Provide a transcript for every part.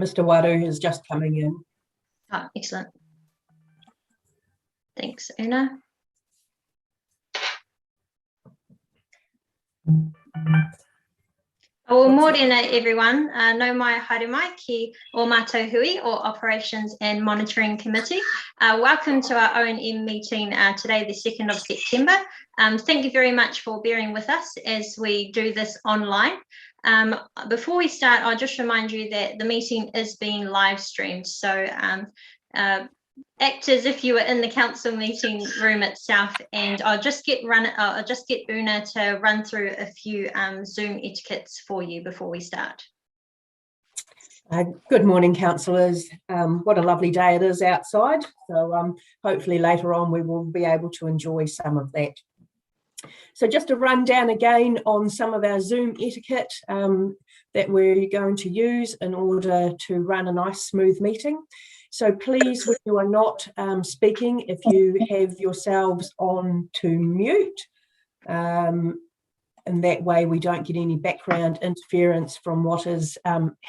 Mr. Waru is just coming in. Oh, excellent. Thanks, Una. Well, morena everyone. No mai haere mai ki o mātou hui or Operations and Monitoring Committee. Welcome to our O&M meeting today, the 2nd of September. Thank you very much for bearing with us as we do this online. Before we start, I'll just remind you that the meeting is being live streamed. So act as if you were in the council meeting room itself, and I'll just get Una to run through a few Zoom etiquettes for you before we start. Good morning, councillors. What a lovely day it is outside. So hopefully later on we will be able to enjoy some of that. So just to run down again on some of our Zoom etiquette that we're going to use in order to run a nice smooth meeting. So please, when you are not speaking, if you have yourselves on to mute, and that way we don't get any background interference from what is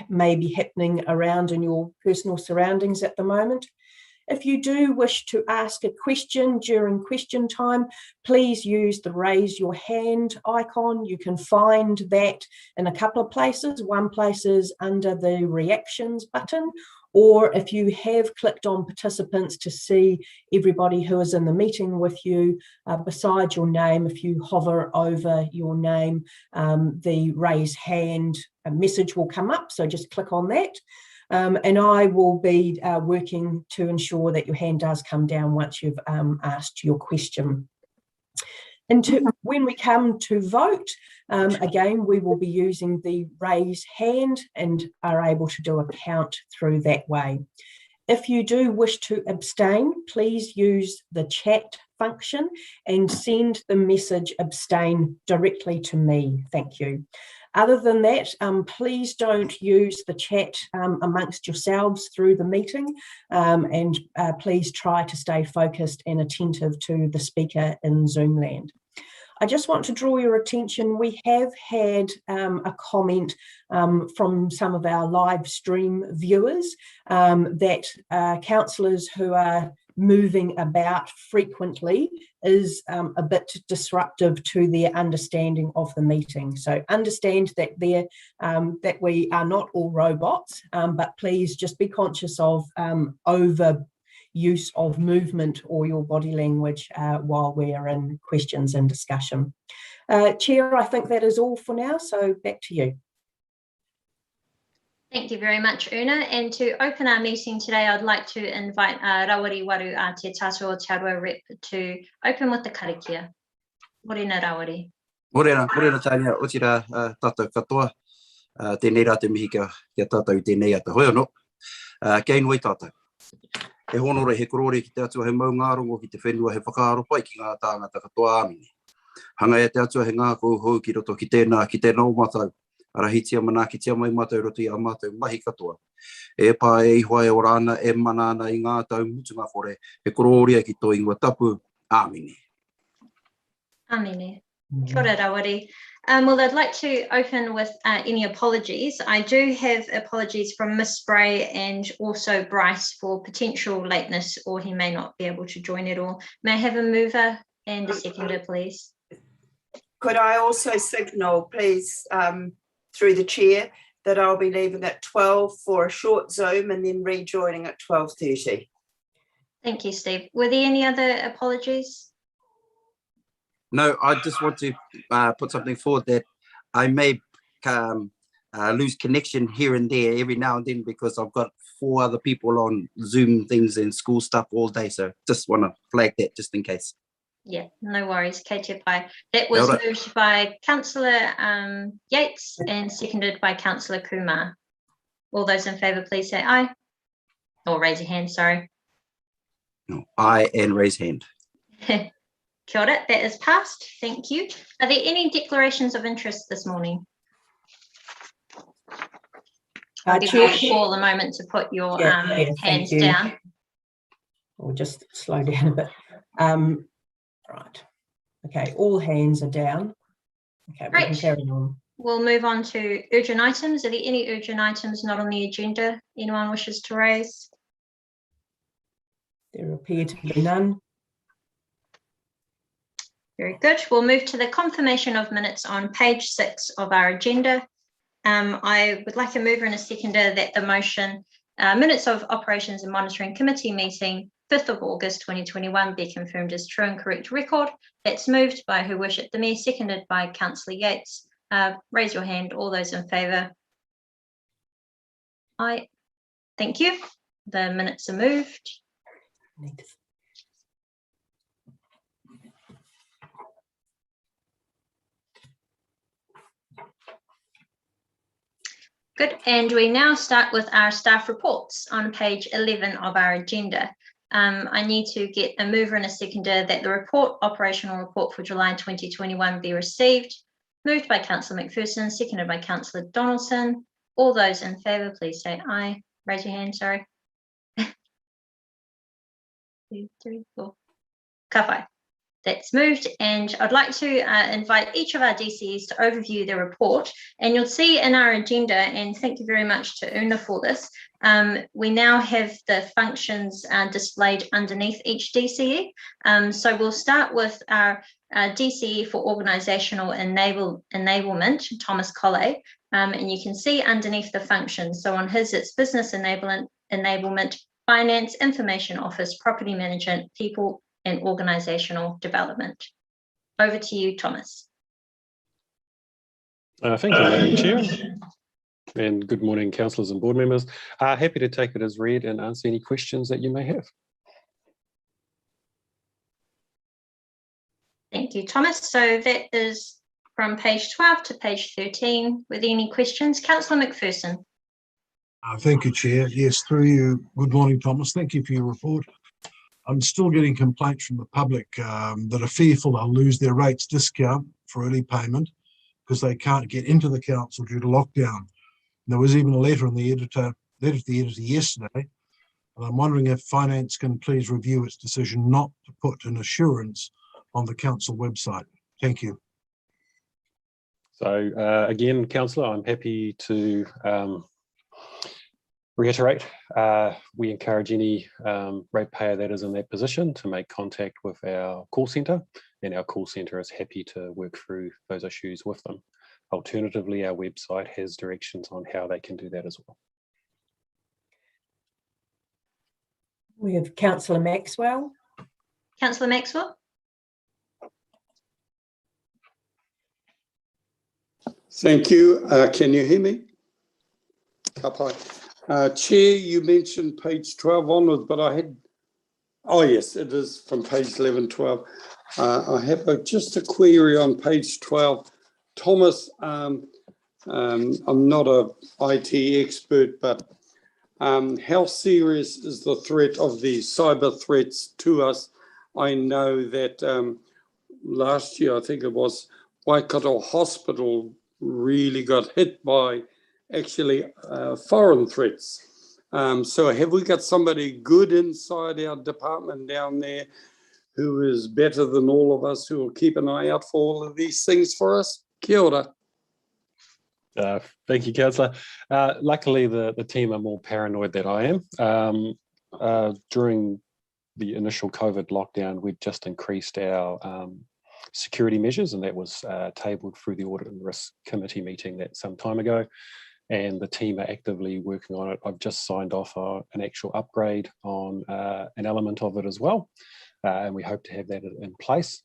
maybe happening around in your personal surroundings at the moment. If you do wish to ask a question during question time, please use the raise your hand icon. You can find that in a couple of places. One place is under the reactions button, or if you have clicked on participants to see everybody who is in the meeting with you, beside your name, if you hover over your name, the raise hand message will come up, so just click on that. And I will be working to ensure that your hand does come down once you've asked your question. And when we come to vote, again, we will be using the raise hand and are able to do a count through that way. If you do wish to abstain, please use the chat function and send the message abstain directly to me. Thank you. Other than that, please don't use the chat amongst yourselves through the meeting, and please try to stay focused and attentive to the speaker in Zoom land. I just want to draw your attention, we have had a comment from some of our live stream viewers that councillors who are moving about frequently is a bit disruptive to their understanding of the meeting. So understand that that we are not all robots, but please just be conscious of over use of movement or your body language while we're in questions and discussion. Chair, I think that is all for now, so back to you. Thank you very much, Una. And to open our meeting today, I'd like to invite Rawari Waru Te Tato Aotearoa Rep to open with the karakia. Morena Rawari. Morena tānia, o tira tātou katoa. Tēnei rā te mihi kia tātou tēnei a te hoiano. Kei noi tātou. He honore, he korore ki te atua he maungarongo ki te whenua he whakaaro pai ki ngā tāngata katoa āmine. Hanga e te atua he ngā kouhou ki roto ki tēnā o mātou. Arahitia mana ki tia mai mātou roto I a mātou mahi katoa. E pā e ihoai o rāna e manana I ngā tau mutunga kore. He kororia ki tō ingoa tapu. Āmine. Āmine. Kia ora Rawari. Well, I'd like to open with any apologies. I do have apologies from Miss Spray and also Bryce for potential lateness, or he may not be able to join at all. May I have a mover and a seconder, please? Could I also signal, please, through the chair, that I'll be leaving at 12 for a short Zoom and then rejoining at 12:30. Thank you, Steve. Were there any other apologies? No, I just want to put something forward that I may lose connection here and there every now and then because I've got 4 other people on Zoom things and school stuff all day. So just want to flag that just in case. Yeah, no worries. Kei te pai. That was moved by Councillor Yates and seconded by Councillor Kumar. All those in favour, please say aye. Or raise your hand, sorry. No, aye and raise hand. Kia ora, that is passed. Thank you. Are there any declarations of interest this morning? I'll give you all a moment to put your hands down. We'll just slow down a bit. Right. Okay, all hands are down. Okay, we can carry on. we'll move on to urgent items. Are there any urgent items not on the agenda anyone wishes to raise? There appear to be none. Very good. We'll move to the confirmation of minutes on page 6 of our agenda. I would like a mover and a seconder that the motion minutes of Operations and Monitoring Committee meeting 5th of August 2021 be confirmed as true and correct record. That's moved by Her Worship the Mayor, seconded by Councillor Yates. Raise your hand, all those in favour. Aye. Thank you. The minutes are moved. Good, and we now start with our staff reports on page 11 of our agenda. I need to get a mover and a seconder that the operational report for July 2021 be received. Moved by Councillor McPherson, seconded by Councillor Donaldson. All those in favour, please say aye. Raise your hand, sorry. 2, 3, 4. Ka whai. That's moved, and I'd like to invite each of our DCEs to overview the report. And you'll see in our agenda, and thank you very much to Una for this, we now have the functions displayed underneath each DCE. So we'll start with our DCE for Organisational Enablement, Thomas Colley, and you can see underneath the functions. So on his, it's Business Enablement, Finance, Information Office, Property Management, People and Organisational Development. Over to you, Thomas. Thank you, Madam Chair. And good morning, councillors and board members. Happy to take it as read and answer any questions that you may have. Thank you, Thomas. So that is from page 12 to page 13. Were there any questions? Councillor McPherson. Thank you, Chair. Yes, through you. Good morning, Thomas. Thank you for your report. I'm still getting complaints from the public that are fearful they'll lose their rates discount for early payment because they can't get into the council due to lockdown. And there was even a letter to the editor yesterday, and I'm wondering if Finance can please review its decision not to put an assurance on the council website. Thank you. So again, councillor, I'm happy to reiterate, we encourage any ratepayer that is in that position to make contact with our call centre, and our call centre is happy to work through those issues with them. Alternatively, our website has directions on how they can do that as well. We have Councillor Maxwell. Councillor Maxwell. Thank you. Can you hear me? Ka pai. Chair, you mentioned page 12 onwards, but I had, oh yes, it is from page 11, 12. I have just a query on page 12. Thomas, I'm not an IT expert, but how serious is the threat of the cyber threats to us? I know that last year, I think it was, Waikato Hospital really got hit by actually foreign threats. So have we got somebody good inside our department down there who is better than all of us, who will keep an eye out for all of these things for us? Kia ora. Thank you, councillor. Luckily, the team are more paranoid than I am. During the initial COVID lockdown, we'd just increased our security measures, and that was tabled through the Audit and Risk Committee meeting that some time ago. And the team are actively working on it. I've just signed off an actual upgrade on an element of it as well. And we hope to have that in place.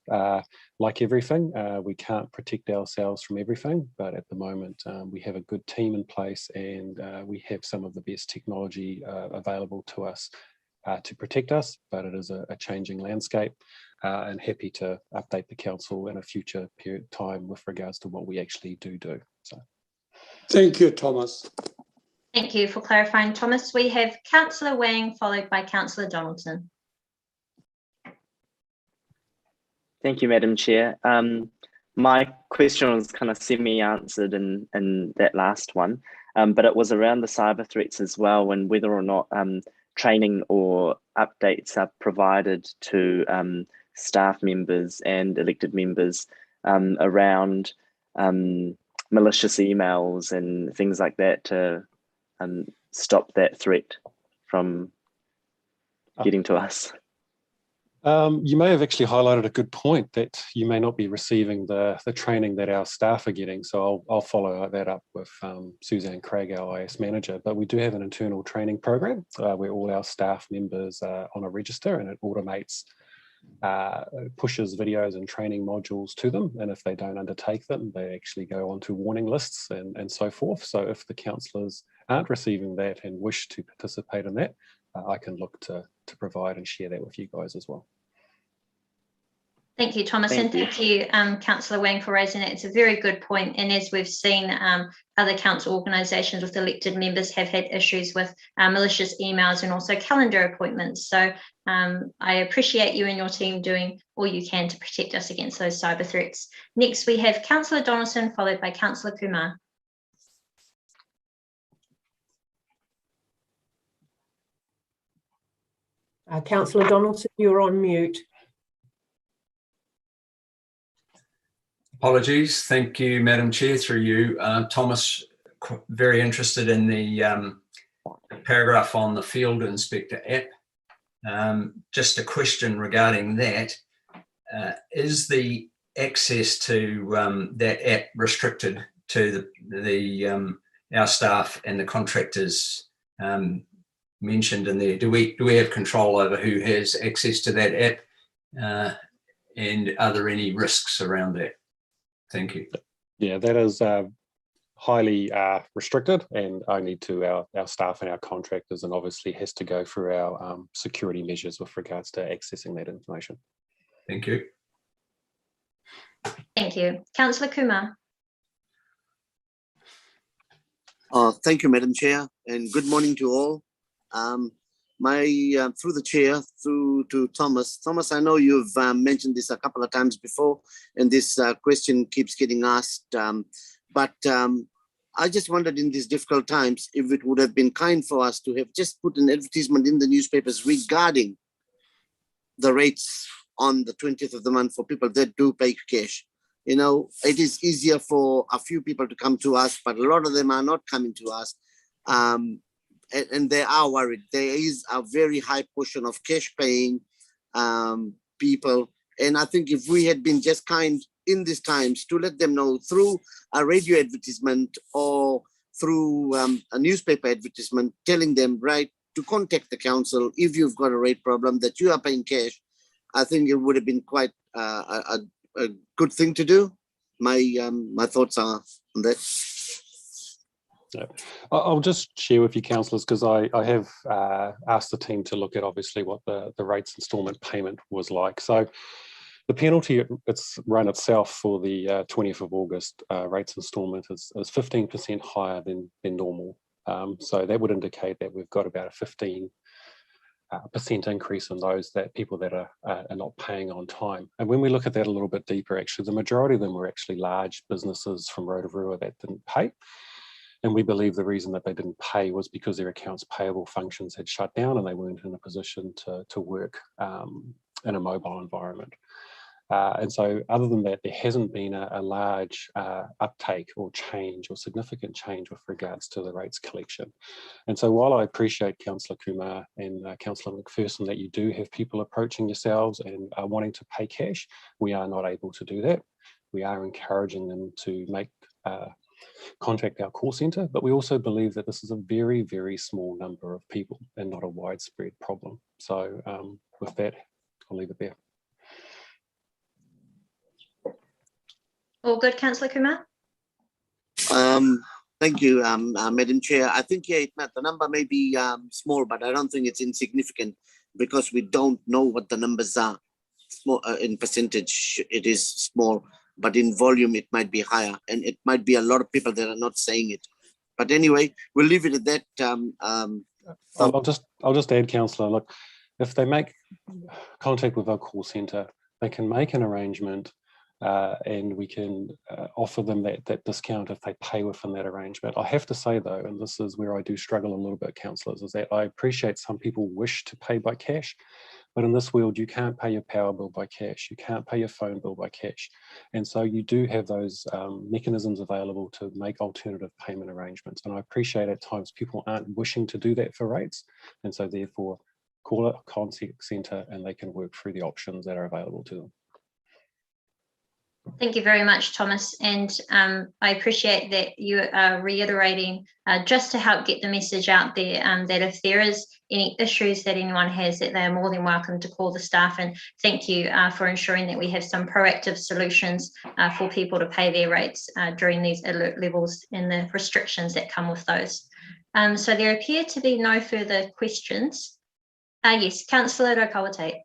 Like everything, we can't protect ourselves from everything, but at the moment we have a good team in place, and we have some of the best technology available to us to protect us, but it is a changing landscape, and happy to update the council in a future period of time with regards to what we actually do. So. Thank you, Thomas. Thank you for clarifying, Thomas. We have Councillor Wang, followed by Councillor Donaldson. Thank you, Madam Chair. My question was kind of semi-answered in that last one, but it was around the cyber threats as well, and whether or not training or updates are provided to staff members and elected members around malicious emails and things like that to stop that threat from getting to us? You may have actually highlighted a good point that you may not be receiving the training that our staff are getting. So I'll follow that up with Suzanne Craig, our IS manager. But we do have an internal training program where all our staff members are on a register, and it automates, pushes videos and training modules to them. And if they don't undertake them, they actually go onto warning lists and so forth. So if the councillors aren't receiving that and wish to participate in that, I can look to provide and share that with you guys as well. Thank you, Thomas, and thank you, Councillor Wang, for raising it. It's a very good point, and as we've seen, other council organisations with elected members have had issues with malicious emails and also calendar appointments. So I appreciate you and your team doing all you can to protect us against those cyber threats. Next, we have Councillor Donaldson, followed by Councillor Kumar. Councillor Donaldson, you're on mute. Apologies. Thank you, Madam Chair, through you. Thomas, very interested in the paragraph on the Field Inspector app. Just a question regarding that. Is the access to that app restricted to our staff and the contractors mentioned in there? Do we have control over who has access to that app? And are there any risks around that? Thank you. Yeah, that is highly restricted and only to our staff and our contractors, and obviously has to go through our security measures with regards to accessing that information. Thank you. Thank you. Councillor Kumar. Thank you, Madam Chair, and good morning to all. Through the chair, through to Thomas. Thomas, I know you've mentioned this a couple of times before, and this question keeps getting asked. But I just wondered in these difficult times if it would have been kind for us to have just put an advertisement in the newspapers regarding the rates on the 20th of the month for people that do pay cash. You know, it is easier for a few people to come to us, but a lot of them are not coming to us. And they are worried. There is a very high portion of cash paying people. And I think if we had been just kind in these times to let them know through a radio advertisement or through a newspaper advertisement, telling them, right, to contact the council if you've got a rate problem that you are paying cash, I think it would have been quite a good thing to do. My thoughts are on that. Yeah. I'll just share with you, councillors, because I have asked the team to look at obviously what the rates instalment payment was like. So the penalty it's run itself for the 20th of August rates instalment is 15% higher than normal. So that would indicate that we've got about a 15% increase in those people that are not paying on time. And when we look at that a little bit deeper, actually, the majority of them were actually large businesses from Rotorua that didn't pay. And we believe the reason that they didn't pay was because their accounts payable functions had shut down and they weren't in a position to work in a mobile environment. And so other than that, there hasn't been a large uptake or change or significant change with regards to the rates collection. And so while I appreciate Councillor Kumar and Councillor McPherson that you do have people approaching yourselves and wanting to pay cash, we are not able to do that. We are encouraging them to contact our call centre, but we also believe that this is a very, very small number of people and not a widespread problem. So with that, I'll leave it there. All good, Councillor Kumar? Thank you, Madam Chair. I think the number may be small, but I don't think it's insignificant because we don't know what the numbers are. Small, in percentage, it is small, but in volume, it might be higher, and it might be a lot of people that are not saying it. But anyway, we'll leave it at that. I'll just add, Councillor, look, if they make contact with our call centre, they can make an arrangement and we can offer them that discount if they pay within that arrangement. I have to say though, and this is where I do struggle a little bit, councillors, is that I appreciate some people wish to pay by cash, But in this world, you can't pay your power bill by cash. You can't pay your phone bill by cash. And so you do have those mechanisms available to make alternative payment arrangements. And I appreciate at times people aren't wishing to do that for rates. And so therefore, call it a contact centre and they can work through the options that are available to them. Thank you very much, Thomas. And I appreciate that you are reiterating just to help get the message out there that if there is any issues that anyone has, that they are more than welcome to call the staff. And thank you for ensuring that we have some proactive solutions for people to pay their rates during these alert levels and the restrictions that come with those. So there appear to be no further questions. Yes, Councillor Rokawate.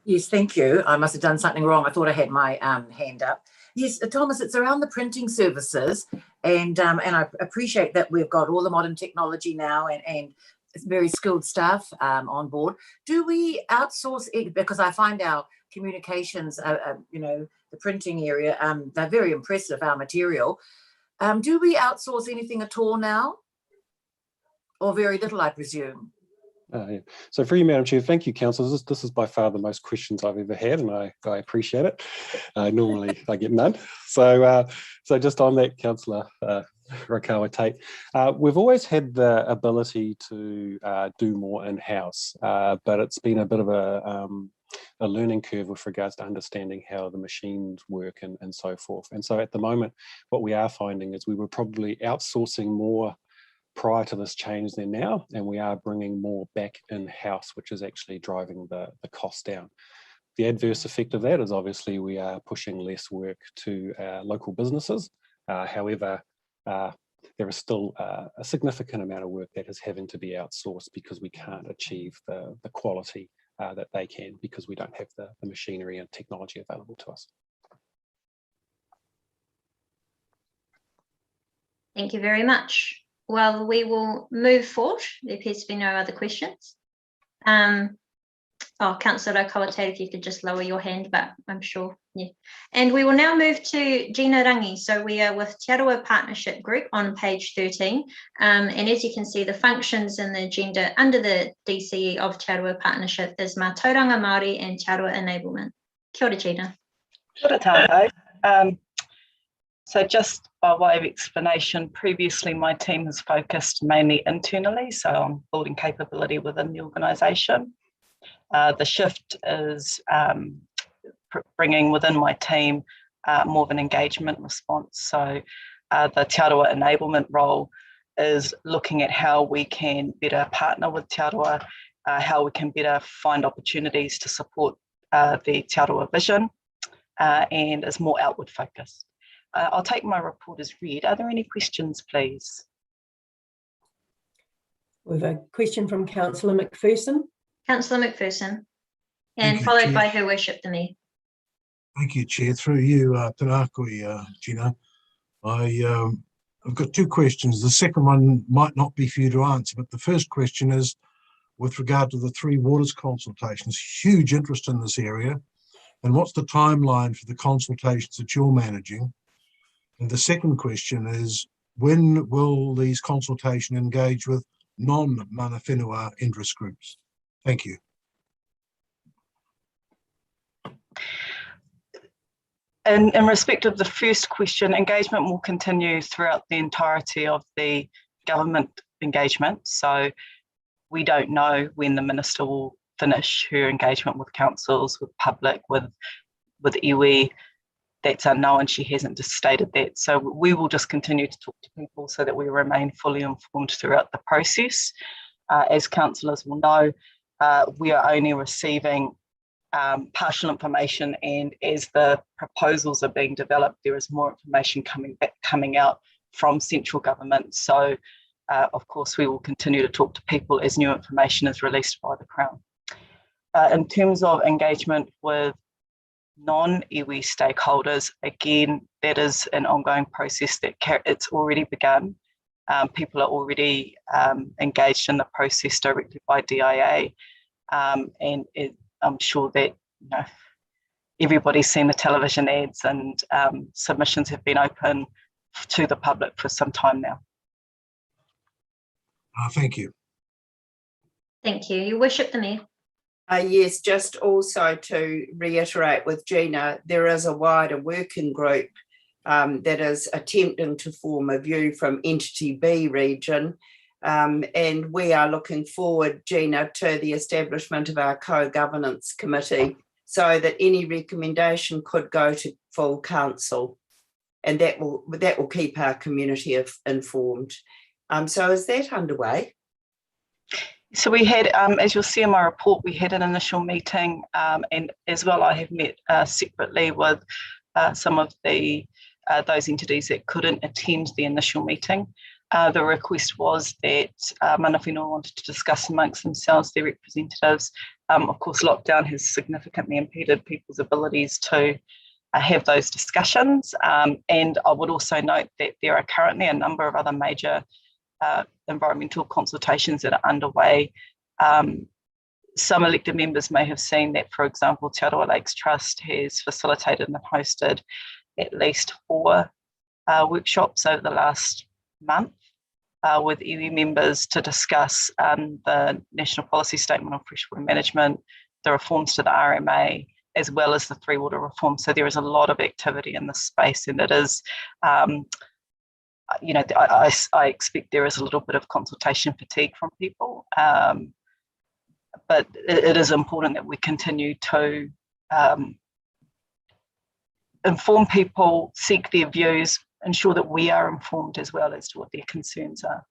Yes, thank you. I must have done something wrong. I thought I had my hand up. Yes, Thomas, it's around the printing services, and I appreciate that we've got all the modern technology now and very skilled staff on board. Do we outsource it? Because I find our communications, you know, the printing area, they're very impressive, our material. Do we outsource anything at all now? Or very little, I presume? Yeah. So for you, Madam Chair, thank you, councillors. This is by far the most questions I've ever had, and I appreciate it. Normally I get none. So just on that, Councillor Rokawate, we've always had the ability to do more in-house, but it's been a bit of a learning curve with regards to understanding how the machines work and so forth. And so at the moment, what we are finding is we were probably outsourcing more prior to this change than now, and we are bringing more back in-house, which is actually driving the cost down. The adverse effect of that is obviously we are pushing less work to local businesses. However, there is still a significant amount of work that is having to be outsourced because we can't achieve the quality that they can, because we don't have the machinery and technology available to us. Thank you very much. Well, we will move forward. There appears to be no other questions. Councillor Rokawate, if you could just lower your hand, but I'm sure, yeah. And we will now move to Gina Rangi. So we are with Te Aroha Partnership Group on page 13. And as you can see, the functions and the agenda under the DCE of Te Aroha Partnership is Mātauranga Māori and Te Aroha Enablement. Kia ora, Gina. Kia ora tātou. So just by way of explanation, previously my team has focused mainly internally, so on building capability within the organisation. The shift is bringing within my team more of an engagement response. So the Te Aroha Enablement role is looking at how we can better partner with Te Aroha, how we can better find opportunities to support the Te Aroha vision, and is more outward focused. I'll take my report as read. Are there any questions, please? We have a question from Councillor McPherson. Councillor McPherson, and followed by Her Worship the Mayor. Thank you, Chair. Through you, Tanakui, Gina. I've got two questions. The second one might not be for you to answer, but the first question is with regard to the Three Waters consultations. Huge interest in this area. And what's the timeline for the consultations that you're managing? And the second question is, when will these consultations engage with non-mana whenua interest groups? Thank you. In respect of the first question, engagement will continue throughout the entirety of the government engagement. So we don't know when the Minister will finish her engagement with councils, with public, with iwi. That's unknown. She hasn't just stated that. So we will just continue to talk to people so that we remain fully informed throughout the process. As councillors will know, we are only receiving partial information, and as the proposals are being developed, there is more information coming out from central government. So of course we will continue to talk to people as new information is released by the Crown. In terms of engagement with non-iwi stakeholders, again, that is an ongoing process that it's already begun. People are already engaged in the process directly by DIA, and I'm sure that everybody's seen the television ads, and submissions have been open to the public for some time now. Thank you. Thank you. Your Worship, the Mayor. Yes, just also to reiterate with Gina, there is a wider working group that is attempting to form a view from Entity B region. And we are looking forward, Gina, to the establishment of our co-governance committee so that any recommendation could go to full council, and that will keep our community informed. So is that underway? So we had, as you'll see in my report, we had an initial meeting, and as well I have met separately with some of those entities that couldn't attend the initial meeting. The request was that mana whenua wanted to discuss amongst themselves, their representatives. Of course, lockdown has significantly impeded people's abilities to have those discussions. And I would also note that there are currently a number of other major environmental consultations that are underway. Some elected members may have seen that, for example, Rotorua Lakes Trust has facilitated and hosted at least 4 workshops over the last month with iwi members to discuss the National Policy Statement on Freshwater Management, the reforms to the RMA, as well as the 3 water reform. So there is a lot of activity in this space, and it is, you know, I expect there is a little bit of consultation fatigue from people, but it is important that we continue to inform people, seek their views, ensure that we are informed as well as to what their concerns are.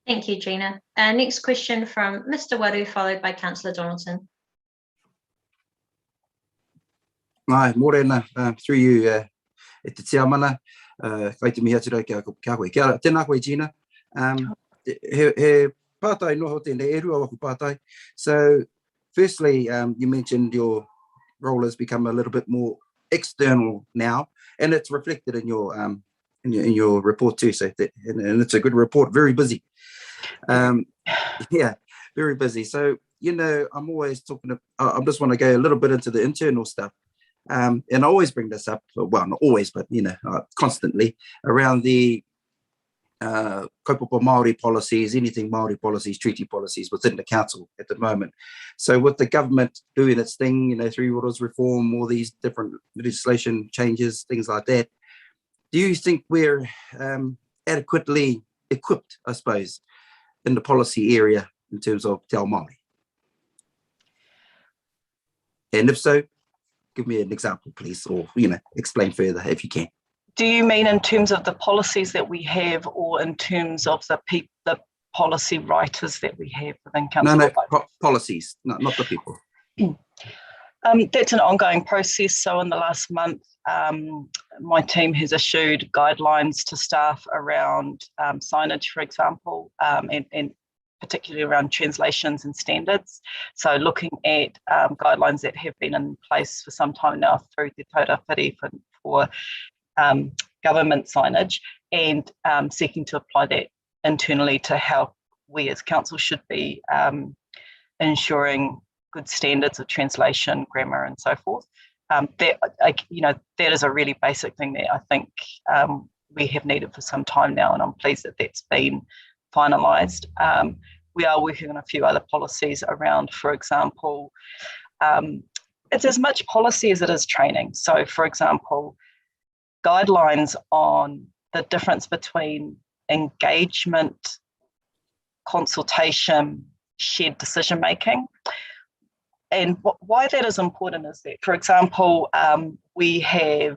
Thank you, Gina. Next question from Mr. Waru, followed by Councillor Donaldson. Nai, morena, through you, e te tiamana, kai te mihi atirai kia koe. Kia tēnā koe, Gina. He pātai noho tēnei, e rua waku pātai. So, firstly, you mentioned your role has become a little bit more external now, and it's reflected in your report too. So, and it's a good report. Very busy. Yeah, very busy. So, you know, I'm always talking. I just want to go a little bit into the internal stuff. And I always bring this up, well, not always, but, you know, constantly around the kaupapa Māori policies, anything Māori policies, treaty policies within the council at the moment. So with the government doing its thing, you know, 3 waters reform, all these different legislation changes, things like that, do you think we're adequately equipped, I suppose, in the policy area in terms of Te Ao Māori? And if so, give me an example, please, or, you know, explain further if you can. Do you mean in terms of the policies that we have, or in terms of the policy writers that we have within council? No, policies, not the people. That's an ongoing process. So in the last month, my team has issued guidelines to staff around signage, for example, and particularly around translations and standards. So looking at guidelines that have been in place for some time now through Te Taurawhiri for government signage, and seeking to apply that internally to how we as council should be ensuring good standards of translation, grammar, and so forth. That is a really basic thing that I think we have needed for some time now, and I'm pleased that that's been finalised. We are working on a few other policies around, for example, it's as much policy as it is training. So, for example, guidelines on the difference between engagement, consultation, shared decision making. And why that is important is that, for example, we're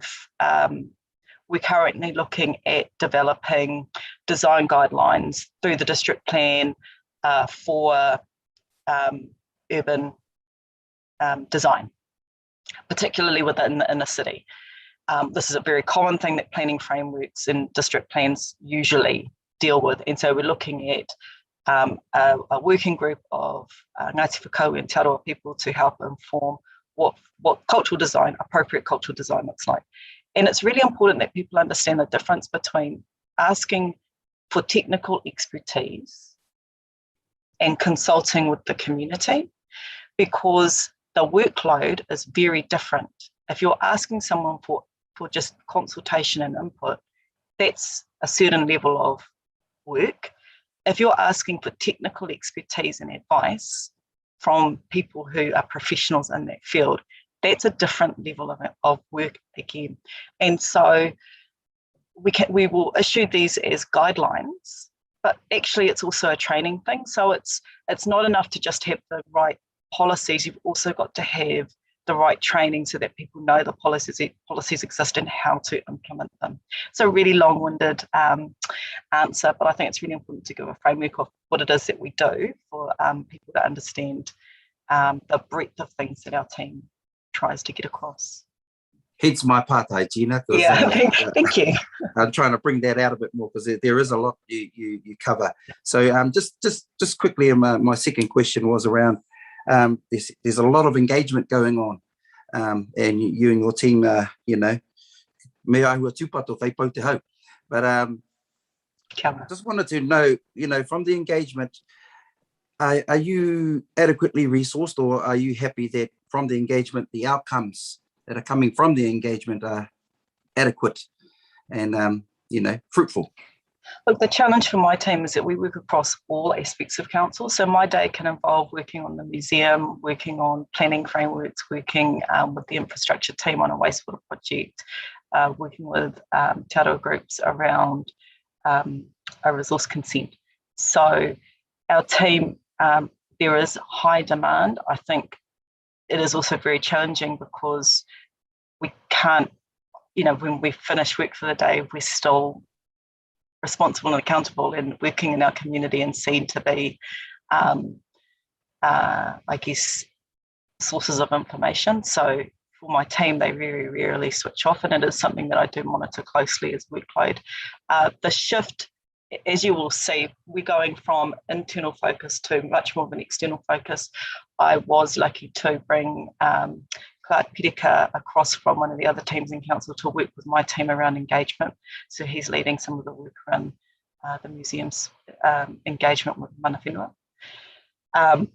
currently looking at developing design guidelines through the district plan for urban design, particularly within the inner city. This is a very common thing that planning frameworks and district plans usually deal with. And so we're looking at a working group of Ngāti Whakaue and Te Aroha people to help inform what cultural design, appropriate cultural design looks like. And it's really important that people understand the difference between asking for technical expertise and consulting with the community, because the workload is very different. If you're asking someone for just consultation and input, that's a certain level of work. if you're asking for technical expertise and advice from people who are professionals in that field, that's a different level of work again. And so we will issue these as guidelines, but actually it's also a training thing. So it's not enough to just have the right policies. You've also got to have the right training so that people know the policies exist and how to implement them. So really long-winded answer, but I think it's really important to give a framework of what it is that we do for people to understand the breadth of things that our team tries to get across. Hence my part, Gina. Yeah, thank you. I'm trying to bring that out a bit more because there is a lot you cover. So just quickly, my second question was around there's a lot of engagement going on, and you and your team, me ahua tūpato whai pau te hau. But I just wanted to know, from the engagement, are you adequately resourced, or are you happy that from the engagement, the outcomes that are coming from the engagement are adequate and, fruitful? Look, the challenge for my team is that we work across all aspects of council. So my day can involve working on the museum, working on planning frameworks, working with the infrastructure team on a wastewater project, working with te aroha groups around a resource consent. So our team, there is high demand. I think it is also very challenging because we can't, when we finish work for the day, we're still responsible and accountable and working in our community and seen to be, sources of information. So for my team, they very rarely switch off, and it is something that I do monitor closely as workload. The shift, as you will see, we're going from internal focus to much more of an external focus. I was lucky to bring Clark Pirika across from one of the other teams in council to work with my team around engagement. So he's leading some of the work around the museum's engagement with mana whenua.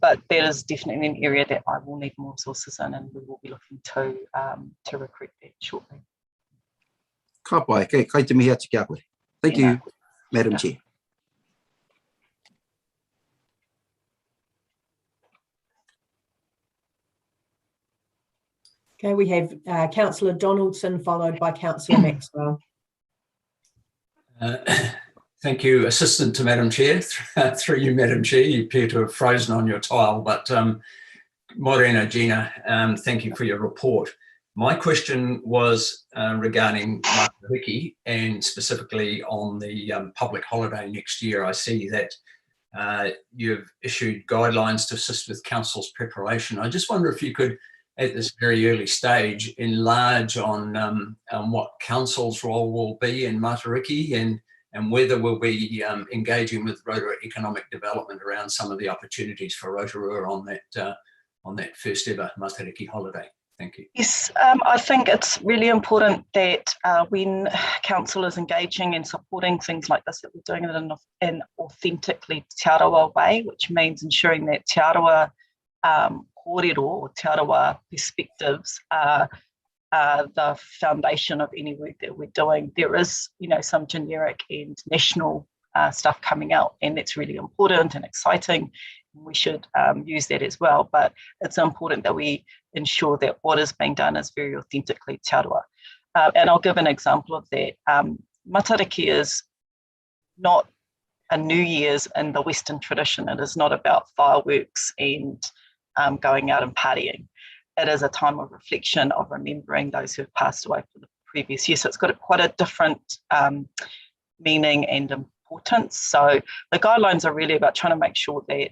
But that is definitely an area that I will need more resources in, and we will be looking to recruit that shortly. Ka pai, kai te mihi atu ki a koe. Thank you, Madam Chair. Okay, we have Councillor Donaldson followed by Councillor Maxwell. Thank you, Assistant to Madam Chair. Through you, Madam Chair, you appear to have frozen on your tile, but Morena, Gina, thank you for your report. My question was regarding Matariki, and specifically on the public holiday next year. I see that you've issued guidelines to assist with council's preparation. I just wonder if you could, at this very early stage, enlarge on what council's role will be in Matariki, and whether we'll be engaging with Rotorua Economic Development around some of the opportunities for Rotorua on that first ever Matariki holiday. Thank you. Yes, I think it's really important that when council is engaging and supporting things like this, that we're doing it in an authentically te aroha way, which means ensuring that te aroha kōrero or te aroha perspectives are the foundation of any work that we're doing. There is, some generic and national stuff coming out, and that's really important and exciting. We should use that as well, but it's important that we ensure that what is being done is very authentically te aroha. And I'll give an example of that. Matariki is not a New Year's in the Western tradition. It is not about fireworks and going out and partying. It is a time of reflection, of remembering those who have passed away for the previous year. So it's got quite a different meaning and importance. So the guidelines are really about trying to make sure that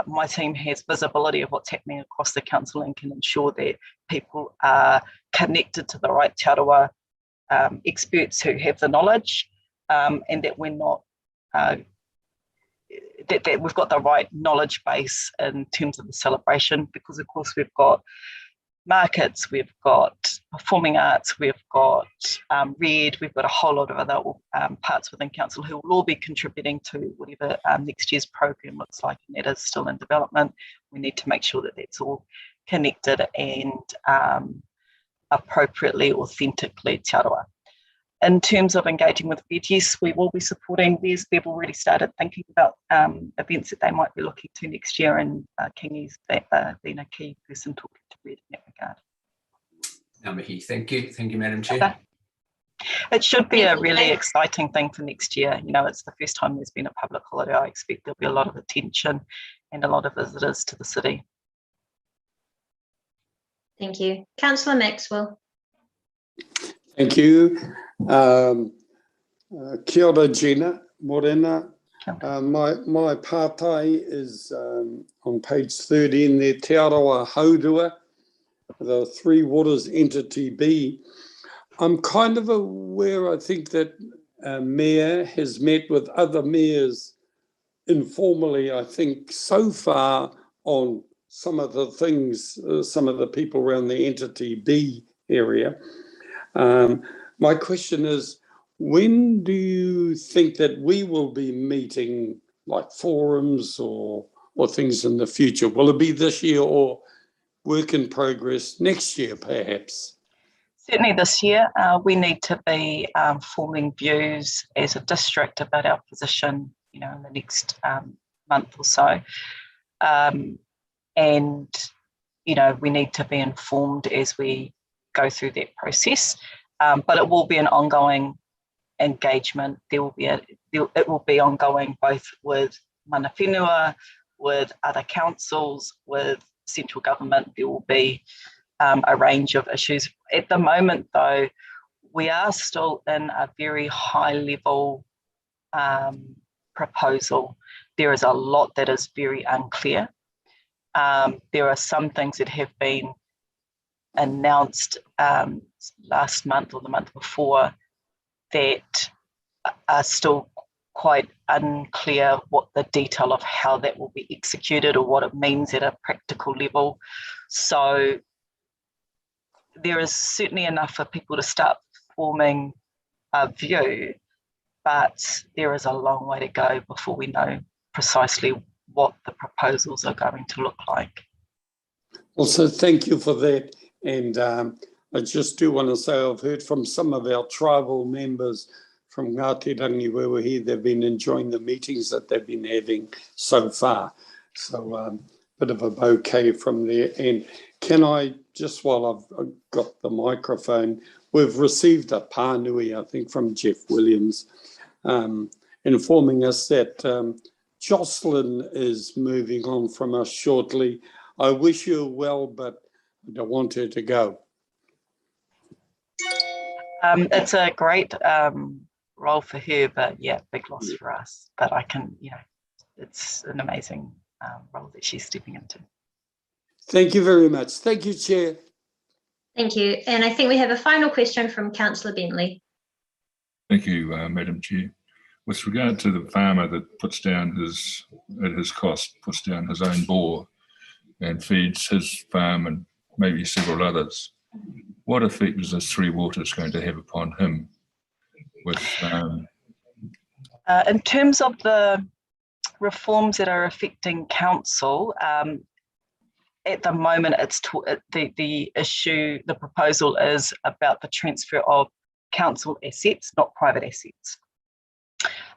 my team has visibility of what's happening across the council and can ensure that people are connected to the right te aroha experts who have the knowledge, and that we're not that we've got the right knowledge base in terms of the celebration, because of course we've got markets, we've got performing arts, we've got RED, we've got a whole lot of other parts within council who will all be contributing to whatever next year's program looks like, and that is still in development. We need to make sure that that's all connected and appropriately, authentically te aroha. in terms of engaging with Ed, yes, we will be supporting these. They've already started thinking about events that they might be looking to next year, and Kingi's been a key person talking to Ed in that regard. Mihi, thank you. Thank you, Madam Chair. It should be a really exciting thing for next year. You know, it's the first time there's been a public holiday. I expect there'll be a lot of attention and a lot of visitors to the city. Thank you. Councillor Maxwell. Thank you. Kia ora, Gina Morena. My pātai is on page 13 there, Te Arawa Haurua, the Three Waters Entity B. I'm kind of aware, I think, that Mayor has met with other mayors informally, I think, so far on some of the things, some of the people around the Entity B area. My question is, when do you think that we will be meeting, like forums or things in the future? Will it be this year or work in progress next year, perhaps? Certainly this year, we need to be forming views as a district about our position, you know, in the next month or so. And, you know, we need to be informed as we go through that process. But it will be an ongoing engagement. It will be ongoing both with mana whenua, with other councils, with central government. There will be a range of issues. At the moment, though, we are still in a very high level proposal. There is a lot that is very unclear. There are some things that have been announced last month or the month before that are still quite unclear what the detail of how that will be executed or what it means at a practical level. So there is certainly enough for people to start forming a view, but there is a long way to go before we know precisely what the proposals are going to look like. Also, thank you for that. And I just do want to say I've heard from some of our tribal members from Ngāti Rangi where we're here. They've been enjoying the meetings that they've been having so far. So bit of a bouquet from there. And can I, just while I've got the microphone, we've received a pānui, I think, from Jeff Williams, informing us that Jocelyn is moving on from us shortly. I wish you well, but I don't want her to go. It's a great role for her, but yeah, big loss for us. But I can, you know, it's an amazing role that she's stepping into. Thank you very much. Thank you, Chair. Thank you. And I think we have a final question from Councillor Bentley. Thank you, Madam Chair. With regard to the farmer that puts down at his cost, puts down his own bore and feeds his farm and maybe several others, what effect is this Three Waters going to have upon him? With in terms of the reforms that are affecting council, at the moment, it's the issue. The proposal is about the transfer of council assets, not private assets.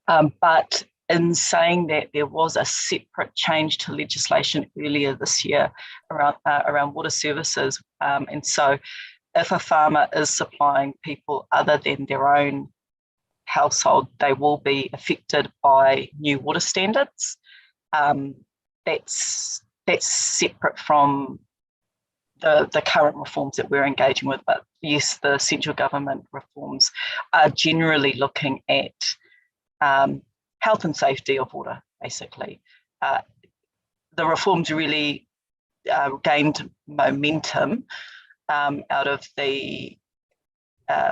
But in saying that, there was a separate change to legislation earlier this year around water services, and so if a farmer is supplying people other than their own household, they will be affected by new water standards. That's separate from the current reforms that we're engaging with. But yes, the central government reforms are generally looking at health and safety of water, basically. The reforms really gained momentum out of the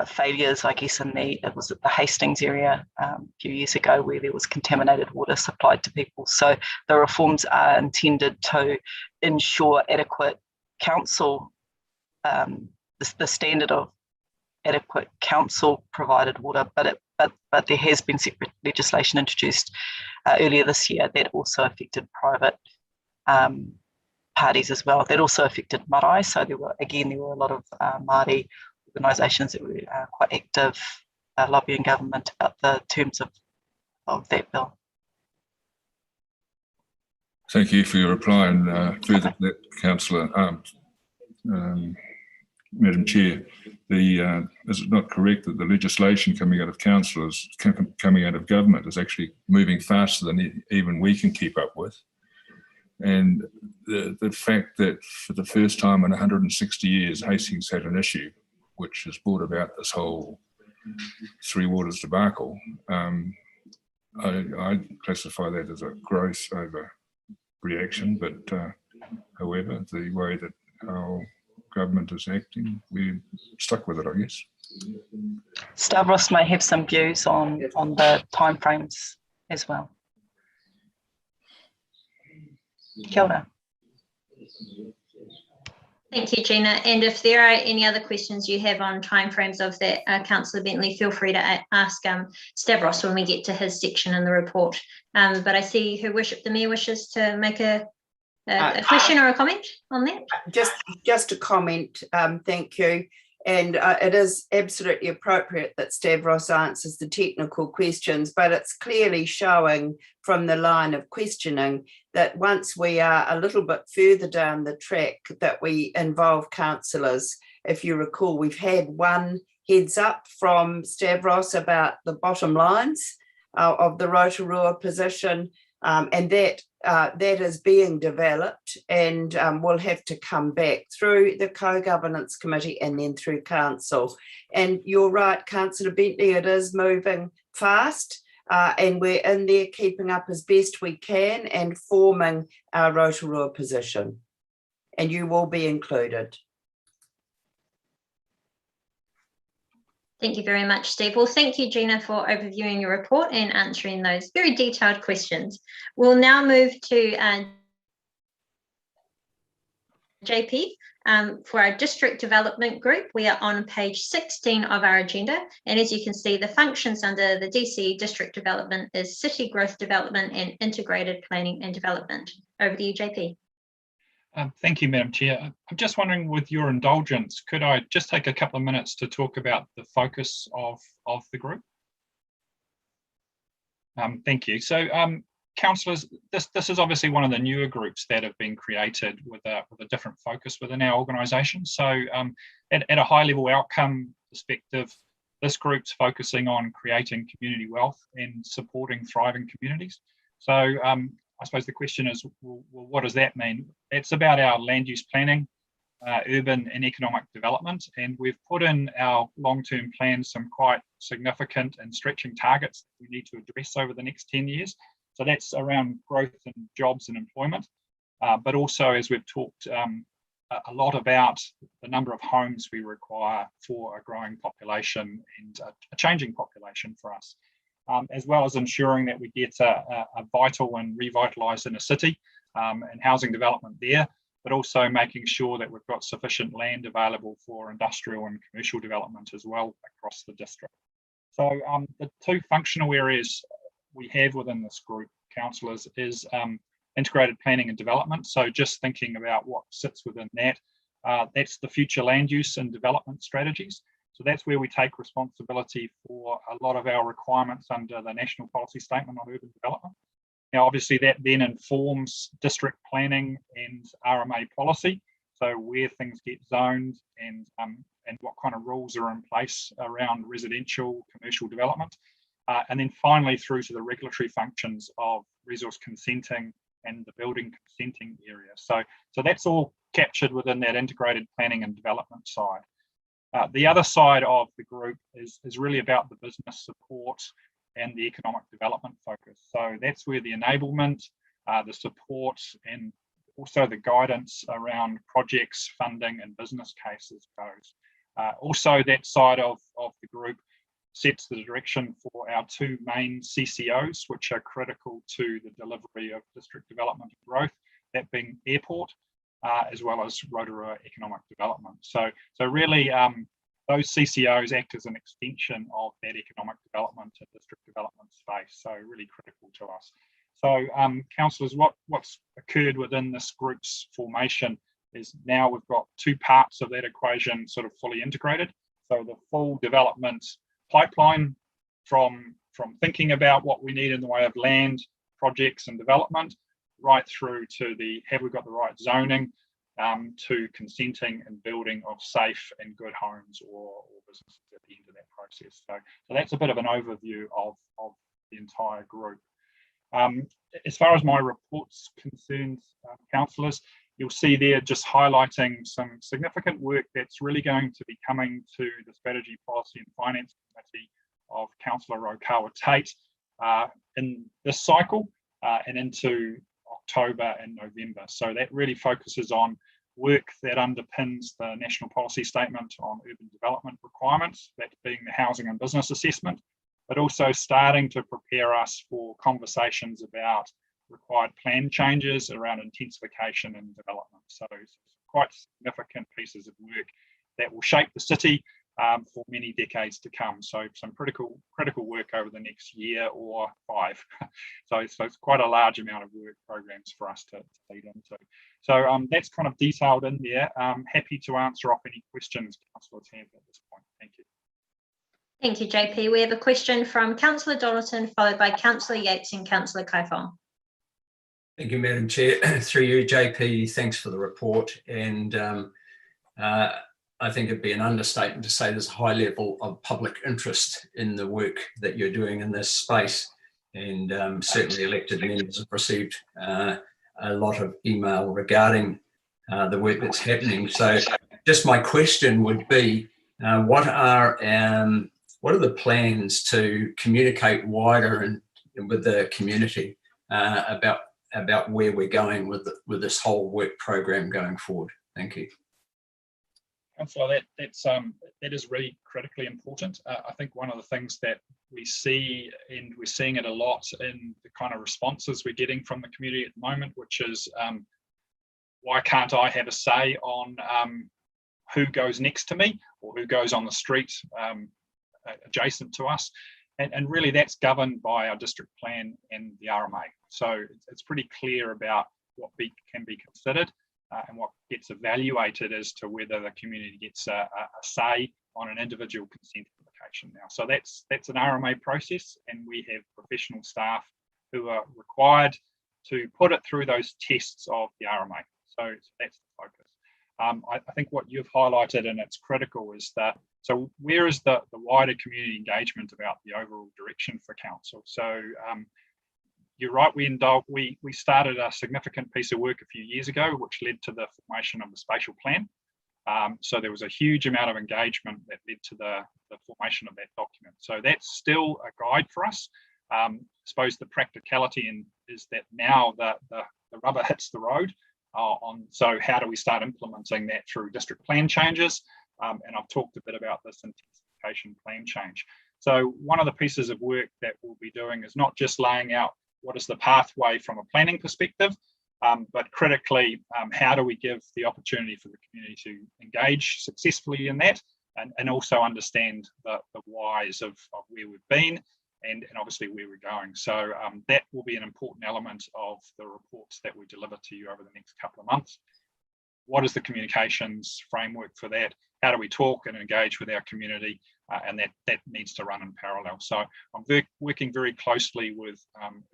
failures, I guess, it was at the Hastings area a few years ago where there was contaminated water supplied to people. So the reforms are intended to ensure adequate council, the standard of adequate council provided water, but there has been separate legislation introduced earlier this year that also affected private parties as well. That also affected marae. So there were a lot of Māori organisations that were quite active lobbying government about the terms of that bill. Thank you for your reply, and further to that, Councillor, Madam Chair, is it not correct that the legislation coming out of councillors, coming out of government, is actually moving faster than even we can keep up with? And the fact that for the first time in 160 years, Hastings had an issue which has brought about this whole Three Waters debacle, I classify that as a gross overreaction, but however, the way that our government is acting, we're stuck with it, I guess. Stavros may have some views on the timeframes as well. Kia ora. Thank you, Gina. And if there are any other questions you have on timeframes of that, Councillor Bentley, feel free to ask Stavros when we get to his section in the report. But I see Her Worship the Mayor wishes to make a question or a comment on that. Just a comment, thank you. And it is absolutely appropriate that Stavros answers the technical questions, but it's clearly showing from the line of questioning that once we are a little bit further down the track that we involve councillors. If you recall, we've had one heads up from Stavros about the bottom lines of the Rotorua position, and that is being developed, and will have to come back through the co-governance committee and then through council. And you're right, Councillor Bentley, it is moving fast, and we're in there keeping up as best we can and forming our Rotorua position, and you will be included. Thank you very much, Steve. Well, thank you, Gina, for overviewing your report and answering those very detailed questions. We'll now move to JP for our district development group. We are on page 16 of our agenda. And as you can see, the functions under the DC district development is city growth development and integrated planning and development. Over to you, JP. Thank you, Madam Chair. I'm just wondering, with your indulgence, could I just take a couple of minutes to talk about the focus of the group? Thank you. So, councillors, this is obviously one of the newer groups that have been created with a different focus within our organisation. So, at a high level outcome perspective, this group's focusing on creating community wealth and supporting thriving communities. So, I suppose the question is, well, what does that mean? It's about our land use planning, urban and economic development, and we've put in our long-term plan some quite significant and stretching targets that we need to address over the next 10 years. So that's around growth and jobs and employment, but also, as we've talked a lot about, the number of homes we require for a growing population and a changing population for us. As well as ensuring that we get a vital and revitalised inner city and housing development there, but also making sure that we've got sufficient land available for industrial and commercial development as well across the district. So the two functional areas we have within this group, councillors, is integrated planning and development. So just thinking about what sits within that, that's the future land use and development strategies. So that's where we take responsibility for a lot of our requirements under the National Policy Statement on Urban Development. Now, obviously, that then informs district planning and RMA policy, so where things get zoned and what kind of rules are in place around residential, commercial development. And then finally through to the regulatory functions of resource consenting and the building consenting area. So that's all captured within that integrated planning and development side. The other side of the group is really about the business support and the economic development focus. So that's where the enablement, the support, and also the guidance around projects, funding, and business cases goes. Also, that side of the group sets the direction for our two main CCOs, which are critical to the delivery of district development and growth, that being airport, as well as Rotorua economic development. So really, those CCOs act as an extension of that economic development and district development space. So really critical to us. So councillors, what's occurred within this group's formation is now we've got two parts of that equation sort of fully integrated. So the full development pipeline from thinking about what we need in the way of land, projects and development, right through to the have we got the right zoning, to consenting and building of safe and good homes or businesses at the end of that process. So that's a bit of an overview of the entire group. As far as my report's concerned, councillors, you'll see there just highlighting some significant work that's really going to be coming to the Strategy, Policy and Finance Committee of Councillor Rotorua Tate in this cycle and into October and November. So that really focuses on work that underpins the National Policy Statement on Urban Development Requirements, that being the Housing and Business Assessment, but also starting to prepare us for conversations about required plan changes around intensification and development. So quite significant pieces of work that will shape the city for many decades to come. So some critical work over the next year or 5. So it's quite a large amount of work programs for us to lead into. So that's kind of detailed in there. Happy to answer off any questions councillors have at this point. Thank you. Thank you, JP. We have a question from Councillor Donaton, followed by Councillor Yates and Councillor Kaifong. Thank you, Madam Chair. Through you, JP, thanks for the report. And I think it'd be an understatement to say there's a high level of public interest in the work that you're doing in this space. And certainly elected members have received a lot of email regarding the work that's happening. So just my question would be, what are the plans to communicate wider and with the community about where we're going with this whole work program going forward? Thank you. Councillor, that is really critically important. I think one of the things that we see, and we're seeing it a lot in the kind of responses we're getting from the community at the moment, which is why can't I have a say on who goes next to me or who goes on the street adjacent to us? And really that's governed by our district plan and the RMA. So it's pretty clear about what can be considered and what gets evaluated as to whether the community gets a say on an individual consent application now. So that's an RMA process, and we have professional staff who are required to put it through those tests of the RMA. So that's the focus. I think what you've highlighted, and it's critical, is that so where is the wider community engagement about the overall direction for council? So you're right, we started a significant piece of work a few years ago, which led to the formation of the spatial plan. So there was a huge amount of engagement that led to the formation of that document. So that's still a guide for us. I suppose the practicality is that now the rubber hits the road so how do we start implementing that through district plan changes? And I've talked a bit about this intensification plan change. So one of the pieces of work that we'll be doing is not just laying out what is the pathway from a planning perspective, but critically, how do we give the opportunity for the community to engage successfully in that and also understand the whys of where we've been and obviously where we're going. So that will be an important element of the reports that we deliver to you over the next couple of months. What is the communications framework for that? How do we talk and engage with our community? And that needs to run in parallel. So I'm working very closely with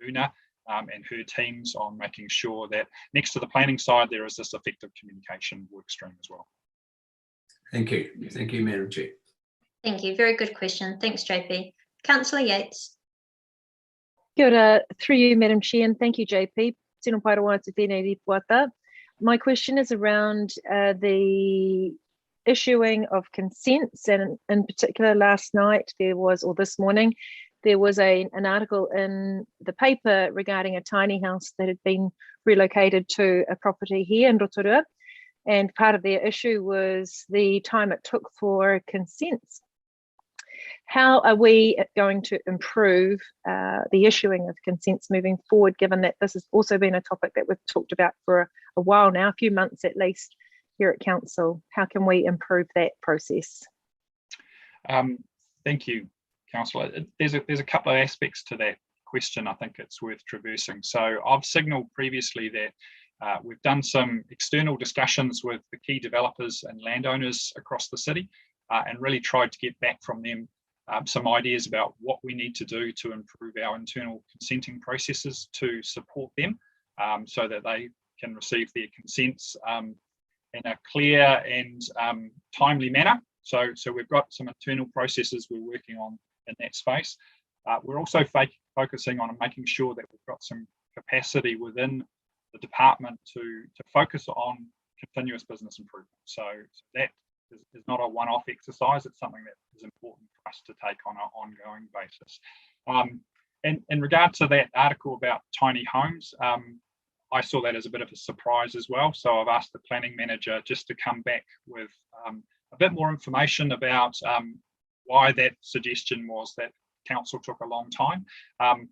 Una and her teams on making sure that next to the planning side, there is this effective communication work stream as well. Thank you. Thank you, Madam Chair. Thank you. Very good question. Thanks, JP. Councillor Yates. Kia ora, through you, Madam Chair, and thank you, JP. Tēnā pai rawara te tēnei ripuata. My question is around the issuing of consents, and in particular last night this morning, there was an article in the paper regarding a tiny house that had been relocated to a property here in Rotorua, and part of their issue was the time it took for consents. How are we going to improve the issuing of consents moving forward, given that this has also been a topic that we've talked about for a while now, a few months at least, here at Council? How can we improve that process? Thank you, Councillor. There's a couple of aspects to that question I think it's worth traversing. So I've signalled previously that we've done some external discussions with the key developers and landowners across the city and really tried to get back from them some ideas about what we need to do to improve our internal consenting processes to support them, so that they can receive their consents in a clear and timely manner. So we've got some internal processes we're working on in that space. We're also focusing on making sure that we've got some capacity within the department to focus on continuous business improvement. So that is not a one-off exercise. It's something that is important for us to take on an ongoing basis. In regard to that article about tiny homes, I saw that as a bit of a surprise as well. So I've asked the planning manager just to come back with a bit more information about why that suggestion was that council took a long time. I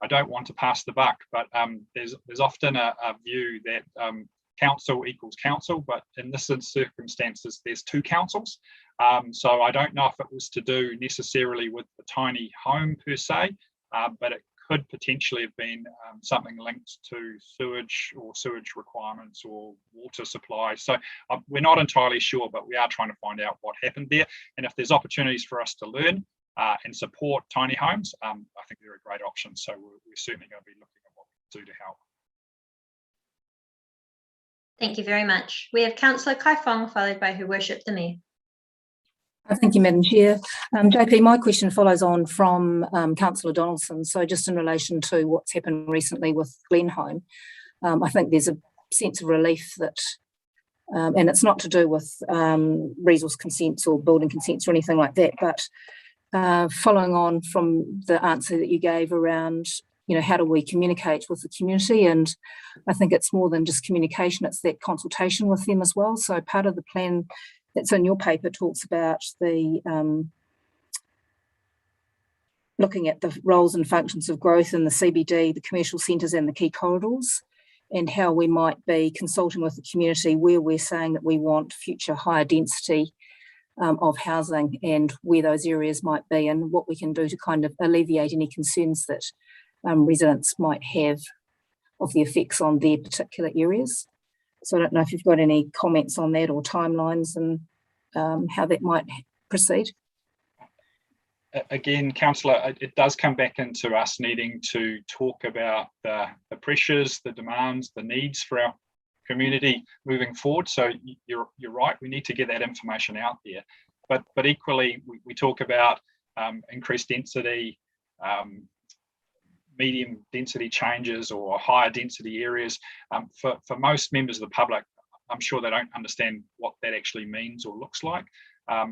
don't want to pass the buck, but there's often a view that council equals council, but in this circumstances, there's two councils. So I don't know if it was to do necessarily with the tiny home per se, but it could potentially have been something linked to sewage or sewage requirements or water supply. So we're not entirely sure, but we are trying to find out what happened there. And if there's opportunities for us to learn and support tiny homes, I think they're a great option. So we're certainly going to be looking at what we can do to help. Thank you very much. We have Councillor Kai Fong, followed by Her Worship the Mayor. Thank you, Madam Chair. JP, my question follows on from Councillor Donaldson. So just in relation to what's happened recently with Glenholme, I think there's a sense of relief that, and it's not to do with resource consents or building consents or anything like that, but following on from the answer that you gave around, how do we communicate with the community? And I think it's more than just communication, it's that consultation with them as well. So part of the plan that's in your paper talks about the looking at the roles and functions of growth in the CBD, the commercial centres and the key corridors, and how we might be consulting with the community where we're saying that we want future higher density of housing and where those areas might be and what we can do to kind of alleviate any concerns that residents might have of the effects on their particular areas. So I don't know if you've got any comments on that or timelines and how that might proceed. Again, Councillor, it does come back into us needing to talk about the pressures, the demands, the needs for our community moving forward. So you're right, we need to get that information out there. But equally, we talk about increased density, medium density changes or higher density areas. For most members of the public, I'm sure they don't understand what that actually means or looks like.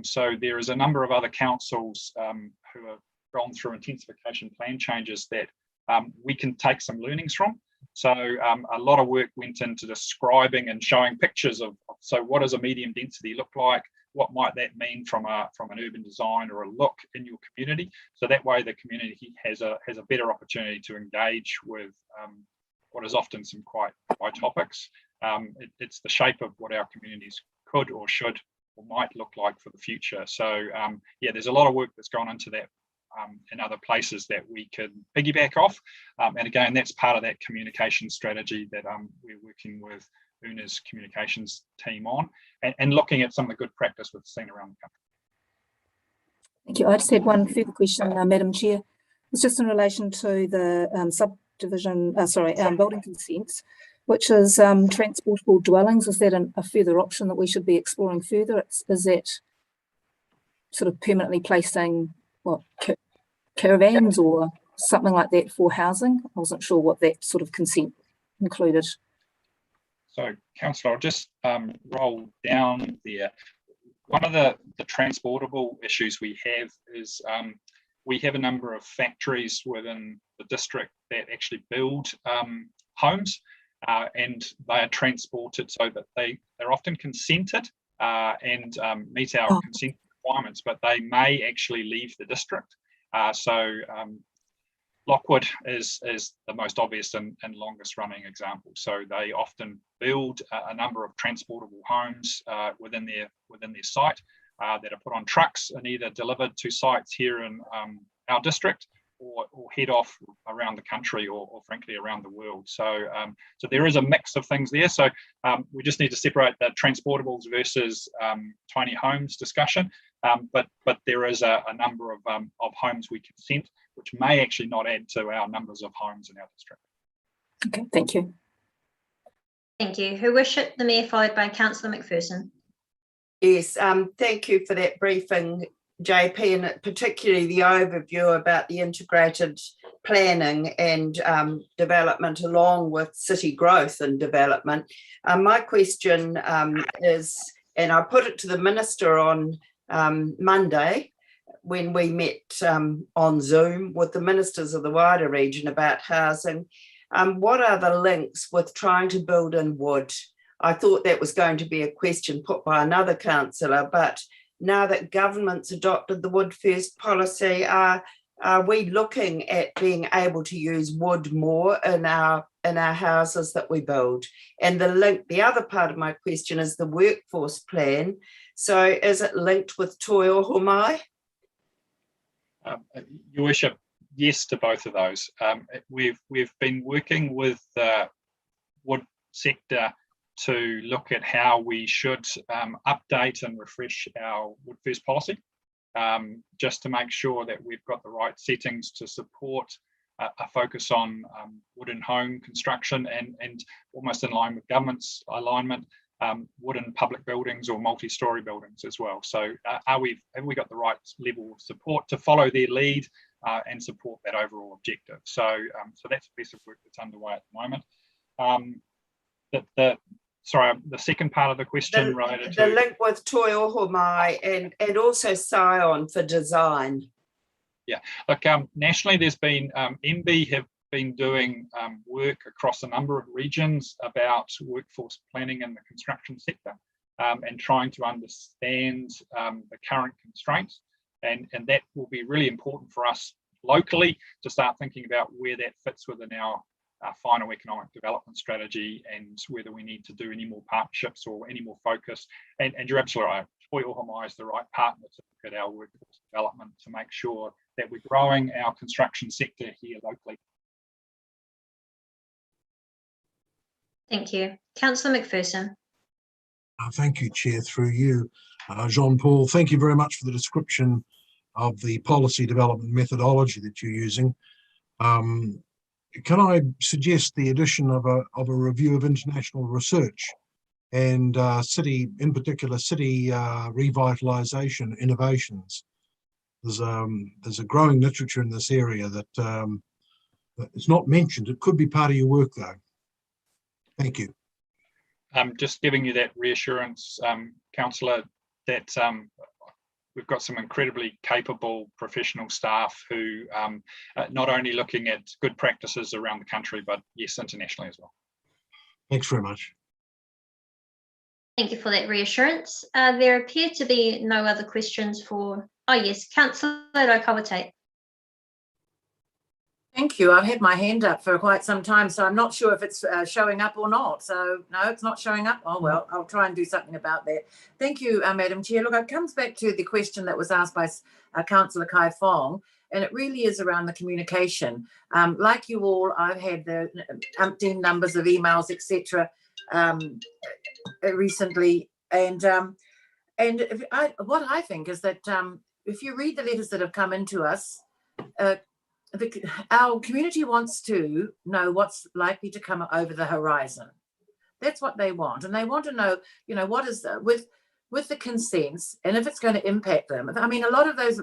So there is a number of other councils who have gone through intensification plan changes that we can take some learnings from. So a lot of work went into describing and showing pictures of, so what does a medium density look like? What might that mean from an urban design or a look in your community? So that way the community has a better opportunity to engage with what is often some quite high topics. It's the shape of what our communities could or should or might look like for the future. So yeah, there's a lot of work that's gone into that in other places that we can piggyback off. And again, that's part of that communication strategy that we're working with Una's communications team on and looking at some of the good practice we've seen around the country. Thank you. I just had one further question, Madam Chair. It's just in relation to the building consents, which is transportable dwellings. Is that a further option that we should be exploring further? Is that sort of permanently placing caravans or something like that for housing? I wasn't sure what that sort of consent included. So, Councillor, I'll just roll down there. One of the transportable issues we have is we have a number of factories within the district that actually build homes and they are transported so that they're often consented and meet our consent requirements, but they may actually leave the district. Lockwood is the most obvious and longest running example. So they often build a number of transportable homes within their site that are put on trucks and either delivered to sites here in our district or head off around the country or frankly around the world. So so there is a mix of things there. So we just need to separate the transportables versus tiny homes discussion. but there is a number of homes we consent, which may actually not add to our numbers of homes in our district. Okay, thank you. Thank you. Her Worship, the Mayor, followed by Councillor McPherson. Yes, thank you for that briefing, JP, and particularly the overview about the integrated planning and development along with city growth and development. My question is, and I put it to the Minister on Monday when we met on Zoom with the ministers of the wider region about housing, what are the links with trying to build in wood? I thought that was going to be a question put by another councillor, but now that government's adopted the wood first policy, are we looking at being able to use wood more in our houses that we build? And the other part of my question is the workforce plan. So is it linked with Toi Ohomai? Your Worship, yes to both of those. We've been working with the wood sector to look at how we should update and refresh our wood first policy, just to make sure that we've got the right settings to support a focus on wooden home construction and almost in line with government's alignment, wooden public buildings or multi-storey buildings as well. So have we got the right level of support to follow their lead and support that overall objective? So that's a piece of work that's underway at the moment. The second part of the question related to... The link with Toi Ohomai and also Scion for design. Yeah, look, nationally there's been, MB have been doing work across a number of regions about workforce planning in the construction sector and trying to understand the current constraints. And that will be really important for us locally to start thinking about where that fits within our final economic development strategy and whether we need to do any more partnerships or any more focus. And you're absolutely right, Toi Ohomai is the right partner to look at our workforce development to make sure that we're growing our construction sector here locally. Thank you. Councillor McPherson. Thank you, Chair, through you. Jean-Paul, thank you very much for the description of the policy development methodology that you're using. Can I suggest the addition of a review of international research and in particular city revitalisation innovations? There's a growing literature in this area that it's not mentioned. It could be part of your work though. Thank you. Just giving you that reassurance, Councillor, that we've got some incredibly capable professional staff who not only looking at good practices around the country, but yes, internationally as well. Thanks very much. Thank you for that reassurance. There appear to be no other questions for, oh yes, Councillor Rokawate. Thank you. I've had my hand up for quite some time, so I'm not sure if it's showing up or not. So no, it's not showing up. Oh, well, I'll try and do something about that. Thank you, Madam Chair. Look, it comes back to the question that was asked by Councillor Kai Fong, and it really is around the communication. Like you all, I've had the umpteen numbers of emails, etc. Recently, and what I think is that if you read the letters that have come into us, our community wants to know what's likely to come over the horizon. That's what they want, and they want to know, what is with the consents and if it's going to impact them. I mean, a lot of those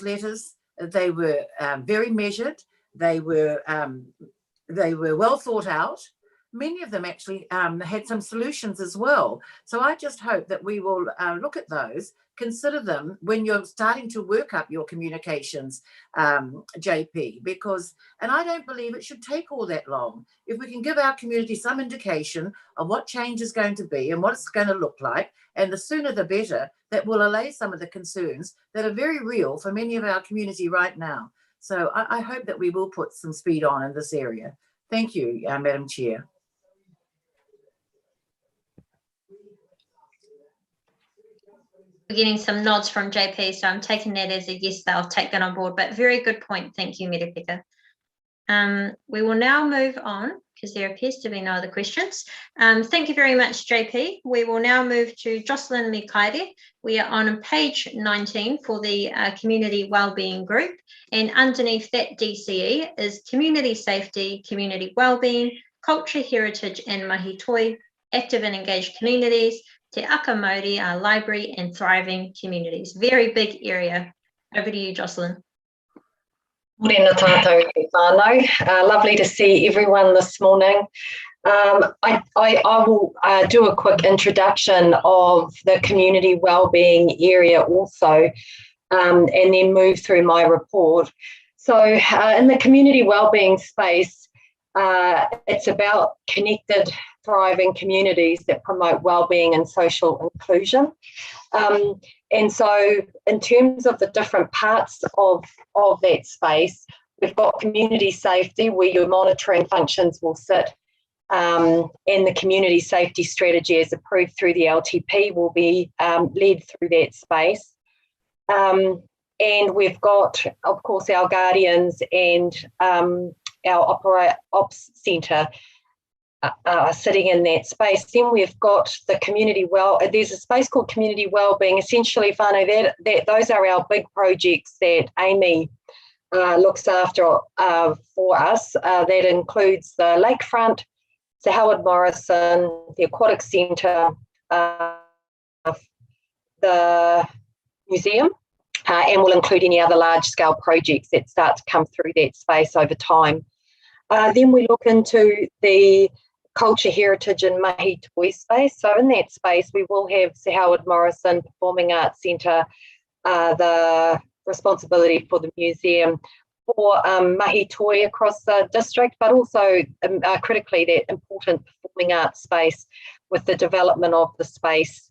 letters, they were very measured. They were well thought out. Many of them actually had some solutions as well. So I just hope that we will look at those, consider them when you're starting to work up your communications, JP, and I don't believe it should take all that long. If we can give our community some indication of what change is going to be and what it's going to look like, and the sooner the better, that will allay some of the concerns that are very real for many of our community right now. So I hope that we will put some speed on in this area. Thank you, Madam Chair. We're getting some nods from JP, so I'm taking that as a yes, they'll take that on board, but very good point. Thank you, Merepeka. We will now move on because there appears to be no other questions. Thank you very much, JP. We will now move to Jocelyn Mikaire. We are on page 19 for the Community Wellbeing Group, and underneath that DCE is Community Safety, Community Wellbeing, Culture, Heritage and Mahi Toi, Active and Engaged Communities, Te Aka Māori, our Library and Thriving Communities. Very big area. Over to you, Jocelyn. Morena tātou ki whānau. Lovely to see everyone this morning. I will do a quick introduction of the community wellbeing area also, and then move through my report. So in the community wellbeing space, it's about connected, thriving communities that promote wellbeing and social inclusion. And so in terms of the different parts of that space, we've got community safety, where your monitoring functions will sit, and the community safety strategy as approved through the LTP will be led through that space. And we've got, of course, our guardians and our ops centre sitting in that space. Then we've got the community there's a space called community wellbeing. Essentially, whānau, that those are our big projects that Amy looks after for us. That includes the lakefront, Sir Howard Morrison, the aquatic centre, the museum, and will include any other large-scale projects that start to come through that space over time. Then we look into the culture, heritage and mahi toi space. So in that space, we will have Sir Howard Morrison Performing Arts Centre, the responsibility for the museum, for mahi toi across the district, but also critically that important performing arts space with the development of the space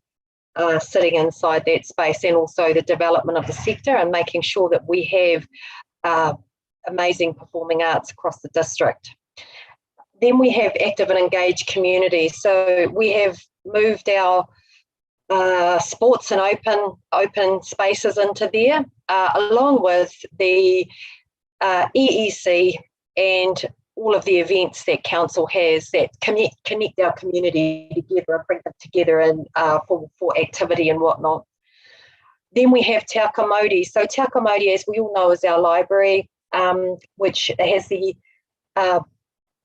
sitting inside that space, and also the development of the sector and making sure that we have amazing performing arts across the district. Then we have active and engaged communities. So we have moved our sports and open spaces into there, along with the EEC and all of the events that council has that connect our community together and bring them together and for activity and whatnot. Then we have Te Aka Māori. So Te Aka Māori, as we all know, is our library, which has the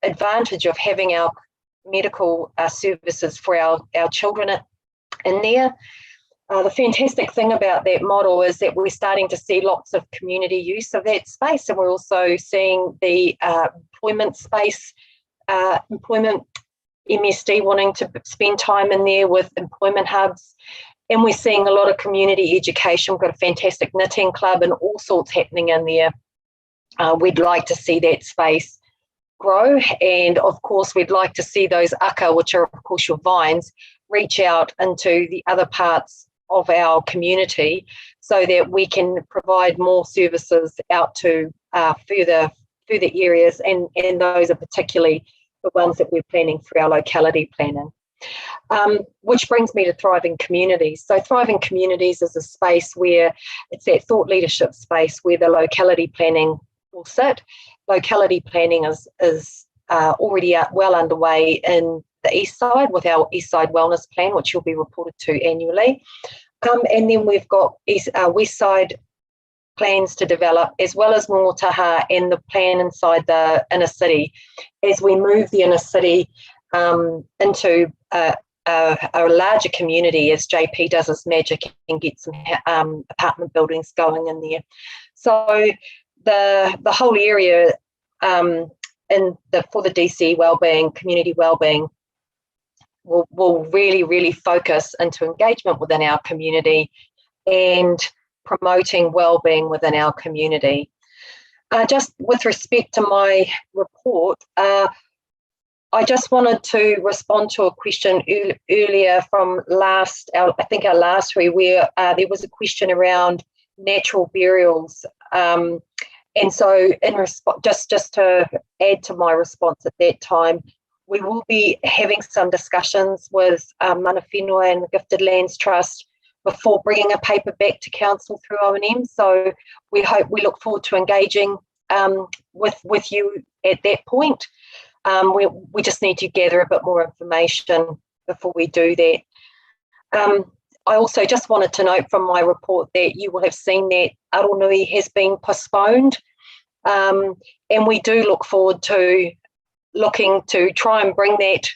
advantage of having our medical services for our children in there. The fantastic thing about that model is that we're starting to see lots of community use of that space, and we're also seeing the employment space, employment MSD wanting to spend time in there with employment hubs, and we're seeing a lot of community education. We've got a fantastic knitting club and all sorts happening in there. We'd like to see that space grow, and of course we'd like to see those aka, which are of course your vines, reach out into the other parts of our community so that we can provide more services out to further areas, and those are particularly the ones that we're planning through our locality planning. Which brings me to Thriving Communities. So Thriving Communities is a space where it's that thought leadership space where the locality planning will sit. Locality planning is already well underway in the East Side with our East Side Wellness Plan, which will be reported to annually. And then we've got West Side plans to develop, as well as Mōtaha and the plan inside the inner city, as we move the inner city into a larger community, as JP does his magic and gets some apartment buildings going in there. So the whole area for the DC wellbeing, community wellbeing, will really focus into engagement within our community and promoting wellbeing within our community. Just with respect to my report, I just wanted to respond to a question earlier from our last week, where there was a question around natural burials. And so just to add to my response at that time, we will be having some discussions with Mana Whenua and the Gifted Lands Trust before bringing a paper back to council through O&M. So we look forward to engaging with you at that point. We just need to gather a bit more information before we do that. I also just wanted to note from my report that you will have seen that Aronui has been postponed, and we do look forward to looking to try and bring that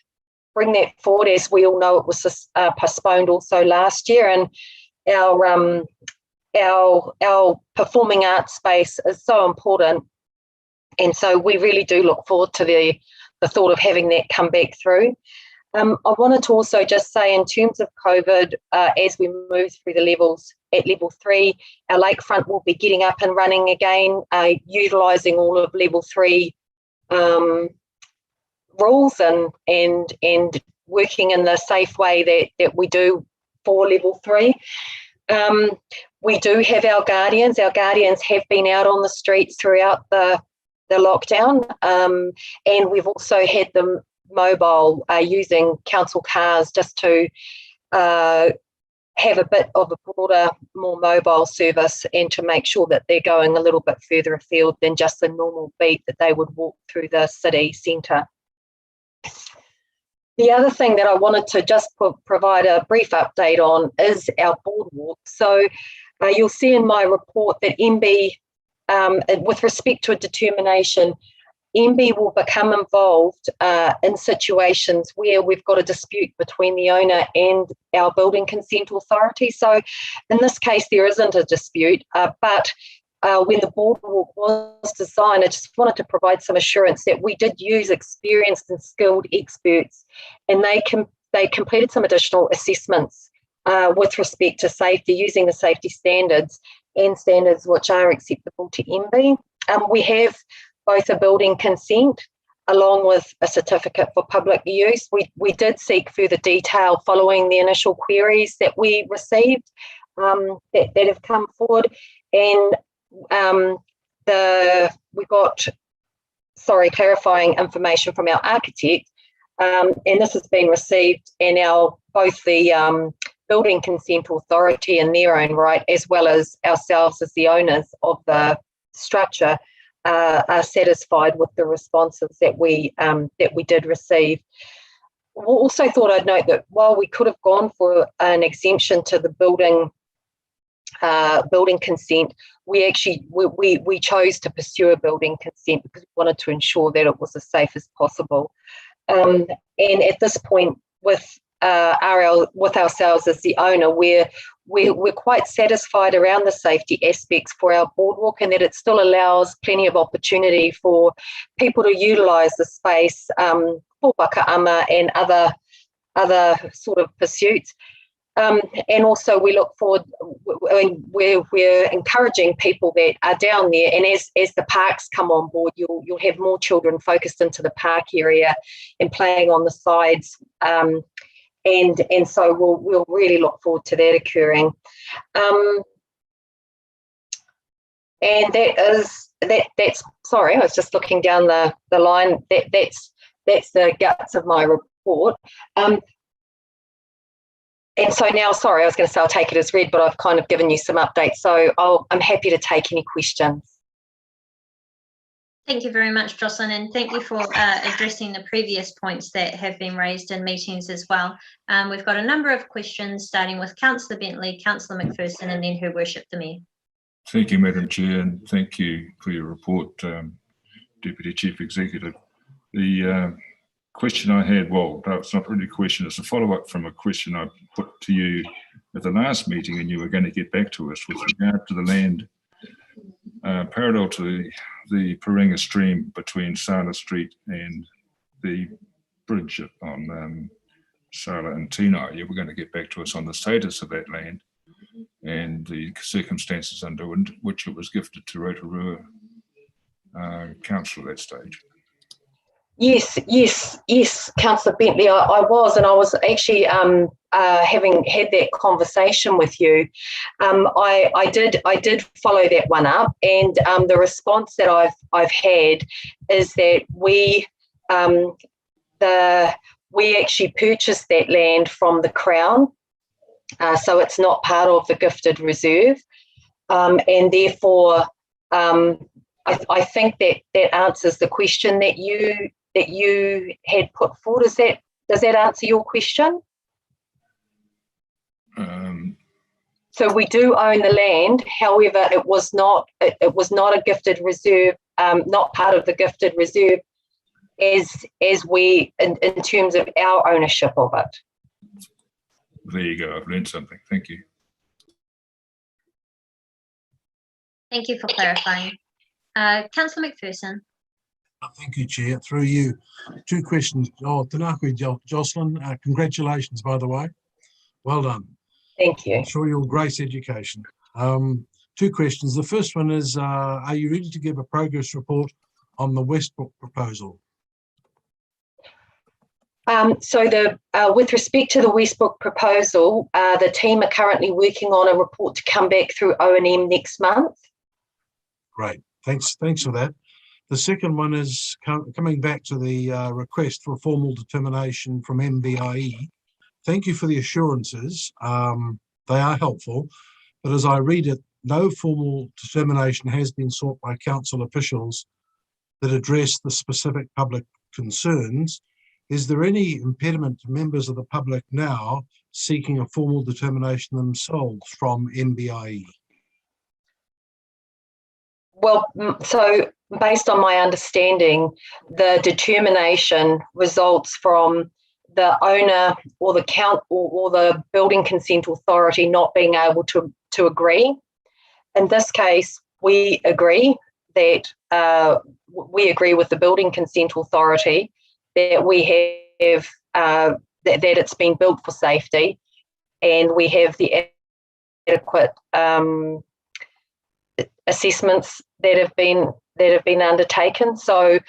forward. As we all know, it was postponed also last year, and our performing arts space is so important, and so we really do look forward to the thought of having that come back through. I wanted to also just say, in terms of COVID, as we move through the levels, at level 3, our lakefront will be getting up and running again, utilising all of level 3 rules and working in the safe way that we do for level 3. We do have our guardians. Our guardians have been out on the streets throughout the lockdown, and we've also had them mobile, using council cars just to have a bit of a broader, more mobile service, and to make sure that they're going a little bit further afield than just the normal beat that they would walk through the city centre. The other thing that I wanted to just provide a brief update on is our boardwalk. So you'll see in my report that MB, with respect to a determination, MB will become involved in situations where we've got a dispute between the owner and our building consent authority. So in this case, there isn't a dispute, but when the boardwalk was designed, I just wanted to provide some assurance that we did use experienced and skilled experts, and they completed some additional assessments with respect to safety, using the safety standards and standards which are acceptable to MB. We have both a building consent along with a certificate for public use. We did seek further detail following the initial queries that we received that have come forward, and we got clarifying information from our architect, and this has been received, and both the building consent authority in their own right, as well as ourselves as the owners of the structure, are satisfied with the responses that we did receive. Also thought I'd note that while we could have gone for an exemption to the building consent, we chose to pursue a building consent because we wanted to ensure that it was as safe as possible. And at this point, with ourselves as the owner, we're quite satisfied around the safety aspects for our boardwalk, and that it still allows plenty of opportunity for people to utilise the space for wakaama and other sort of pursuits. And also we look forward, we're encouraging people that are down there, and as the parks come on board, you'll have more children focused into the park area and playing on the sides. And so we'll really look forward to that occurring. And that's sorry, I was just looking down the line. That's the guts of my report. And so now, sorry, I was going to say I'll take it as read, but I've kind of given you some updates. So I'm happy to take any questions. Thank you very much, Jocelyn, and thank you for addressing the previous points that have been raised in meetings as well. We've got a number of questions, starting with Councillor Bentley, Councillor McPherson, and then Her Worship the Mayor. Thank you, Madam Chair, and thank you for your report, Deputy Chief Executive. The question I had, well, no, it's not really a question, it's a follow-up from a question I put to you at the last meeting, and you were going to get back to us with regard to the land parallel to the Paringa stream between Sala Street and the bridge on Sala and Tina. You were going to get back to us on the status of that land and the circumstances under which it was gifted to Rotorua Council at that stage. Yes, Councillor Bentley, I was, and I was actually having had that conversation with you. I did follow that one up, and the response that I've had is that we actually purchased that land from the Crown, so it's not part of the gifted reserve, and therefore I think that answers the question that you had put forward. Does that answer your question? So we do own the land. However, it was not a gifted reserve, not part of the gifted reserve as we in terms of our ownership of it. There you go. I've learned something. Thank you. Thank you for clarifying. Councillor McPherson. Thank you, Chair. Through you, 2 questions. Oh, Tanakui Jocelyn, congratulations, by the way. Well done. Thank you. I'm sure you'll grace education. 2 questions. The first one is, are you ready to give a progress report on the Westbrook proposal? So with respect to the Westbrook proposal, the team are currently working on a report to come back through O&M next month. Great. Thanks for that. The second one is coming back to the request for a formal determination from MBIE. Thank you for the assurances. They are helpful, but as I read it, no formal determination has been sought by council officials that address the specific public concerns. Is there any impediment to members of the public now seeking a formal determination themselves from MBIE? Well, so based on my understanding, the determination results from the owner or the or the building consent authority not being able to agree. In this case, we agree that we agree with the building consent authority that we have that it's been built for safety, and we have the adequate assessments that have been undertaken. So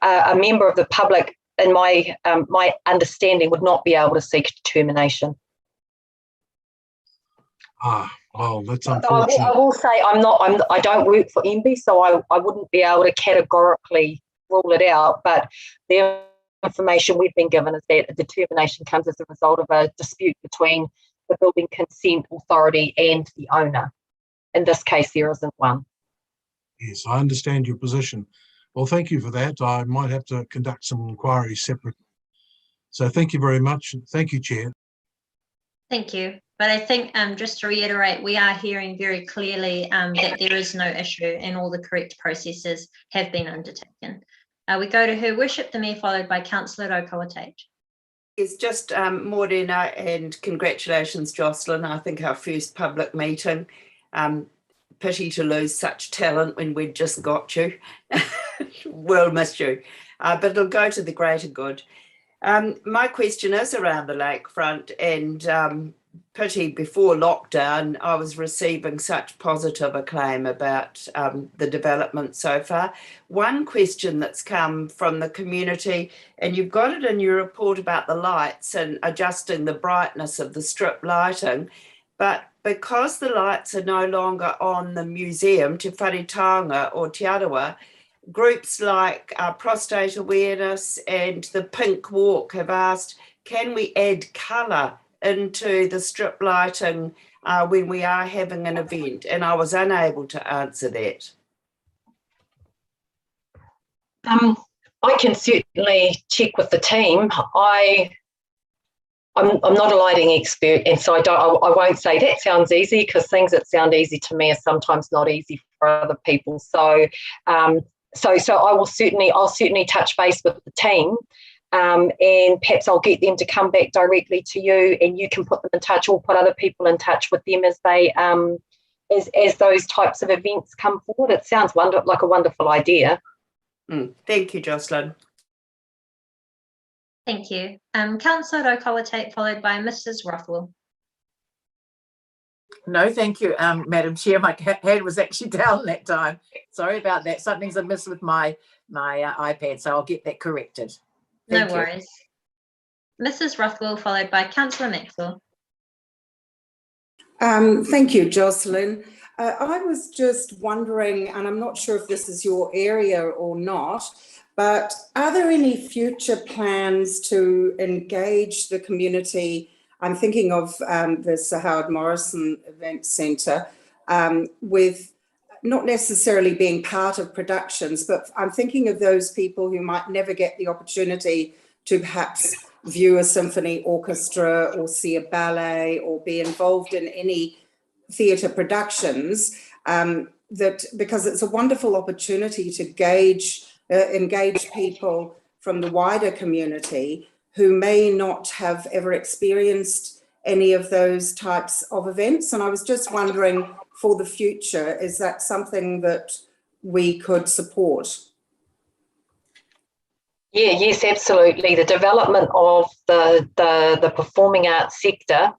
a member of the public, in my understanding, would not be able to seek determination. Well, that's unfortunate. I will say I don't work for MB, so I wouldn't be able to categorically rule it out. But the information we've been given is that a determination comes as a result of a dispute between the building consent authority and the owner. In this case, there isn't one. Yes, I understand your position. Well, thank you for that. I might have to conduct some inquiries separately. So thank you very much. Thank you, Chair. Thank you. But I think just to reiterate, we are hearing very clearly that there is no issue and all the correct processes have been undertaken. We go to Her Worship the Mayor, followed by Councillor Okawate. It's just Morena, and congratulations, Jocelyn. I think our first public meeting. Pity to lose such talent when we'd just got you. We'll miss you, but it'll go to the greater good. My question is around the lakefront, and pity before lockdown I was receiving such positive acclaim about the development so far. One question that's come from the community, and you've got it in your report about the lights and adjusting the brightness of the strip lighting, but because the lights are no longer on the museum, Te Wharetanga or Te Arawa, groups like Prostate Awareness and the Pink Walk have asked, can we add colour into the strip lighting when we are having an event? And I was unable to answer that. I can certainly check with the team. I'm not a lighting expert, and so I won't say that sounds easy, because things that sound easy to me are sometimes not easy for other people. So I'll certainly touch base with the team, and perhaps I'll get them to come back directly to you, and you can put them in touch, or put other people in touch with them as they as those types of events come forward. It sounds like a wonderful idea. Thank you, Jocelyn. Thank you. Councillor Okawate, followed by Mrs. Rothwell. No, thank you, Madam Chair. My hand was actually down that time. Sorry about that. Something's amiss with my iPad, so I'll get that corrected. No worries. Mrs. Rothwell, followed by Councillor Maxwell. Thank you, Jocelyn. I was just wondering, and I'm not sure if this is your area or not, but are there any future plans to engage the community? I'm thinking of the Sir Howard Morrison Event Centre with not necessarily being part of productions, but I'm thinking of those people who might never get the opportunity to perhaps view a symphony orchestra or see a ballet or be involved in any theatre productions, that because it's a wonderful opportunity to engage people from the wider community who may not have ever experienced any of those types of events. And I was just wondering, for the future, is that something that we could support? Yeah, yes, absolutely. The development of the performing arts sector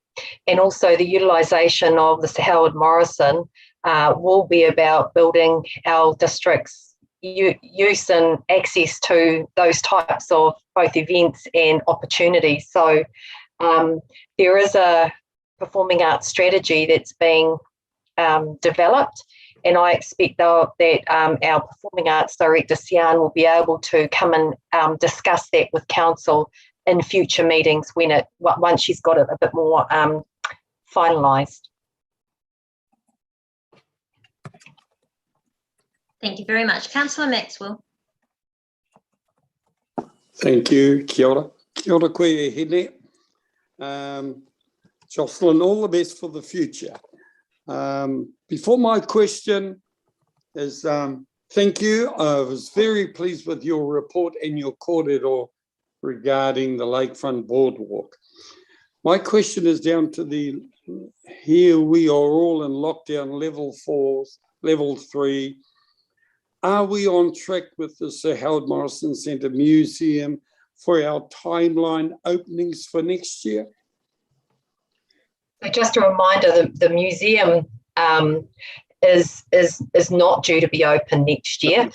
and also the utilisation of the Sir Howard Morrison will be about building our district's use and access to those types of both events and opportunities. So there is a performing arts strategy that's being developed, and I expect that our Performing Arts Director, Sian, will be able to come and discuss that with Council in future meetings once she's got it a bit more finalised. Thank you very much. Councillor Maxwell. Thank you. Kia ora. Kia ora koe e hene. Jocelyn, all the best for the future. Before my question is, thank you. I was very pleased with your report and your kōrero regarding the lakefront boardwalk. My question is down to here we are all in lockdown level 4, level 3. Are we on track with the Sir Howard Morrison Centre Museum for our timeline openings for next year? So just a reminder, the museum is not due to be open next year.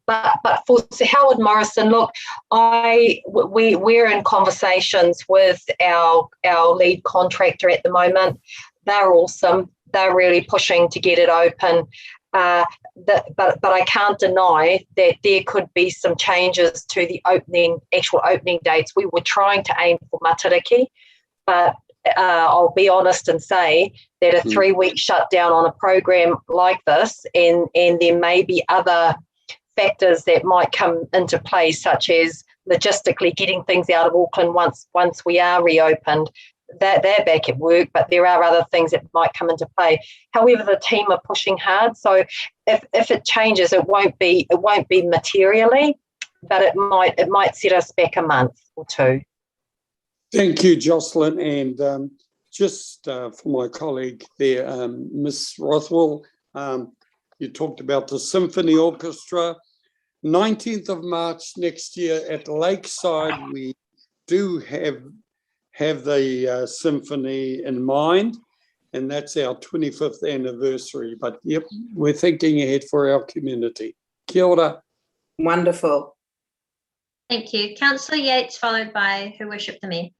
But for Sir Howard Morrison, look, we're in conversations with our lead contractor at the moment. They're awesome. They're really pushing to get it open. But I can't deny that there could be some changes to the actual opening dates. We were trying to aim for Matariki, but I'll be honest and say that a 3-week shutdown on a program like this, and there may be other factors that might come into play, such as logistically getting things out of Auckland once we are reopened. They're back at work, but there are other things that might come into play. However, the team are pushing hard, so if it changes, it won't be materially, but it might set us back a month or two. Thank you, Jocelyn. And just for my colleague there, Miss Rothwell, you talked about the Symphony Orchestra. 19th of March next year at Lakeside, we do have the symphony in mind, and that's our 25th anniversary. But yep, we're thinking ahead for our community. Kia ora. Wonderful. Thank you. Councillor Yates, followed by Her Worship the Mayor.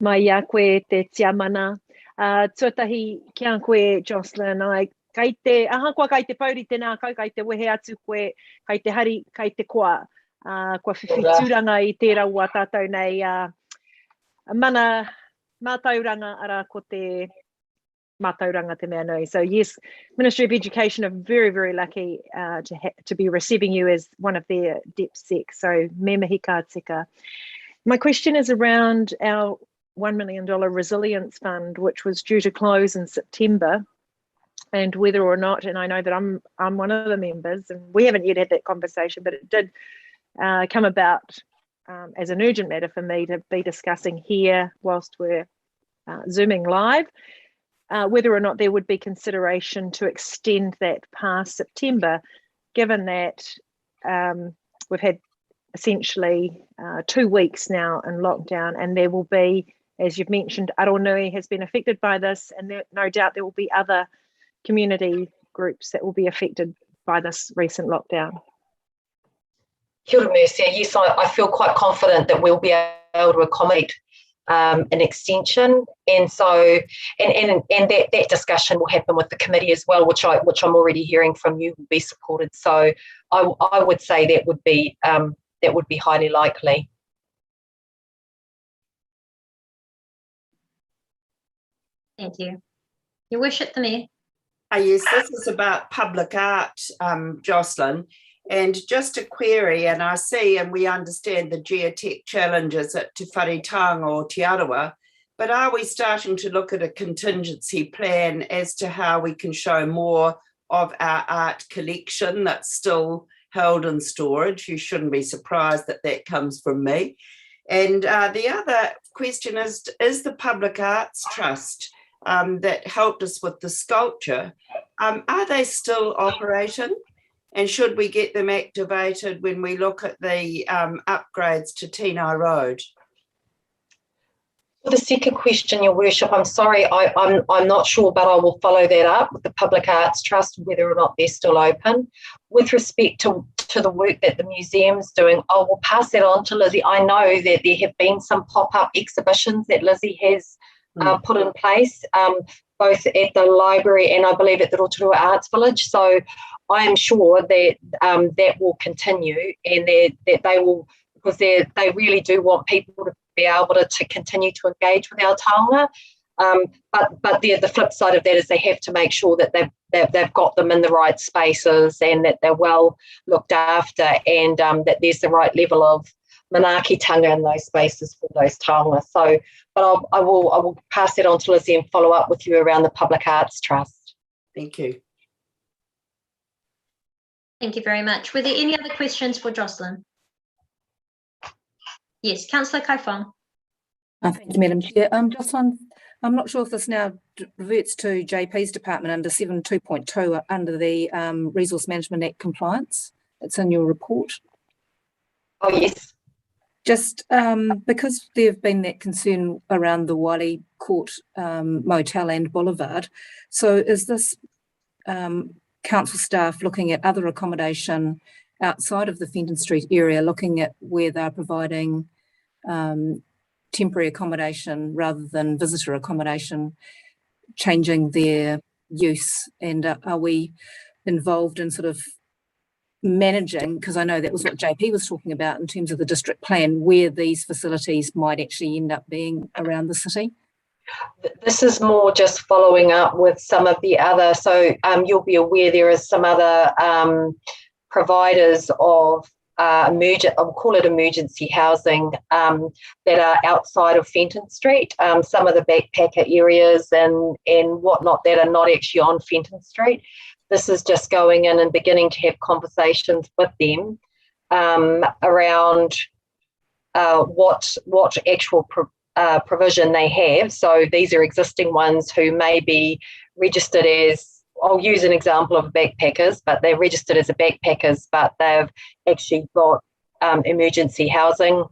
Mai ia koe te tiamana. Tuatahi kia koe, Jocelyn. Kai te pauri tēnā kau, kai te wehe atu koe, kai te hari, kai te koa. Kua whiwhituranga I tērā ua tātou nei mana mātauranga ara ko te mātauranga te mea nui. So yes, Ministry of Education are very, very lucky to be receiving you as one of their DepSec. So me mihi ka tika. My question is around our $1 million resilience fund, which was due to close in September, and whether or not, and I know that I'm one of the members, and we haven't yet had that conversation, but it did come about as an urgent matter for me to be discussing here whilst we're Zooming live, whether or not there would be consideration to extend that past September, given that we've had essentially 2 weeks now in lockdown, and there will be, as you've mentioned, Aronui has been affected by this, and no doubt there will be other community groups that will be affected by this recent lockdown. Kia ora, Mercia. Yes, I feel quite confident that we'll be able to accommodate an extension, and so and that discussion will happen with the committee as well, which I'm already hearing from you will be supported. So I would say that would be highly likely. Thank you. Your Worship the Mayor. Yes, this is about public art, Jocelyn. And just a query, and I see and we understand the geotech challenges at Te Wharetanga or Te Arawa, but are we starting to look at a contingency plan as to how we can show more of our art collection that's still held in storage? You shouldn't be surprised that that comes from me. And the other question is the Public Arts Trust that helped us with the sculpture, are they still operating? And should we get them activated when we look at the upgrades to Tino Road? For the second question, Your Worship, I'm sorry, I'm not sure, but I will follow that up with the Public Arts Trust, whether or not they're still open. With respect to the work that the museum's doing, I will pass that on to Lizzie. I know that there have been some pop-up exhibitions that Lizzie has put in place, both at the library and I believe at the Rotorua Arts Village. So I am sure that that will continue, and that they will, because they really do want people to be able to continue to engage with our taonga. But the flip side of that is they have to make sure that they've got them in the right spaces and that they're well looked after, and that there's the right level of manaakitanga in those spaces for those taonga. So, but I will pass that on to Lizzie and follow up with you around the Public Arts Trust. Thank you. Thank you very much. Were there any other questions for Jocelyn? Yes, Councillor Kaifong. Thank you, Madam Chair. Jocelyn, I'm not sure if this now reverts to JP's department under 7.2.2 under the Resource Management Act compliance. It's in your report. Oh, yes. Just because there have been that concern around the Wailee Court Motel and Boulevard, so is this council staff looking at other accommodation outside of the Fenton Street area, looking at where they're providing temporary accommodation rather than visitor accommodation, changing their use? And are we involved in sort of managing, because I know that was what JP was talking about in terms of the district plan, where these facilities might actually end up being around the city? This is more just following up with some of the other, so you'll be aware there is some other providers of I'll call it emergency housing that are outside of Fenton Street, some of the backpacker areas and whatnot that are not actually on Fenton Street. This is just going in and beginning to have conversations with them around what actual provision they have. So these are existing ones who may be registered as, I'll use an example of backpackers, but they're registered as a backpackers, but they've actually got emergency housing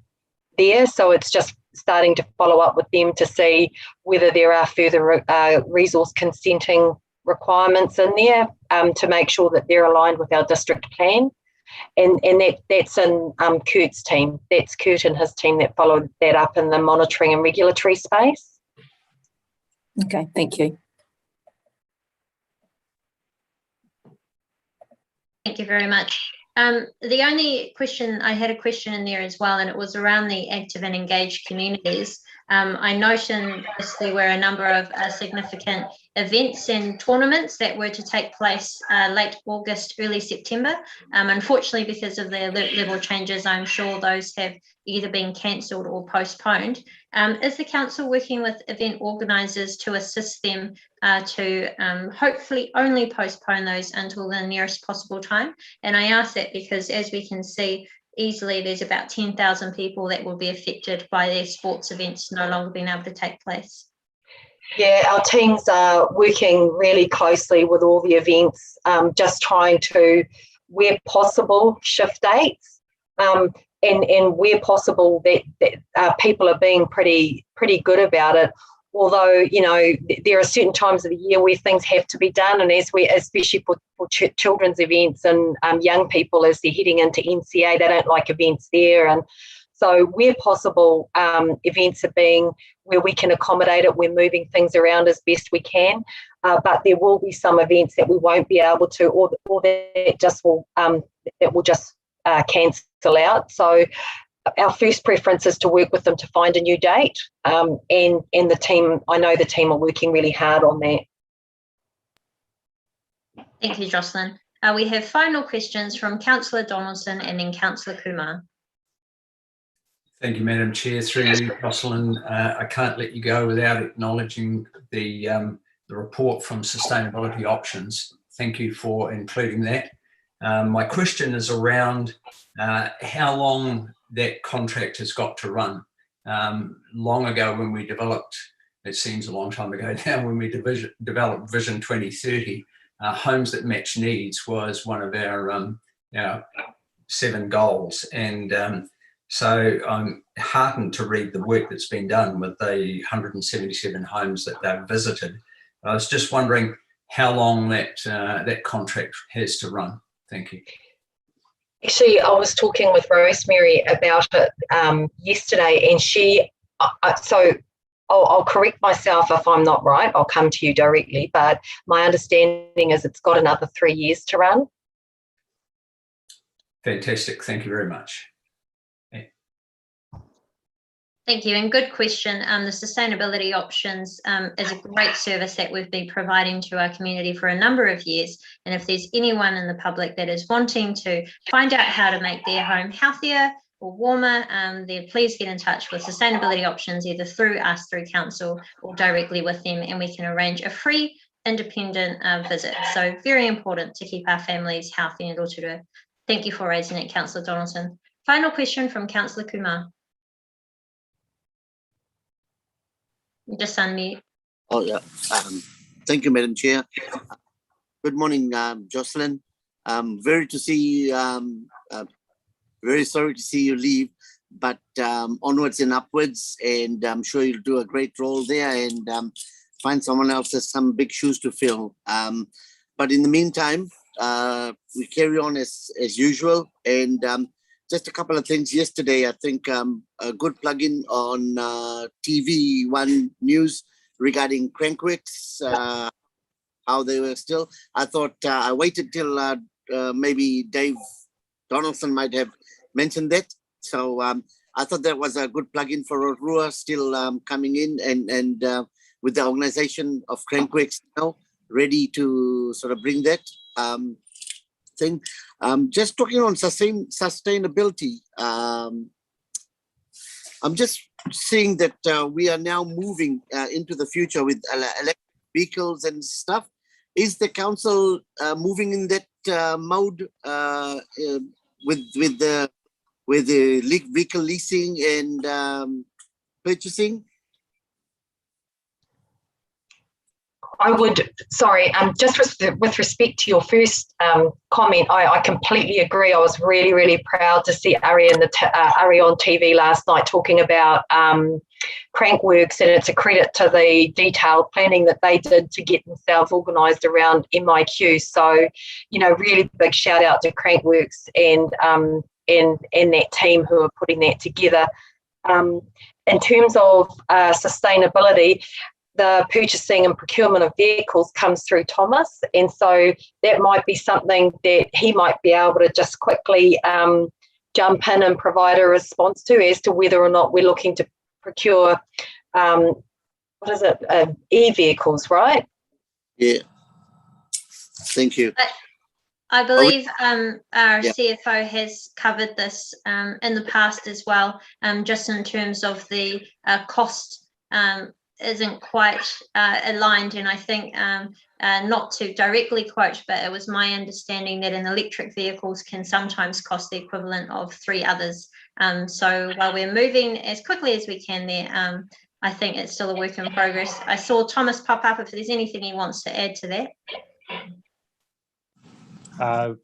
there. So it's just starting to follow up with them to see whether there are further resource consenting requirements in there to make sure that they're aligned with our district plan. And that's in Kurt's team. That's Kurt and his team that followed that up in the monitoring and regulatory space. Okay, thank you. Thank you very much. The only question, I had a question in there as well, and it was around the active and engaged communities. I noted there were a number of significant events and tournaments that were to take place late August, early September. Unfortunately, because of the level changes, I'm sure those have either been cancelled or postponed. Is the council working with event organisers to assist them to hopefully only postpone those until the nearest possible time? And I ask that because, as we can see, easily there's about 10,000 people that will be affected by their sports events no longer being able to take place. Yeah, our teams are working really closely with all the events, just trying to, where possible, shift dates, and where possible that people are being pretty good about it. Although, you know, there are certain times of the year where things have to be done, and especially for children's events and young people, as they're heading into NCA, they don't like events there. And so where possible, events are being where we can accommodate it, we're moving things around as best we can. But there will be some events that we won't be able to, or that just will cancel out. So our first preference is to work with them to find a new date, and the team, I know the team are working really hard on that. Thank you, Jocelyn. We have final questions from Councillor Donaldson and then Councillor Kumar. Thank you, Madam Chair. Through you, Jocelyn, I can't let you go without acknowledging the report from Sustainability Options. Thank you for including that. My question is around how long that contract has got to run. Long ago when we developed, it seems a long time ago now, when we developed Vision 2030, homes that match needs was one of our 7 goals. And so I'm heartened to read the work that's been done with the 177 homes that they've visited. I was just wondering how long that contract has to run. Thank you. Actually, I was talking with Rosemary about it yesterday, and so I'll correct myself if I'm not right. I'll come to you directly, but my understanding is it's got another 3 years to run. Fantastic. Thank you very much. Thank you, and good question. The Sustainability Options is a great service that we've been providing to our community for a number of years. And if there's anyone in the public that is wanting to find out how to make their home healthier or warmer, then please get in touch with Sustainability Options, either through us, through council, or directly with them, and we can arrange a free independent visit. So very important to keep our families healthy in Rotorua. Thank you for raising it, Councillor Donaldson. Final question from Councillor Kumar. Just unmute. Oh, yeah. Thank you, Madam Chair. Good morning, Jocelyn. Very sorry to see you leave, but onwards and upwards, and I'm sure you'll do a great role there and find someone else has some big shoes to fill. But in the meantime, we carry on as usual, and just a couple of things yesterday. I think a good plug-in on TV One News regarding crankworks, how they were still. I thought I waited till maybe Dave Donaldson might have mentioned that. So I thought that was a good plug-in for Rotorua, still coming in and with the organization of crankworks now ready to sort of bring that thing. Just talking on sustainability, I'm just seeing that we are now moving into the future with electric vehicles and stuff. Is the council moving in that mode with the vehicle leasing and purchasing? I would, sorry, just with respect to your first comment, I completely agree. I was really, really proud to see Ari on TV last night talking about crankworks, and it's a credit to the detailed planning that they did to get themselves organised around MIQ. So, you know, really big shout out to crankworks and that team who are putting that together. In terms of sustainability, the purchasing and procurement of vehicles comes through Thomas, and so that might be something that he might be able to just quickly jump in and provide a response to as to whether or not we're looking to procure e-vehicles, right? Yeah. Thank you. I believe our CFO has covered this in the past as well, just in terms of the cost isn't quite aligned, and I think not to directly quote, but it was my understanding that an electric vehicles can sometimes cost the equivalent of 3 others. So while we're moving as quickly as we can there, I think it's still a work in progress. I saw Thomas pop up if there's anything he wants to add to that.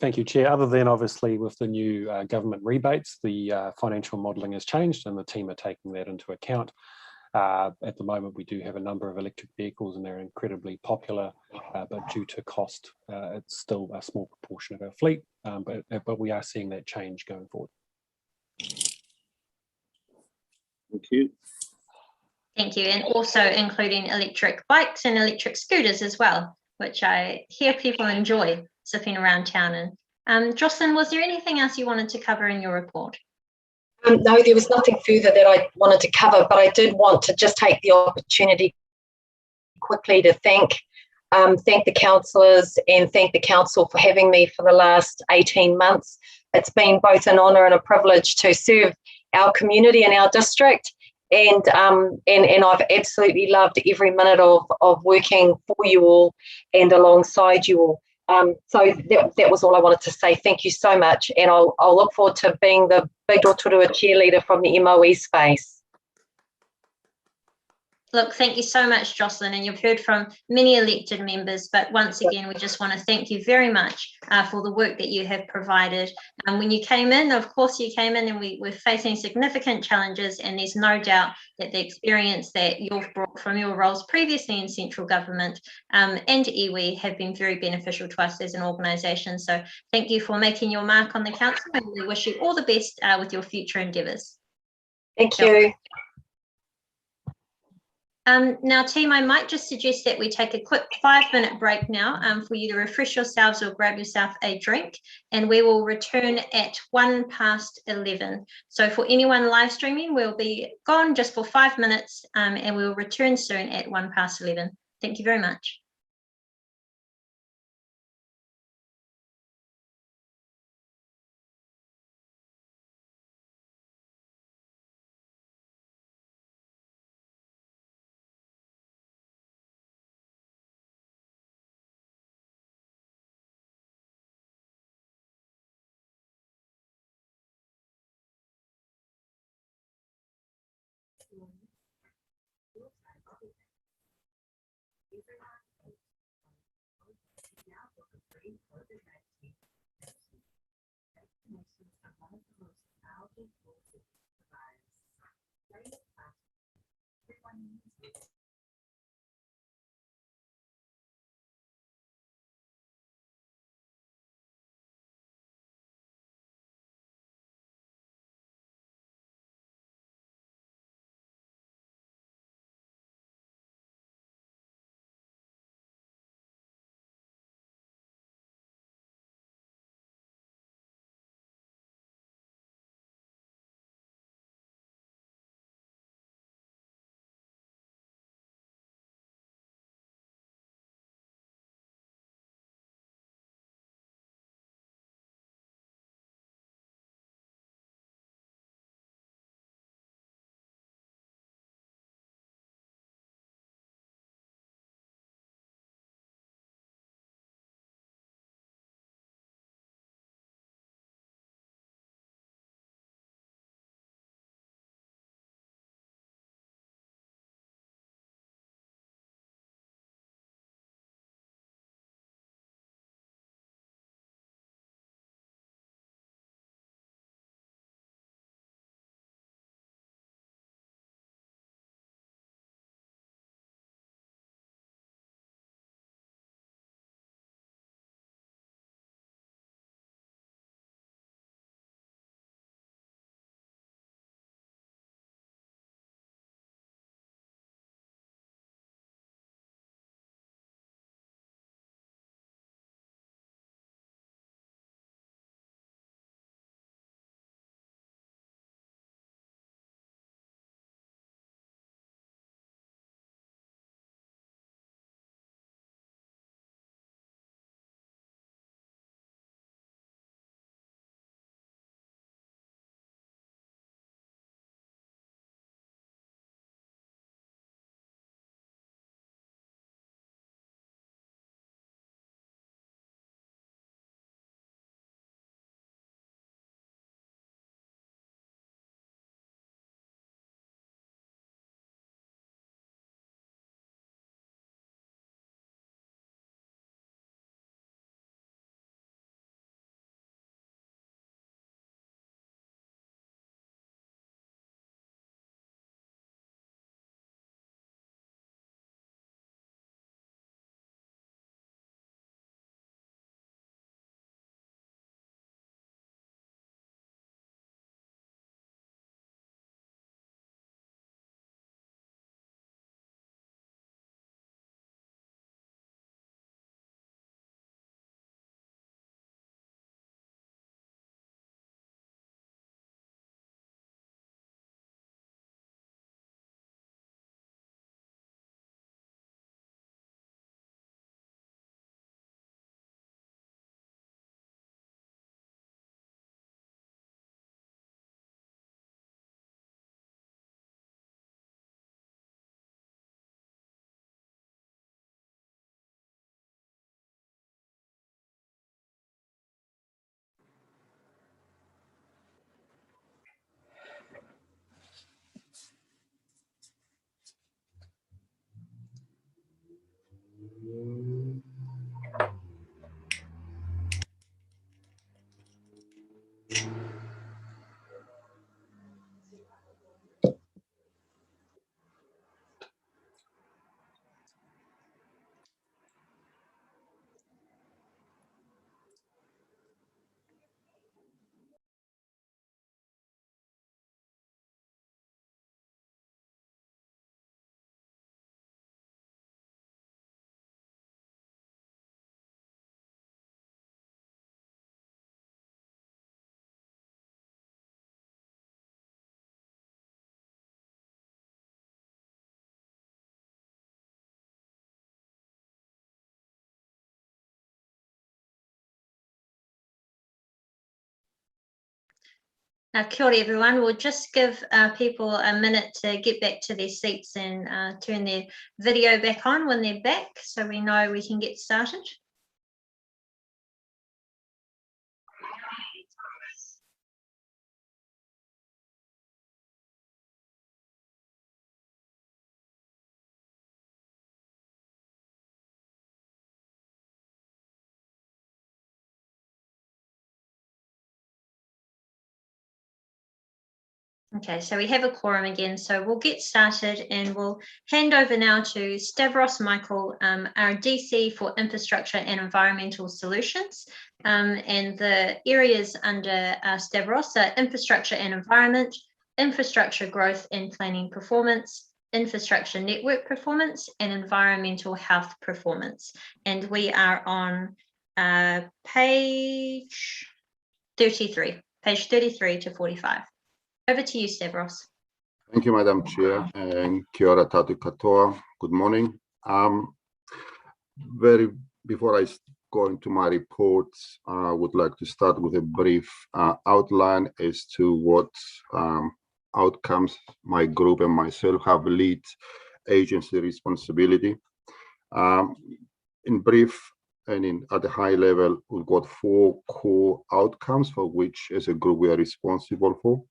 Thank you, Chair. Other than obviously with the new government rebates, the financial modelling has changed and the team are taking that into account. At the moment, we do have a number of electric vehicles and they're incredibly popular, but due to cost, it's still a small proportion of our fleet, but we are seeing that change going forward. Thank you. Thank you, and also including electric bikes and electric scooters as well, which I hear people enjoy zipping around town. And Jocelyn, was there anything else you wanted to cover in your report? No, there was nothing further that I wanted to cover, but I did want to just take the opportunity quickly to thank thank the councillors and thank the council for having me for the last 18 months. It's been both an honour and a privilege to serve our community and our district. And I've absolutely loved every minute of working for you all and alongside you all. So that was all I wanted to say. Thank you so much. And I'll look forward to being the big Rotorua cheerleader from the MOE space. Look, thank you so much, Jocelyn, and you've heard from many elected members, but once again, we just want to thank you very much for the work that you have provided. When you came in, of course you came in and we were facing significant challenges, and there's no doubt that the experience that you've brought from your roles previously in central government and iwi have been very beneficial to us as an organisation. So thank you for making your mark on the council, and we wish you all the best with your future endeavours. Thank you. Now, team, I might just suggest that we take a quick 5-minute break now for you to refresh yourselves or grab yourself a drink, and we will return at 11:15. So for anyone live streaming, we'll be gone just for 5 minutes and we'll return soon at 11:15. Thank you very much. Kia ora everyone. We'll just give people a minute to get back to their seats and turn their video back on when they're back, so we know we can get started. Okay, so we have a quorum again, so we'll get started and we'll hand over now to Stavros Michael, our DC for Infrastructure and Environmental Solutions. And the areas under Stavros are Infrastructure and Environment, Infrastructure Growth and Planning Performance, Infrastructure Network Performance, and Environmental Health Performance. And we are on page 33 to 45. Over to you, Stavros. Thank you, Madam Chair, and kia ora tātou katoa. Good morning. Before I go into my reports, I would like to start with a brief outline as to what outcomes my group and myself have lead agency responsibility. In brief and at a high level, we've got 4 core outcomes for which as a group we are responsible for.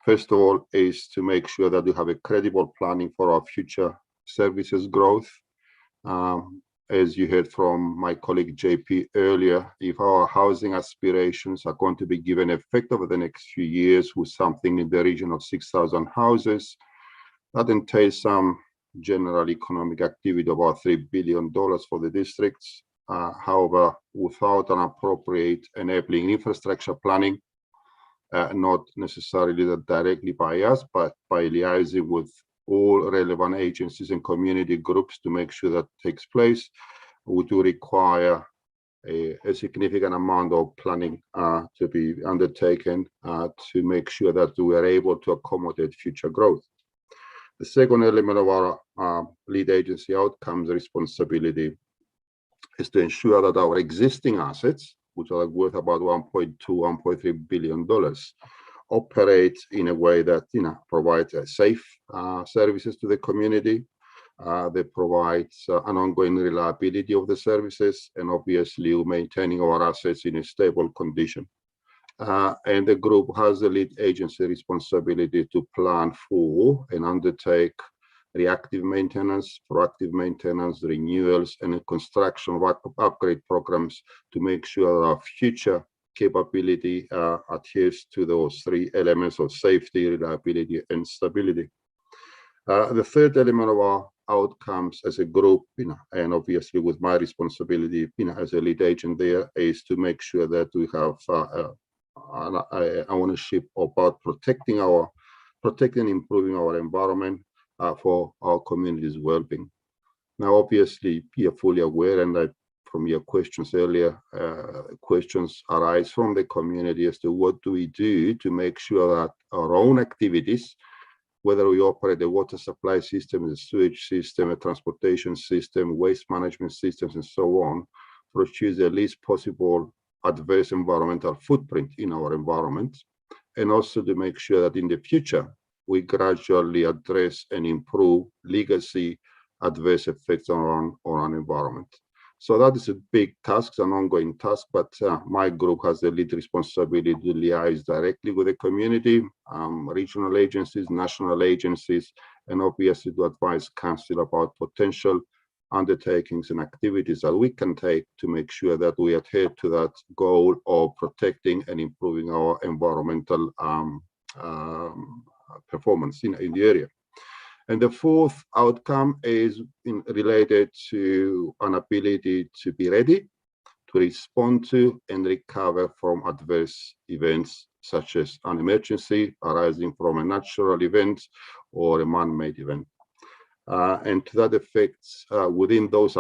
First of all is to make sure that we have a credible planning for our future services growth. As you heard from my colleague JP earlier, if our housing aspirations are going to be given effect over the next few years with something in the region of 6,000 houses, that entails some general economic activity of about $3 billion for the districts. However, without an appropriate enabling infrastructure planning, not necessarily directly by us, but by liaising with all relevant agencies and community groups to make sure that takes place, we do require a significant amount of planning to be undertaken to make sure that we are able to accommodate future growth. The second element of our lead agency outcomes responsibility is to ensure that our existing assets, which are worth about $1.2, $1.3 billion, operate in a way that provides safe services to the community. They provide an ongoing reliability of the services, and obviously maintaining our assets in a stable condition. And the group has the lead agency responsibility to plan for and undertake reactive maintenance, proactive maintenance, renewals, and construction of upgrade programs to make sure that our future capability adheres to those 3 elements of safety, reliability, and stability. The third element of our outcomes as a group, and obviously with my responsibility, as a lead agent there, is to make sure that we have an ownership about protecting and improving our environment for our community's well-being. Now, obviously, you're fully aware, and from your questions earlier, questions arise from the community as to what do we do to make sure that our own activities, whether we operate a water supply system, a sewage system, a transportation system, waste management systems, and so on, produce the least possible adverse environmental footprint in our environment, and also to make sure that in the future, we gradually address and improve legacy adverse effects on our environment. So that is a big task, an ongoing task, but my group has the lead responsibility to liaise directly with the community, regional agencies, national agencies, and obviously to advise council about potential undertakings and activities that we can take to make sure that we adhere to that goal of protecting and improving our environmental performance in the area. And the fourth outcome is related to an ability to be ready to respond to and recover from adverse events, such as an emergency arising from a natural event or a man-made event. And to that effect, within those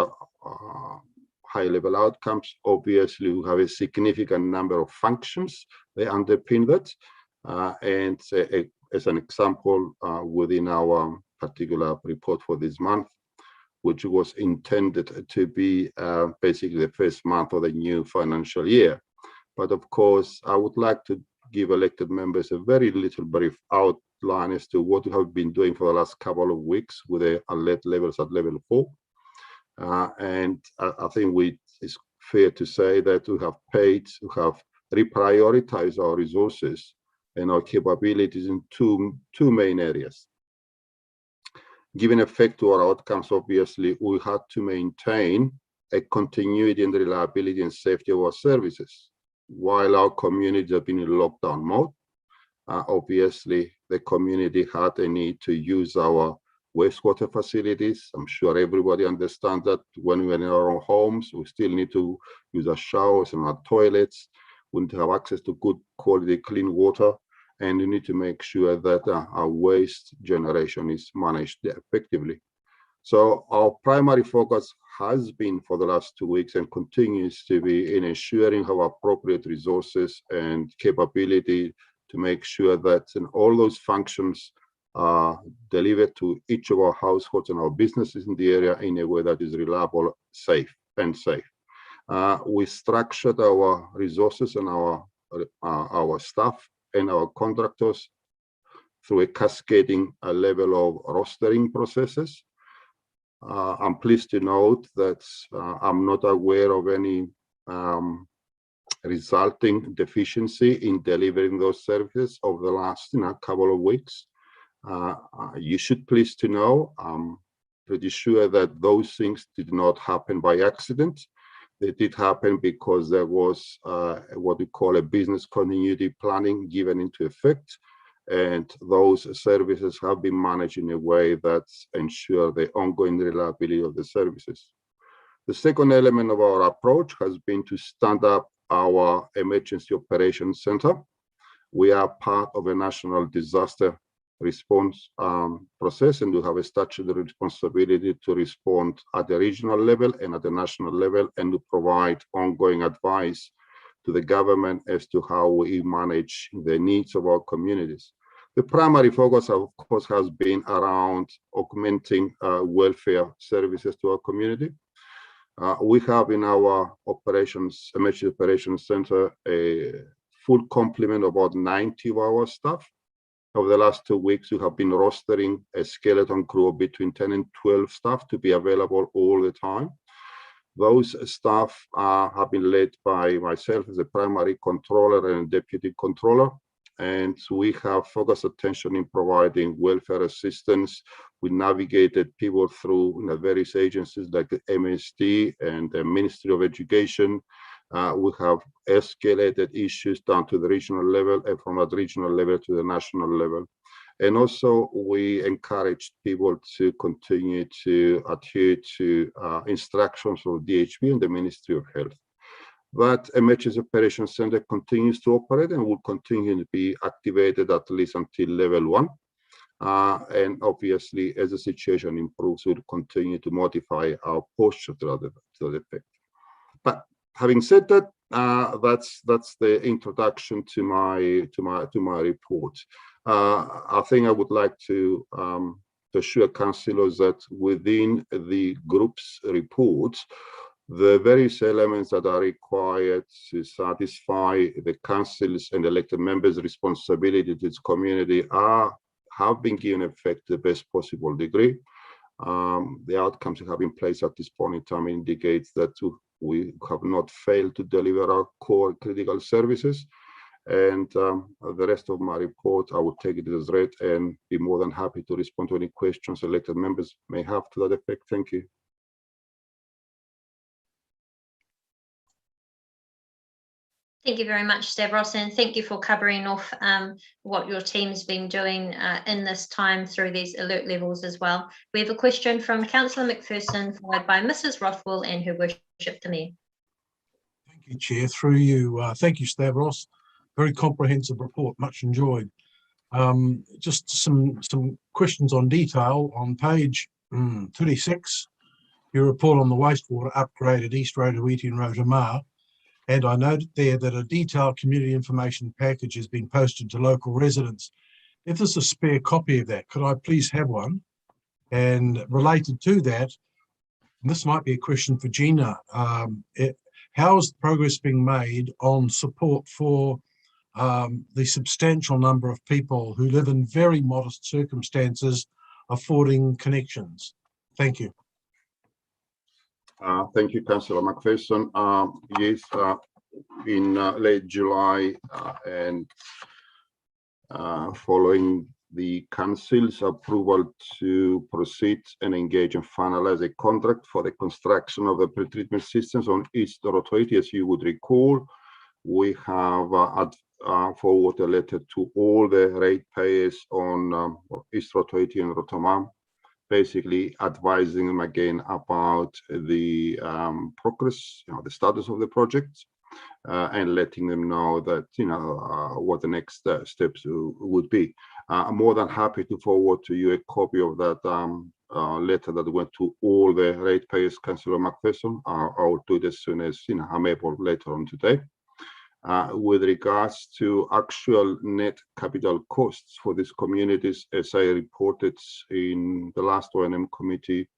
high-level outcomes, obviously we have a significant number of functions that underpin that. And as an example, within our particular report for this month, which was intended to be basically the first month of the new financial year. But of course, I would like to give elected members a very little brief outline as to what we have been doing for the last couple of weeks with the alert levels at level 4. And I think it's fair to say that we have reprioritized our resources and our capabilities in two main areas. Giving effect to our outcomes, obviously, we had to maintain a continuity and reliability and safety of our services. While our communities have been in lockdown mode, obviously the community had a need to use our wastewater facilities. I'm sure everybody understands that when we're in our own homes, we still need to use our showers and our toilets. We need to have access to good quality clean water, and we need to make sure that our waste generation is managed effectively. So our primary focus has been for the last 2 weeks and continues to be in ensuring our appropriate resources and capability to make sure that in all those functions are delivered to each of our households and our businesses in the area in a way that is reliable, safe. We structured our resources and our staff and our contractors through a cascading level of rostering processes. I'm pleased to note that I'm not aware of any resulting deficiency in delivering those services over the last couple of weeks. You should please to know, I'm pretty sure that those things did not happen by accident. They did happen because there was what we call a business continuity planning given into effect, and those services have been managed in a way that ensure the ongoing reliability of the services. The second element of our approach has been to stand up our Emergency Operations Center. We are part of a national disaster response process, and we have a statutory responsibility to respond at the regional level and at the national level, and to provide ongoing advice to the government as to how we manage the needs of our communities. The primary focus, of course, has been around augmenting welfare services to our community. We have in our Emergency Operations Center a full complement of about 90 of our staff. Over the last 2 weeks, we have been rostering a skeleton crew of between 10 and 12 staff to be available all the time. Those staff have been led by myself as a primary controller and deputy controller, and we have focused attention in providing welfare assistance. We navigated people through various agencies like the MSD and the Ministry of Education. We have escalated issues down to the regional level, and from that regional level to the national level. And also we encouraged people to continue to adhere to instructions from DHB and the Ministry of Health. That Emergency Operations Center continues to operate and will continue to be activated at least until level 1. And obviously, as the situation improves, we'll continue to modify our posture to that effect. But having said that, that's the introduction to my report. I think I would like to assure councillors that within the group's reports, the various elements that are required to satisfy the council's and elected members' responsibility to its community have been given effect to the best possible degree. The outcomes that have in place at this point in time indicates that we have not failed to deliver our core critical services. And the rest of my report, I will take it as read and be more than happy to respond to any questions elected members may have to that effect. Thank you. Thank you very much, Stavros, and thank you for covering off what your team's been doing in this time through these alert levels as well. We have a question from Councillor McPherson, followed by Mrs. Rothwell and Her Worship the Mayor. Thank you, Chair. Through you, thank you, Stavros. Very comprehensive report, much enjoyed. Just some questions on detail. On page 36, your report on the wastewater upgrade at East Rotorua and Rotorua. And I noted there that a detailed community information package has been posted to local residents. If there's a spare copy of that, could I please have one? And related to that, and this might be a question for Gina, how is progress being made on support for the substantial number of people who live in very modest circumstances affording connections? Thank you. Thank you, Councillor McPherson. Yes, in late July and following the Council's approval to proceed and engage and finalize a contract for the construction of the pretreatment systems on East Rotorua, as you would recall, we have forwarded a letter to all the ratepayers on East Rotorua and Rotomam, basically advising them again about the progress, the status of the project, and letting them know that, what the next steps would be. I'm more than happy to forward to you a copy of that letter that went to all the ratepayers, Councillor McPherson. I will do it as soon as I'm able later on today. With regards to actual net capital costs for these communities, as I reported in the last O&M committee,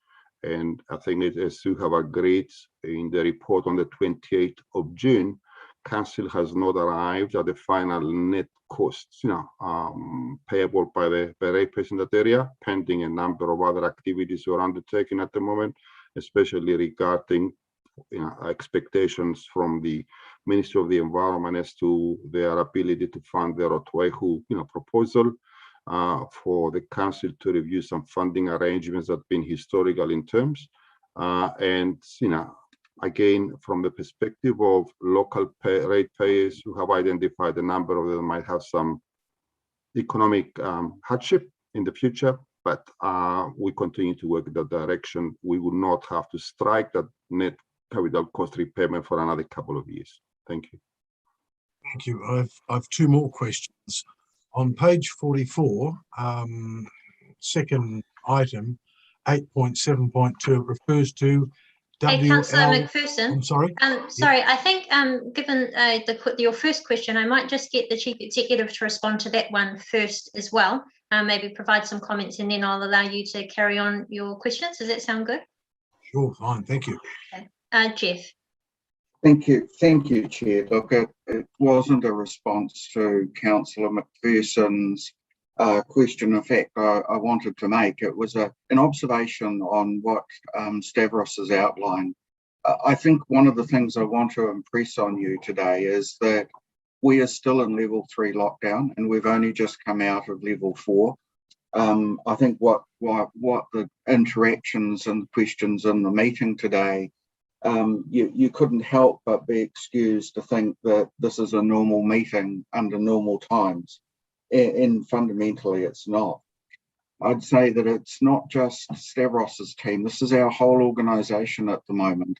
and I think as you have agreed in the report on the 28th of June, Council has not arrived at the final net costs, payable by the ratepayers in that area, pending a number of other activities we're undertaking at the moment, especially regarding expectations from the Ministry of the Environment as to their ability to fund the Rotorua proposal, for the Council to review some funding arrangements that have been historical in terms, and again, from the perspective of local ratepayers who have identified a number of them might have some economic hardship in the future, but we continue to work in that direction. We will not have to strike that net capital cost repayment for another couple of years. Thank you. Thank you. I've two more questions. On page 44, second item, 8.7.2 refers to Hey, Councillor McPherson. I'm sorry. Sorry, I think given your first question, I might just get the Chief Executive to respond to that one first as well. Maybe provide some comments, and then I'll allow you to carry on your questions. Does that sound good? Sure, fine. Thank you. Okay. Jeff. Thank you, Chair. Look, it wasn't a response to Councillor McPherson's question. In fact, I wanted to make. It was an observation on what Stavros has outlined. I think one of the things I want to impress on you today is that we are still in level 3 lockdown, and we've only just come out of level 4. I think what the interactions and questions in the meeting today, you couldn't help but be excused to think that this is a normal meeting under normal times. And fundamentally, it's not. I'd say that it's not just Stavros's team. This is our whole organisation at the moment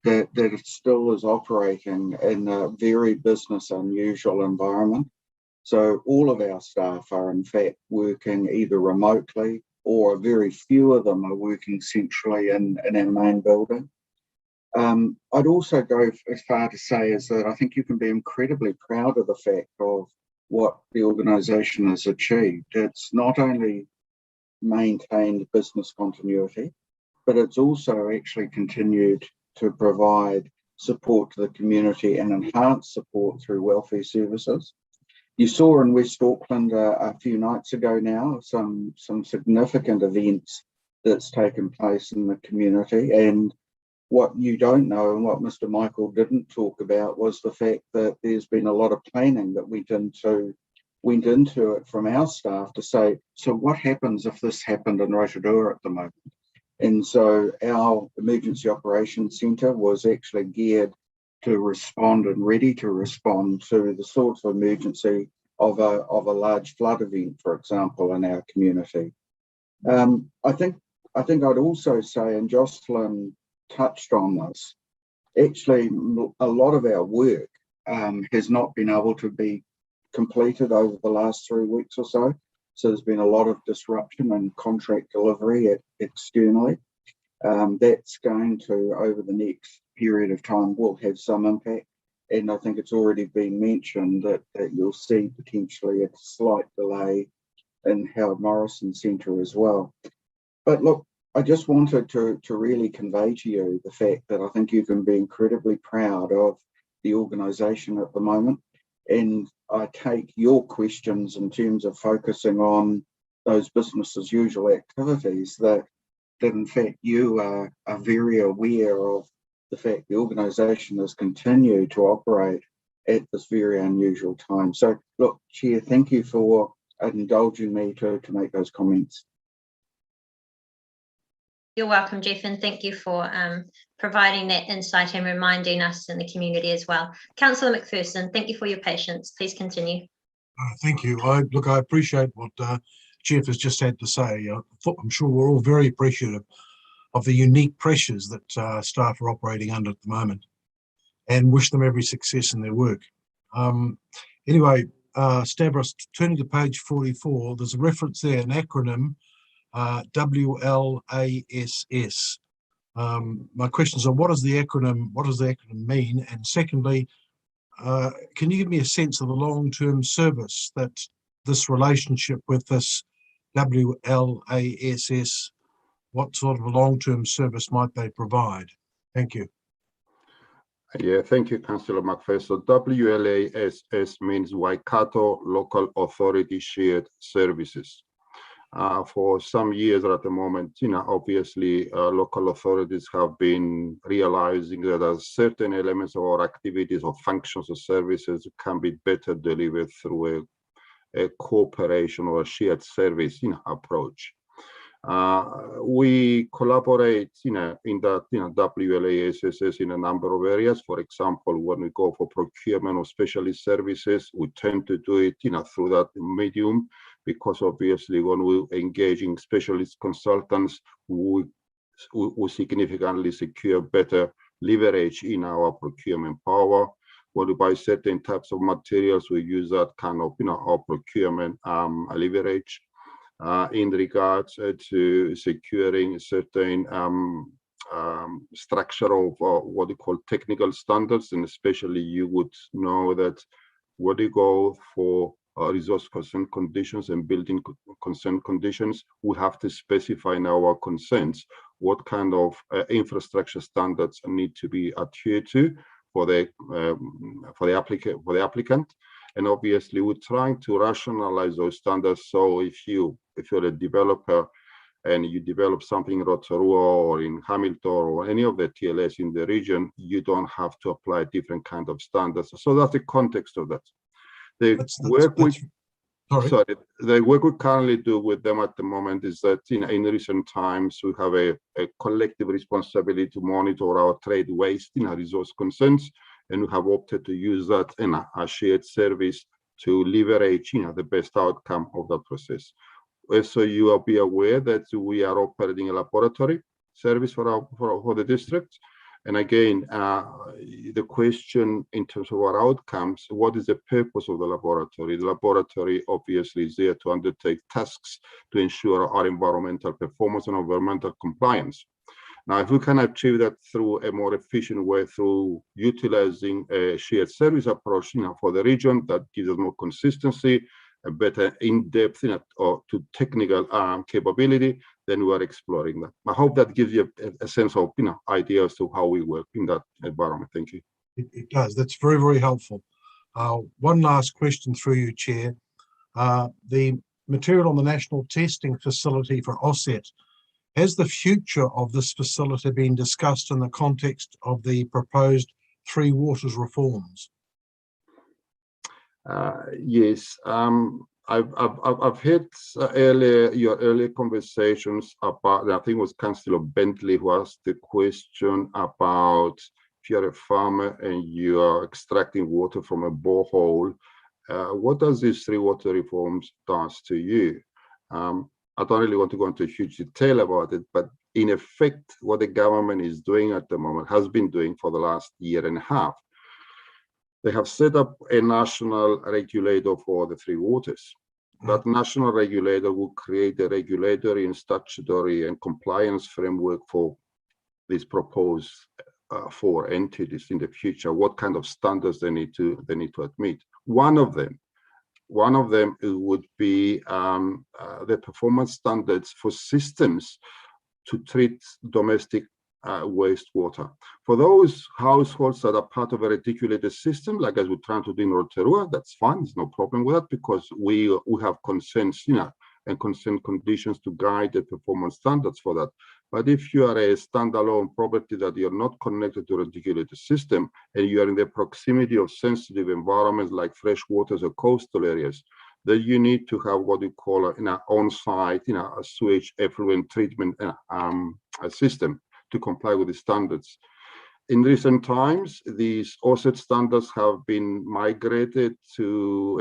that it still is operating in a very business unusual environment. So all of our staff are in fact working either remotely, or very few of them are working centrally in our main building. I'd also go as far to say is that I think you can be incredibly proud of the fact of what the organisation has achieved. It's not only maintained business continuity, but it's also actually continued to provide support to the community and enhance support through welfare services. You saw in West Auckland a few nights ago now some significant events that's taken place in the community, and what you don't know and what Mr. Michael didn't talk about was the fact that there's been a lot of planning that went into it from our staff to say, so what happens if this happened in Rotorua at the moment? And so our Emergency Operations Centre was actually geared to respond and ready to respond to the sorts of emergency of a large flood event, for example, in our community. I think I'd also say, and Jocelyn touched on this, actually a lot of our work has not been able to be completed over the last 3 weeks or so. So there's been a lot of disruption in contract delivery externally. That's going to, over the next period of time, will have some impact. And I think it's already been mentioned that you'll see potentially a slight delay in Howard Morrison Centre as well. But look, I just wanted to really convey to you the fact that I think you can be incredibly proud of the organisation at the moment. And I take your questions in terms of focusing on those business as usual activities, that in fact you are very aware of the fact the organisation has continued to operate at this very unusual time. So look, Chair, thank you for indulging me to make those comments. You're welcome, Jeff, and thank you for providing that insight and reminding us in the community as well. Councillor McPherson, thank you for your patience. Please continue. Thank you. I appreciate what Jeff has just had to say. I'm sure we're all very appreciative of the unique pressures that staff are operating under at the moment, and wish them every success in their work. Anyway, Stavros, turning to page 44, there's a reference there, an acronym, WLASS. My questions are, what does the acronym mean? And secondly, can you give me a sense of the long-term service that this relationship with this WLASS, what sort of a long-term service might they provide? Thank you. Yeah, thank you, Councillor McPherson. WLASS means Waikato Local Authority Shared Services. For some years at the moment, obviously local authorities have been realizing that there are certain elements of our activities or functions or services can be better delivered through a cooperation or a shared service approach. We collaborate in that WLASS in a number of areas. For example, when we go for procurement of specialist services, we tend to do it through that medium, because obviously when we engage in specialist consultants, we significantly secure better leverage in our procurement power. When we buy certain types of materials, we use that kind of our procurement leverage. In regards to securing certain structural what we call technical standards, and especially you would know that when you go for resource consent conditions and building consent conditions, we have to specify in our consents what kind of infrastructure standards need to be adhered to for the applicant. And obviously, we're trying to rationalize those standards. So if you're a developer and you develop something in Rotorua or in Hamilton or any of the TLS in the region, you don't have to apply different kind of standards. So that's the context of that. The work we currently do with them at the moment is that in recent times we have a collective responsibility to monitor our trade waste resource consents, and we have opted to use that in a shared service to leverage the best outcome of that process. So you will be aware that we are operating a laboratory service for the district. And again, the question in terms of our outcomes, what is the purpose of the laboratory? The laboratory obviously is there to undertake tasks to ensure our environmental performance and environmental compliance. Now, if we can achieve that through a more efficient way, through utilizing a shared service approach for the region, that gives us more consistency, a better in-depth or to technical capability, then we are exploring that. I hope that gives you a sense of idea as to how we work in that environment. Thank you. It does. That's very, very helpful. One last question through you, Chair. The material on the National Testing Facility for OSET, has the future of this facility been discussed in the context of the proposed Three Waters reforms? Yes, I've heard your earlier conversations about, I think it was Councillor Bentley who asked the question about if you're a farmer and you are extracting water from a borehole, what does these Three Water reforms does to you? I don't really want to go into huge detail about it, but in effect, what the government is doing at the moment, has been doing for the last year and a half, they have set up a national regulator for the Three Waters. That national regulator will create a regulatory and statutory and compliance framework for these proposed four entities in the future. What kind of standards they need to admit? One of them would be the performance standards for systems to treat domestic wastewater. For those households that are part of a reticulated system, like as we're trying to do in Rotorua, that's fine. There's no problem with that because we have consents, and consent conditions to guide the performance standards for that. But if you are a standalone property that you're not connected to a reticulated system and you are in the proximity of sensitive environments like fresh waters or coastal areas, then you need to have what we call an on-site, a sewage effluent treatment system to comply with the standards. In recent times, these OSET standards have been migrated to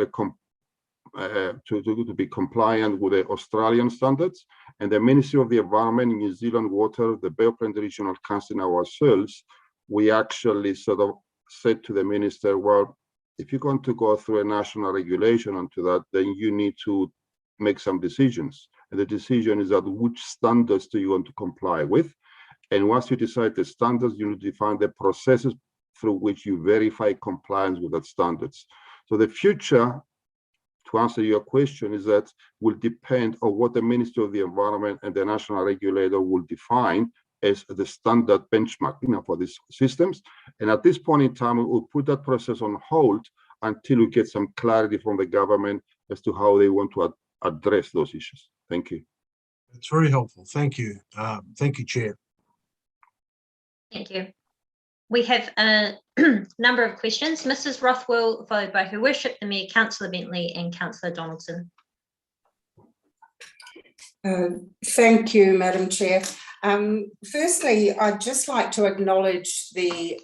be compliant with the Australian standards, and the Ministry of the Environment, New Zealand Water, the Bay of Plenty Regional Council, and ourselves, we actually sort of said to the minister, well, if you're going to go through a national regulation onto that, then you need to make some decisions. And the decision is that which standards do you want to comply with? And once you decide the standards, you need to define the processes through which you verify compliance with that standards. So the future, to answer your question, is that will depend on what the Ministry of the Environment and the national regulator will define as the standard benchmark, for these systems. And at this point in time, we will put that process on hold until we get some clarity from the government as to how they want to address those issues. Thank you. It's very helpful. Thank you. Thank you, Chair. Thank you. We have a number of questions. Mrs. Rothwell, followed by Her Worship the Mayor, Councillor Bentley and Councillor Donaldson. Thank you, Madam Chair. Firstly, I'd just like to acknowledge the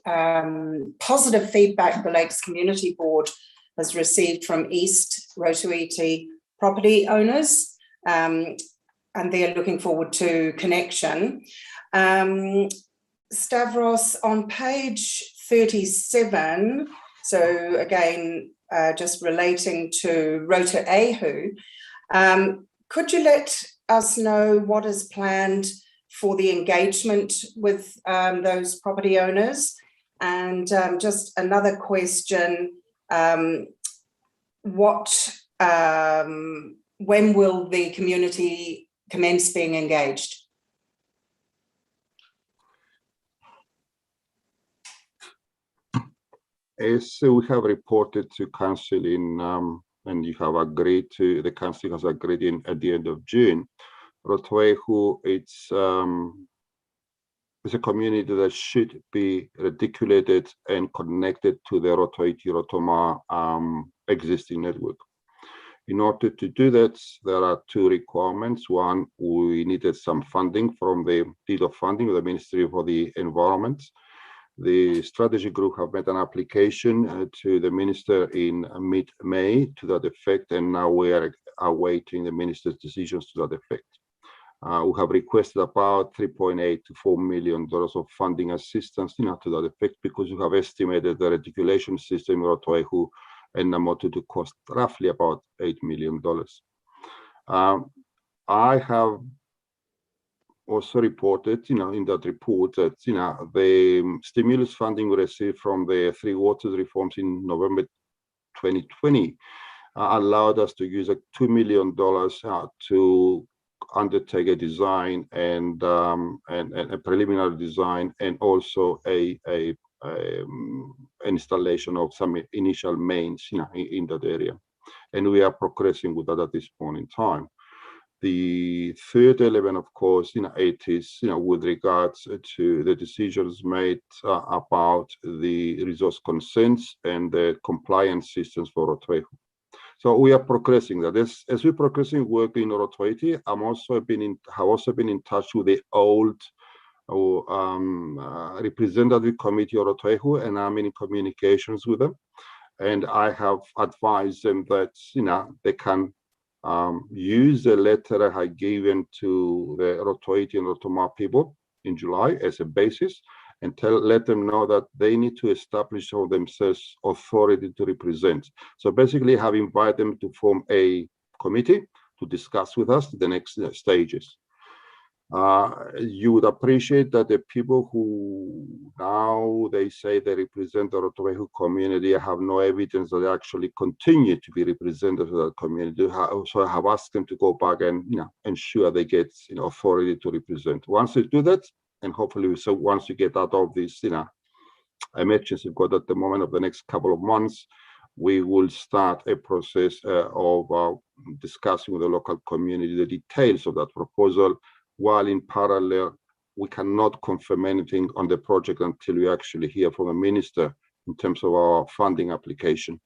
positive feedback the Lakes Community Board has received from East Rotorua property owners, and they're looking forward to connection. Stavros, on page 37, so again, just relating to Rotorua, could you let us know what is planned for the engagement with those property owners? And just another question, when will the community commence being engaged? As we have reported to Council and you have agreed to, the Council has agreed at the end of June, Rotorua, it's a community that should be reticulated and connected to the Rotorua existing network. In order to do that, there are two requirements. One, we needed some funding from the deed of funding of the Ministry for the Environment. The strategy group have made an application to the minister in mid-May to that effect, and now we are awaiting the minister's decisions to that effect. We have requested about $3.8 to $4 million of funding assistance, to that effect, because we have estimated the reticulation system in Rotorua and amounted to cost roughly about $8 million. I have also reported, in that report that, the stimulus funding we received from the Three Waters reforms in November 2020 allowed us to use $2 million to undertake a design and a preliminary design, and also a installation of some initial mains, in that area, and we are progressing with that at this point in time. The third element, of course, it is, with regards to the decisions made about the resource consents and the compliance systems for Rotorua. So we are progressing that. As we're progressing work in Rotorua, have also been in touch with the old representative committee of Rotorua, and I'm in communications with them. And I have advised them that, they can use the letter I had given to the Rotorua and Rotorua people in July as a basis, and let them know that they need to establish for themselves authority to represent. So basically have invited them to form a committee to discuss with us the next stages. You would appreciate that the people who now they say they represent the Rotorua community have no evidence that they actually continue to be representatives of that community. So I have asked them to go back and ensure they get authority to represent. Once they do that, and hopefully, so once you get out of this, emergency we've got at the moment of the next couple of months, we will start a process of discussing with the local community the details of that proposal, while in parallel, we cannot confirm anything on the project until we actually hear from the minister in terms of our funding application.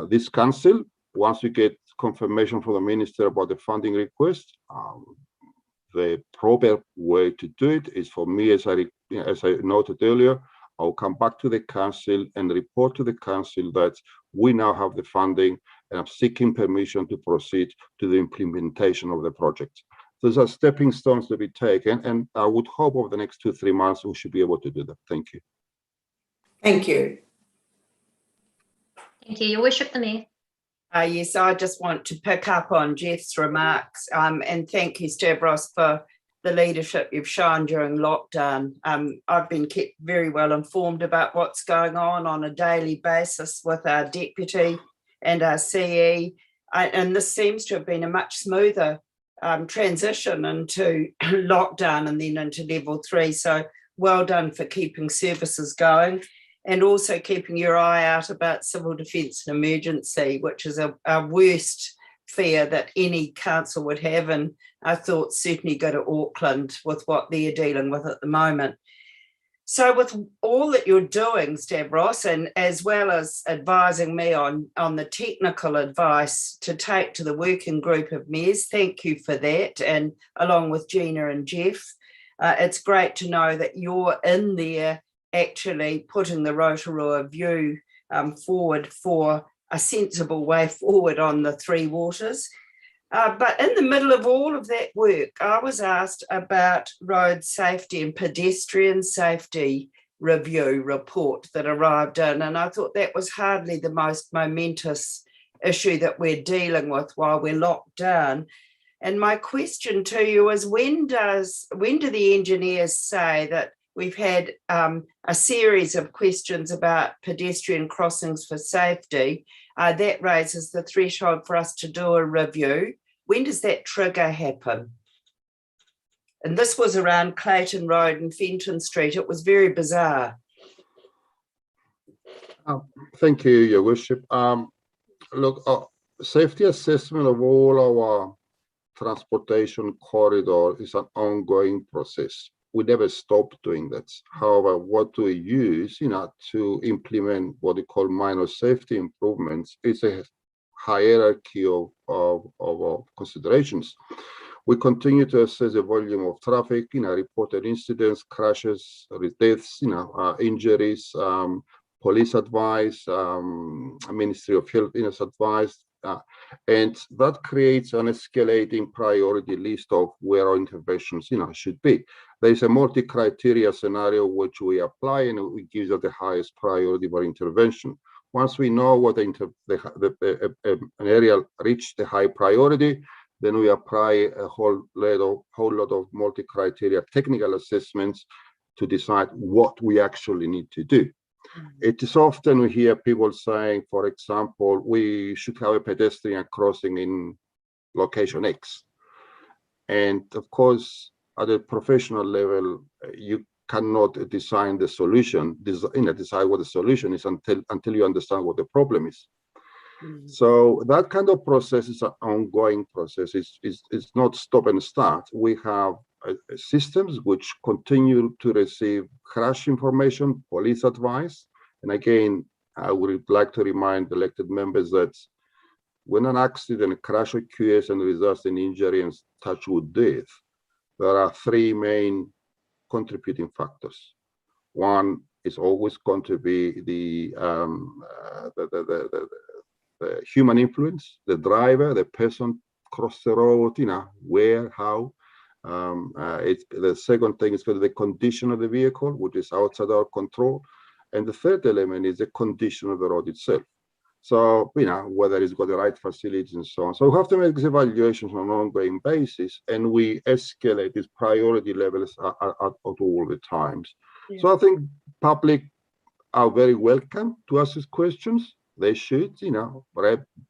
This council, once we get confirmation from the minister about the funding request, the proper way to do it is for me, as I noted earlier, I'll come back to the council and report to the council that we now have the funding and I'm seeking permission to proceed to the implementation of the project. Those are stepping stones to be taken, and I would hope over the next 2-3 months we should be able to do that. Thank you. Thank you. Thank you. Your Worship, the Mayor. Yes, I just want to pick up on Jeff's remarks and thank you, Stavros, for the leadership you've shown during lockdown. I've been kept very well informed about what's going on a daily basis with our deputy and our CE, and this seems to have been a much smoother transition into lockdown and then into level 3. So well done for keeping services going and also keeping your eye out about civil defence and emergency, which is our worst fear that any council would have. And I thought certainly go to Auckland with what they're dealing with at the moment. So with all that you're doing, Stavros, and as well as advising me on the technical advice to take to the working group of mayors, thank you for that. And along with Gina and Jeff, it's great to know that you're in there actually putting the Rotorua view forward for a sensible way forward on the three waters. But in the middle of all of that work, I was asked about road safety and pedestrian safety review report that arrived in, and I thought that was hardly the most momentous issue that we're dealing with while we're locked down. And my question to you is, when do the engineers say that we've had a series of questions about pedestrian crossings for safety? That raises the threshold for us to do a review. When does that trigger happen? And this was around Clayton Road and Fenton Street. It was very bizarre. Thank you, Your Worship. Look, safety assessment of all our transportation corridor is an ongoing process. We never stop doing that. However, what do we use, to implement what we call minor safety improvements is a hierarchy of considerations. We continue to assess the volume of traffic, reported incidents, crashes, deaths, injuries, police advice, Ministry of Health advice, and that creates an escalating priority list of where our interventions, should be. There is a multi-criteria scenario which we apply, and it gives us the highest priority for intervention. Once we know what an area reached the high priority, then we apply a whole lot of multi-criteria technical assessments to decide what we actually need to do. It is often we hear people saying, for example, we should have a pedestrian crossing in location X. And of course, at a professional level, you cannot design the solution, decide what the solution is until you understand what the problem is. So that kind of process is an ongoing process. It's not stop and start. We have systems which continue to receive crash information, police advice. And again, I would like to remind elected members that when an accident, a crash occurs and results in injury and touch wood death, there are three main contributing factors. One is always going to be the human influence, the driver, the person cross the road, where, how. The second thing is going to be the condition of the vehicle, which is outside our control. And the third element is the condition of the road itself. So, whether it's got the right facilities and so on. So we have to make these evaluations on an ongoing basis, and we escalate these priority levels at all the times. Yeah. So I think public are very welcome to ask these questions. They should,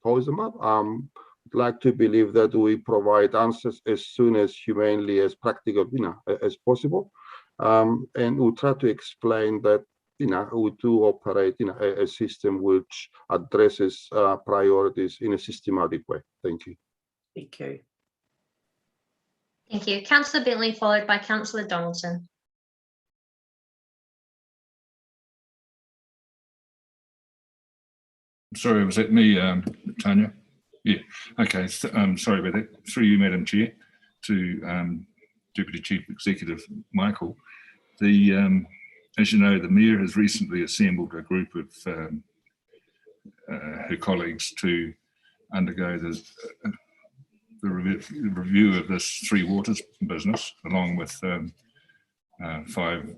pose them up. I'd like to believe that we provide answers as soon as humanely as practical, as possible. And we'll try to explain that, we do operate in a system which addresses priorities in a systematic way. Thank you. Thank you. Thank you. Councillor Bentley, followed by Councillor Donaldson. Sorry, was that me, Tanya? Yeah, okay, sorry about that. Through you, Madam Chair, to Deputy Chief Executive Michael. As you know, the Mayor has recently assembled a group of her colleagues to undergo the review of this Three Waters business, along with 5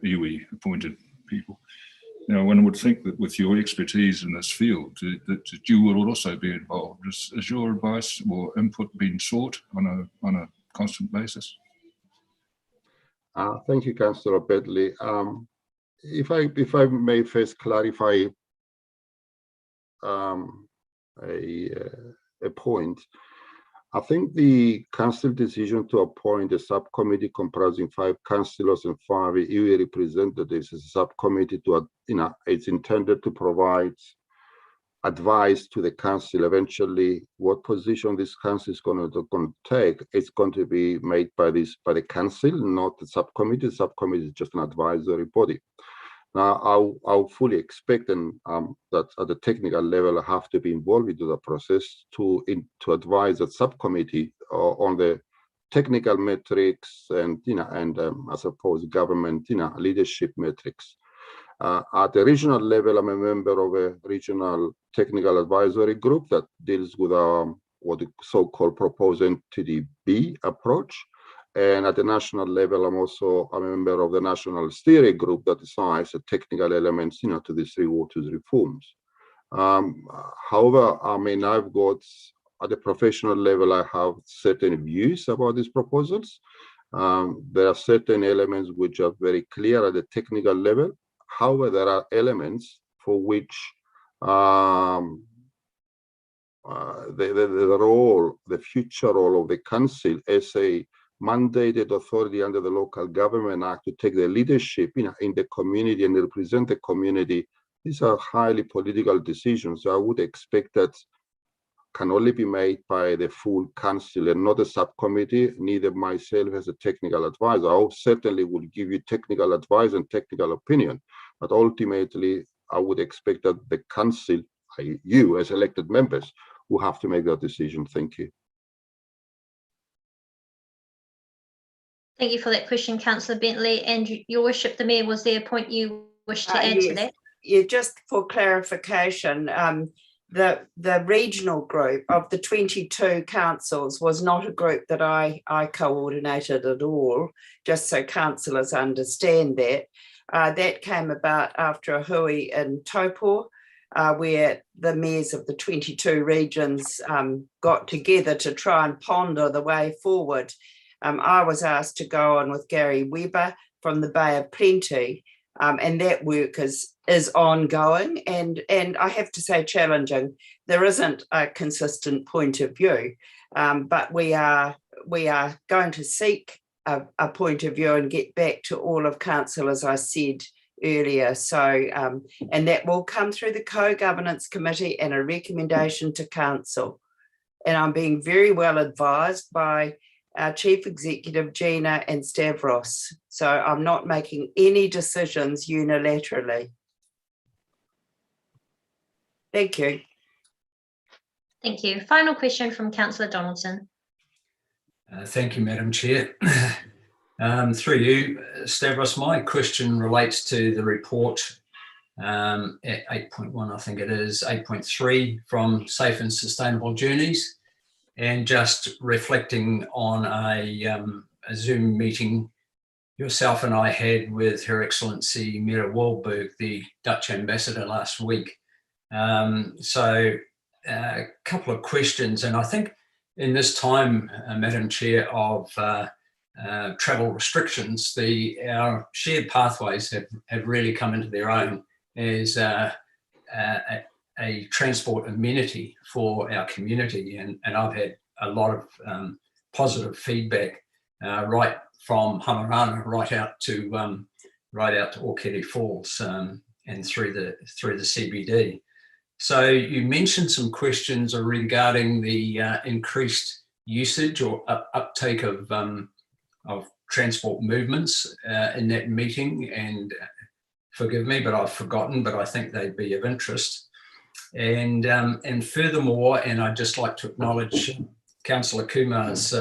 iwi appointed people. Now, one would think that with your expertise in this field, that you will also be involved. Is your advice or input being sought on a constant basis? Thank you, Councillor Bentley. If I may first clarify a point, I think the council decision to appoint a subcommittee comprising 5 councillors and 5 iwi representatives as a subcommittee to, it's intended to provide advice to the council. Eventually, what position this council is going to take, it's going to be made by the council, not the subcommittee. The subcommittee is just an advisory body. Now, I'll fully expect that at the technical level, I have to be involved into the process to advise the subcommittee on the technical metrics and I suppose government leadership metrics. At the regional level, I'm a member of a regional technical advisory group that deals with what the so-called proposed NTDB approach. And at the national level, I'm also a member of the national steering group that decides the technical elements, to the Three Waters reforms. However, I've got, at the professional level, I have certain views about these proposals. There are certain elements which are very clear at the technical level. However, there are elements for which the future role of the council as a mandated authority under the Local Government Act to take the leadership in the community and represent the community. These are highly political decisions. So I would expect that can only be made by the full council and not a subcommittee, neither myself as a technical advisor. I certainly will give you technical advice and technical opinion, but ultimately I would expect that the council, you as elected members, will have to make that decision. Thank you. Thank you for that question, Councillor Bentley. And Your Worship, the Mayor, was there a point you wish to add to that? Yeah, just for clarification, the regional group of the 22 councils was not a group that I coordinated at all, just so councillors understand that. That came about after a hui in Taupo, where the mayors of the 22 regions got together to try and ponder the way forward. I was asked to go on with Gary Webber from the Bay of Plenty, and that work is ongoing and I have to say challenging. There isn't a consistent point of view, but we are going to seek a point of view and get back to all of council, as I said earlier. So, and that will come through the co-governance committee and a recommendation to council. And I'm being very well advised by our Chief Executive, Gina, and Stavros. So I'm not making any decisions unilaterally. Thank you. Thank you. Final question from Councillor Donaldson. Thank you, Madam Chair. Through you, Stavros, my question relates to the report at 8.1, I think it is, 8.3 from Safe and Sustainable Journeys, and just reflecting on a Zoom meeting yourself and I had with Her Excellency Mira Wahlberg, the Dutch ambassador, last week. So a couple of questions, and I think in this time, Madam Chair, of travel restrictions, our shared pathways have really come into their own as a transport amenity for our community, and I've had a lot of positive feedback right from Hamarana right out to right out to Orchidea Falls and through the CBD. So you mentioned some questions regarding the increased usage or uptake of transport movements in that meeting, and forgive me, but I've forgotten, but I think they'd be of interest. And furthermore, and I'd just like to acknowledge Councillor Kumar's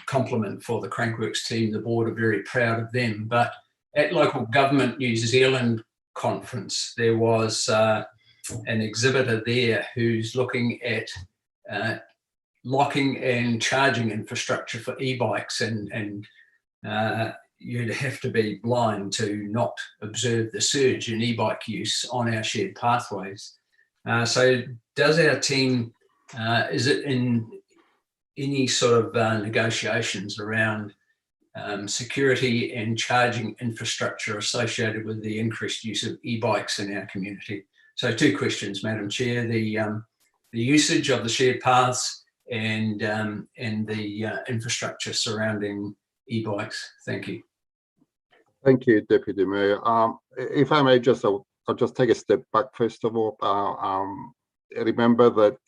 compliment for the Crankworks team. The board are very proud of them. But at Local Government New Zealand conference, there was an exhibitor there who's looking at locking and charging infrastructure for e-bikes, and you'd have to be blind to not observe the surge in e-bike use on our shared pathways. So does our team, is it in any sort of negotiations around security and charging infrastructure associated with the increased use of e-bikes in our community? So two questions, Madam Chair: the usage of the shared paths and the infrastructure surrounding e-bikes. Thank you. Thank you, Deputy Mayor. If I may, I'll just take a step back first of all. Remember that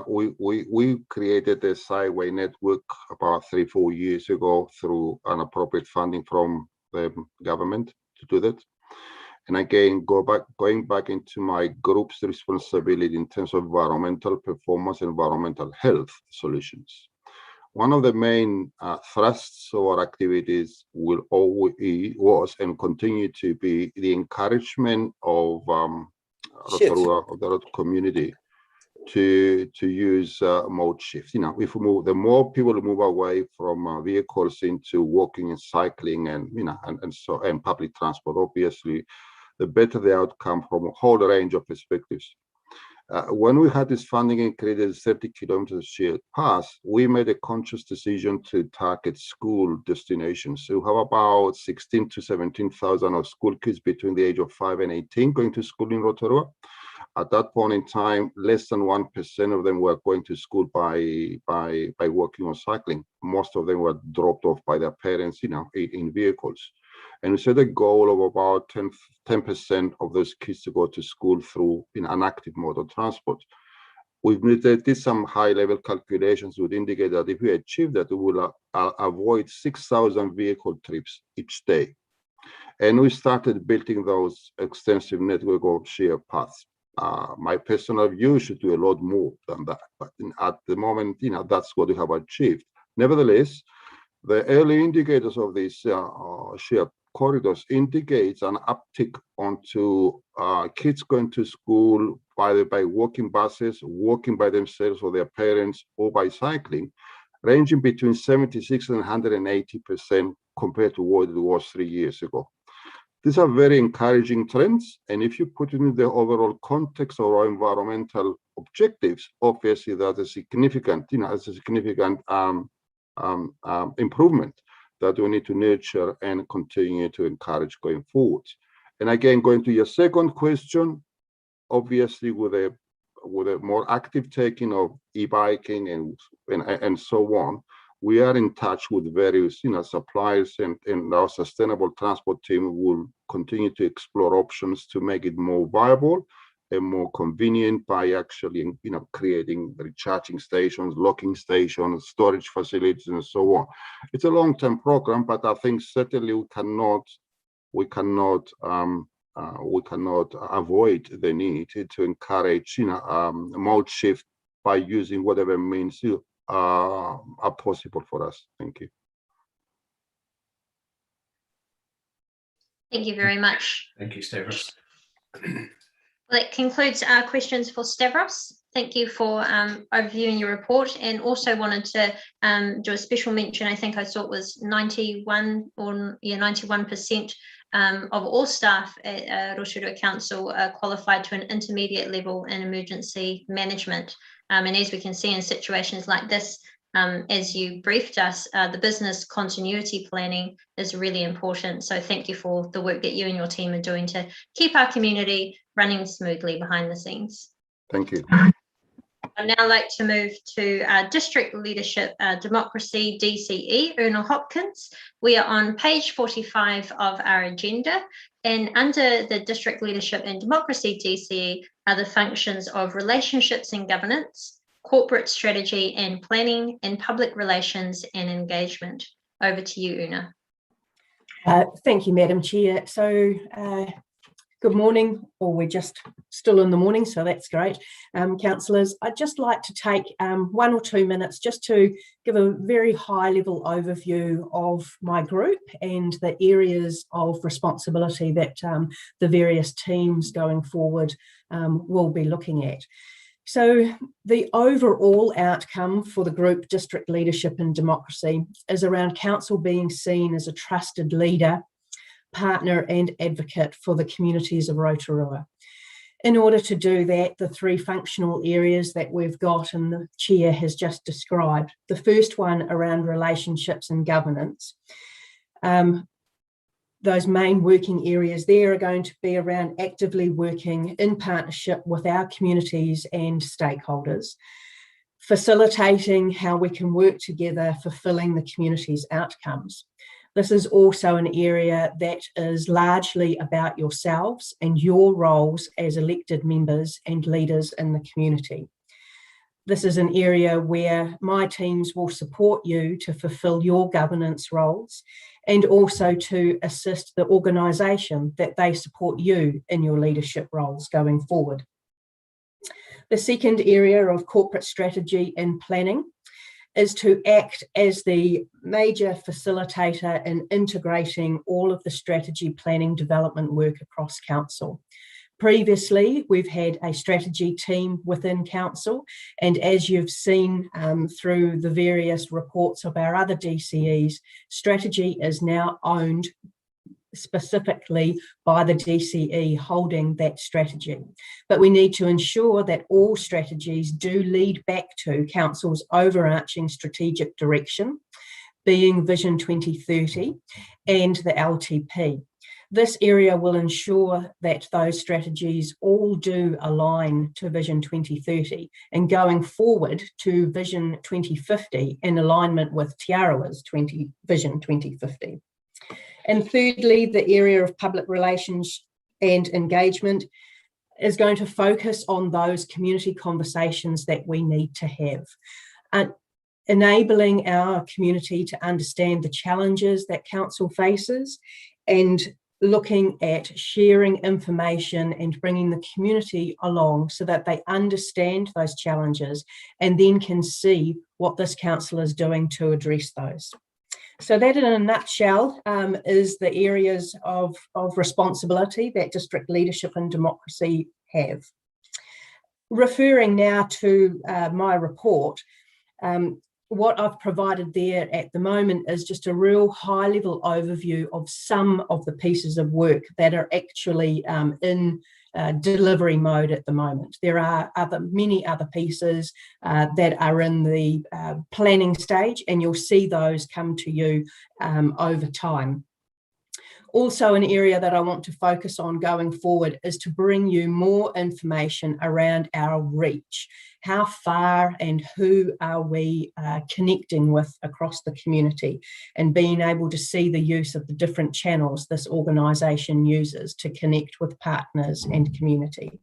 we created a sideway network about 3-4 years ago through appropriate funding from the government to do that. And again, going back into my group's responsibility in terms of environmental performance and environmental health solutions. One of the main thrusts of our activities was and continue to be the encouragement of Rotorua, of the community, to use mode shift. You know, if we move, the more people move away from vehicles into walking and cycling, and and public transport, obviously, the better the outcome from a whole range of perspectives. When we had this funding and created 30 kilometers shared paths, we made a conscious decision to target school destinations. So we have about 16 to 17,000 of school kids between the age of 5 and 18 going to school in Rotorua. At that point in time, less than 1% of them were going to school by walking or cycling. Most of them were dropped off by their parents, in vehicles. And we set a goal of about 10% of those kids to go to school through an active mode of transport. We've did some high-level calculations would indicate that if we achieve that, we will avoid 6,000 vehicle trips each day. And we started building those extensive network of shared paths. My personal view should do a lot more than that, but at the moment, that's what we have achieved. Nevertheless, the early indicators of these shared corridors indicates an uptick onto kids going to school by walking buses, walking by themselves or their parents, or by cycling, ranging between 76 and 180% compared to what it was 3 years ago. These are very encouraging trends, and if you put it in the overall context of our environmental objectives, obviously that's a significant, improvement that we need to nurture and continue to encourage going forward. And again, going to your second question, obviously with a more active taking of e-biking and so on, we are in touch with various suppliers, and our sustainable transport team will continue to explore options to make it more viable and more convenient by actually creating recharging stations, locking stations, storage facilities, and so on. It's a long-term program, but I think certainly we cannot avoid the need to encourage mode shift by using whatever means are possible for us. Thank you. Thank you very much. Thank you, Stavros. Well, that concludes our questions for Stavros. Thank you for overviewing your report, and also wanted to do a special mention. I think I saw it was 91% of all staff at Rotorua Council are qualified to an intermediate level in emergency management. And as we can see in situations like this, as you briefed us, the business continuity planning is really important. So thank you for the work that you and your team are doing to keep our community running smoothly behind the scenes. Thank you. I'd now like to move to District Leadership Democracy DCE, Una Hopkins. We are on page 45 of our agenda, and under the District Leadership and Democracy DCE are the functions of relationships and governance, corporate strategy and planning, and public relations and engagement. Over to you, Una. Thank you, Madam Chair. So good morning, or we're just still in the morning, so that's great. Councillors, I'd just like to take 1 or 2 minutes just to give a very high-level overview of my group and the areas of responsibility that the various teams going forward will be looking at. So the overall outcome for the group District Leadership and Democracy is around council being seen as a trusted leader, partner and advocate for the communities of Rotorua. In order to do that, the 3 functional areas that we've got and the Chair has just described, the first one around relationships and governance, those main working areas there are going to be around actively working in partnership with our communities and stakeholders, facilitating how we can work together, fulfilling the community's outcomes. This is also an area that is largely about yourselves and your roles as elected members and leaders in the community. This is an area where my teams will support you to fulfil your governance roles and also to assist the organisation that they support you in your leadership roles going forward. The second area of corporate strategy and planning is to act as the major facilitator in integrating all of the strategy planning development work across council. Previously, we've had a strategy team within council, and as you've seen through the various reports of our other DCEs, strategy is now owned specifically by the DCE holding that strategy. But we need to ensure that all strategies do lead back to council's overarching strategic direction, being Vision 2030 and the LTP. This area will ensure that those strategies all do align to Vision 2030 and going forward to Vision 2050 in alignment with Te Arawa's Vision 2050. And thirdly, the area of public relations and engagement is going to focus on those community conversations that we need to have. Enabling our community to understand the challenges that council faces and looking at sharing information and bringing the community along so that they understand those challenges and then can see what this council is doing to address those. So that in a nutshell is the areas of responsibility that District Leadership and Democracy have. Referring now to my report, what I've provided there at the moment is just a real high-level overview of some of the pieces of work that are actually in delivery mode at the moment. There are many other pieces that are in the planning stage, and you'll see those come to you over time. Also, an area that I want to focus on going forward is to bring you more information around our reach. How far and who are we connecting with across the community, and being able to see the use of the different channels this organisation uses to connect with partners and community.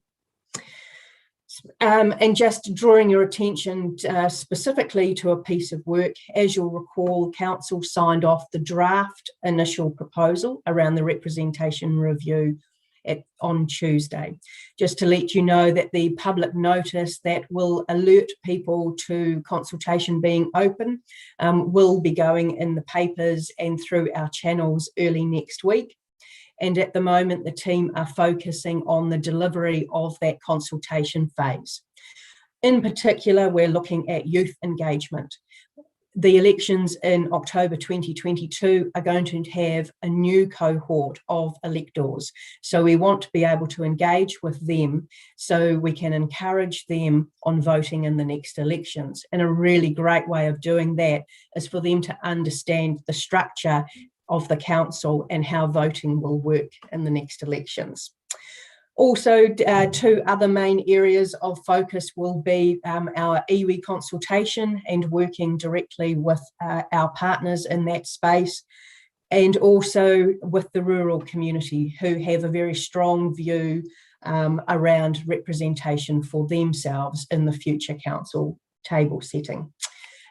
And just drawing your attention specifically to a piece of work, as you'll recall, Council signed off the draft initial proposal around the representation review on Tuesday. Just to let you know that the public notice that will alert people to consultation being open will be going in the papers and through our channels early next week. And at the moment, the team are focusing on the delivery of that consultation phase. In particular, we're looking at youth engagement. The elections in October 2022 are going to have a new cohort of electors. So we want to be able to engage with them so we can encourage them on voting in the next elections. And a really great way of doing that is for them to understand the structure of the council and how voting will work in the next elections. Also, two other main areas of focus will be our iwi consultation and working directly with our partners in that space, and also with the rural community who have a very strong view around representation for themselves in the future council table setting.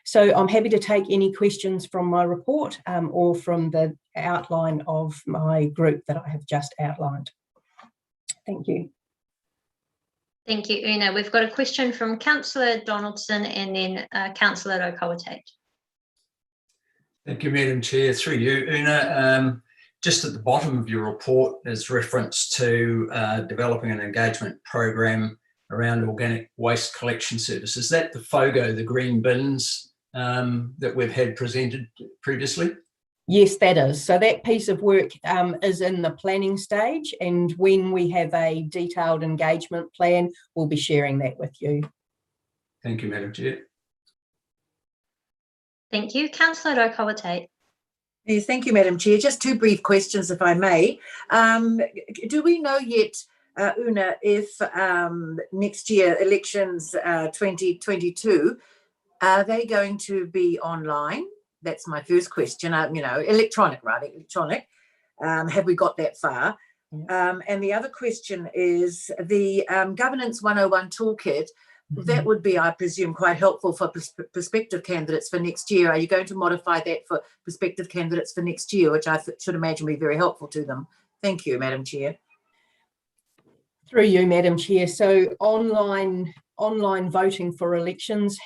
So I'm happy to take any questions from my report or from the outline of my group that I have just outlined. Thank you. Thank you, Una. We've got a question from Councillor Donaldson and then Councillor O'Kawate. Thank you, Madam Chair. Through you, Una. Just at the bottom of your report is reference to developing an engagement program around organic waste collection services. Is that the FOGO, the green bins that we've had presented previously? Yes, that is. So that piece of work is in the planning stage, and when we have a detailed engagement plan, we'll be sharing that with you. Thank you, Madam Chair. Thank you. Councillor O'Kawate. Yes, thank you, Madam Chair. Just two brief questions, if I may. Do we know yet, Una, if next year, elections 2022, are they going to be online? That's my first question. You know, electronic. Have we got that far? And the other question is the Governance 101 Toolkit. That would be, I presume, quite helpful for prospective candidates for next year. Are you going to modify that for prospective candidates for next year, which I should imagine will be very helpful to them? Thank you, Madam Chair. Through you, Madam Chair. So online voting for elections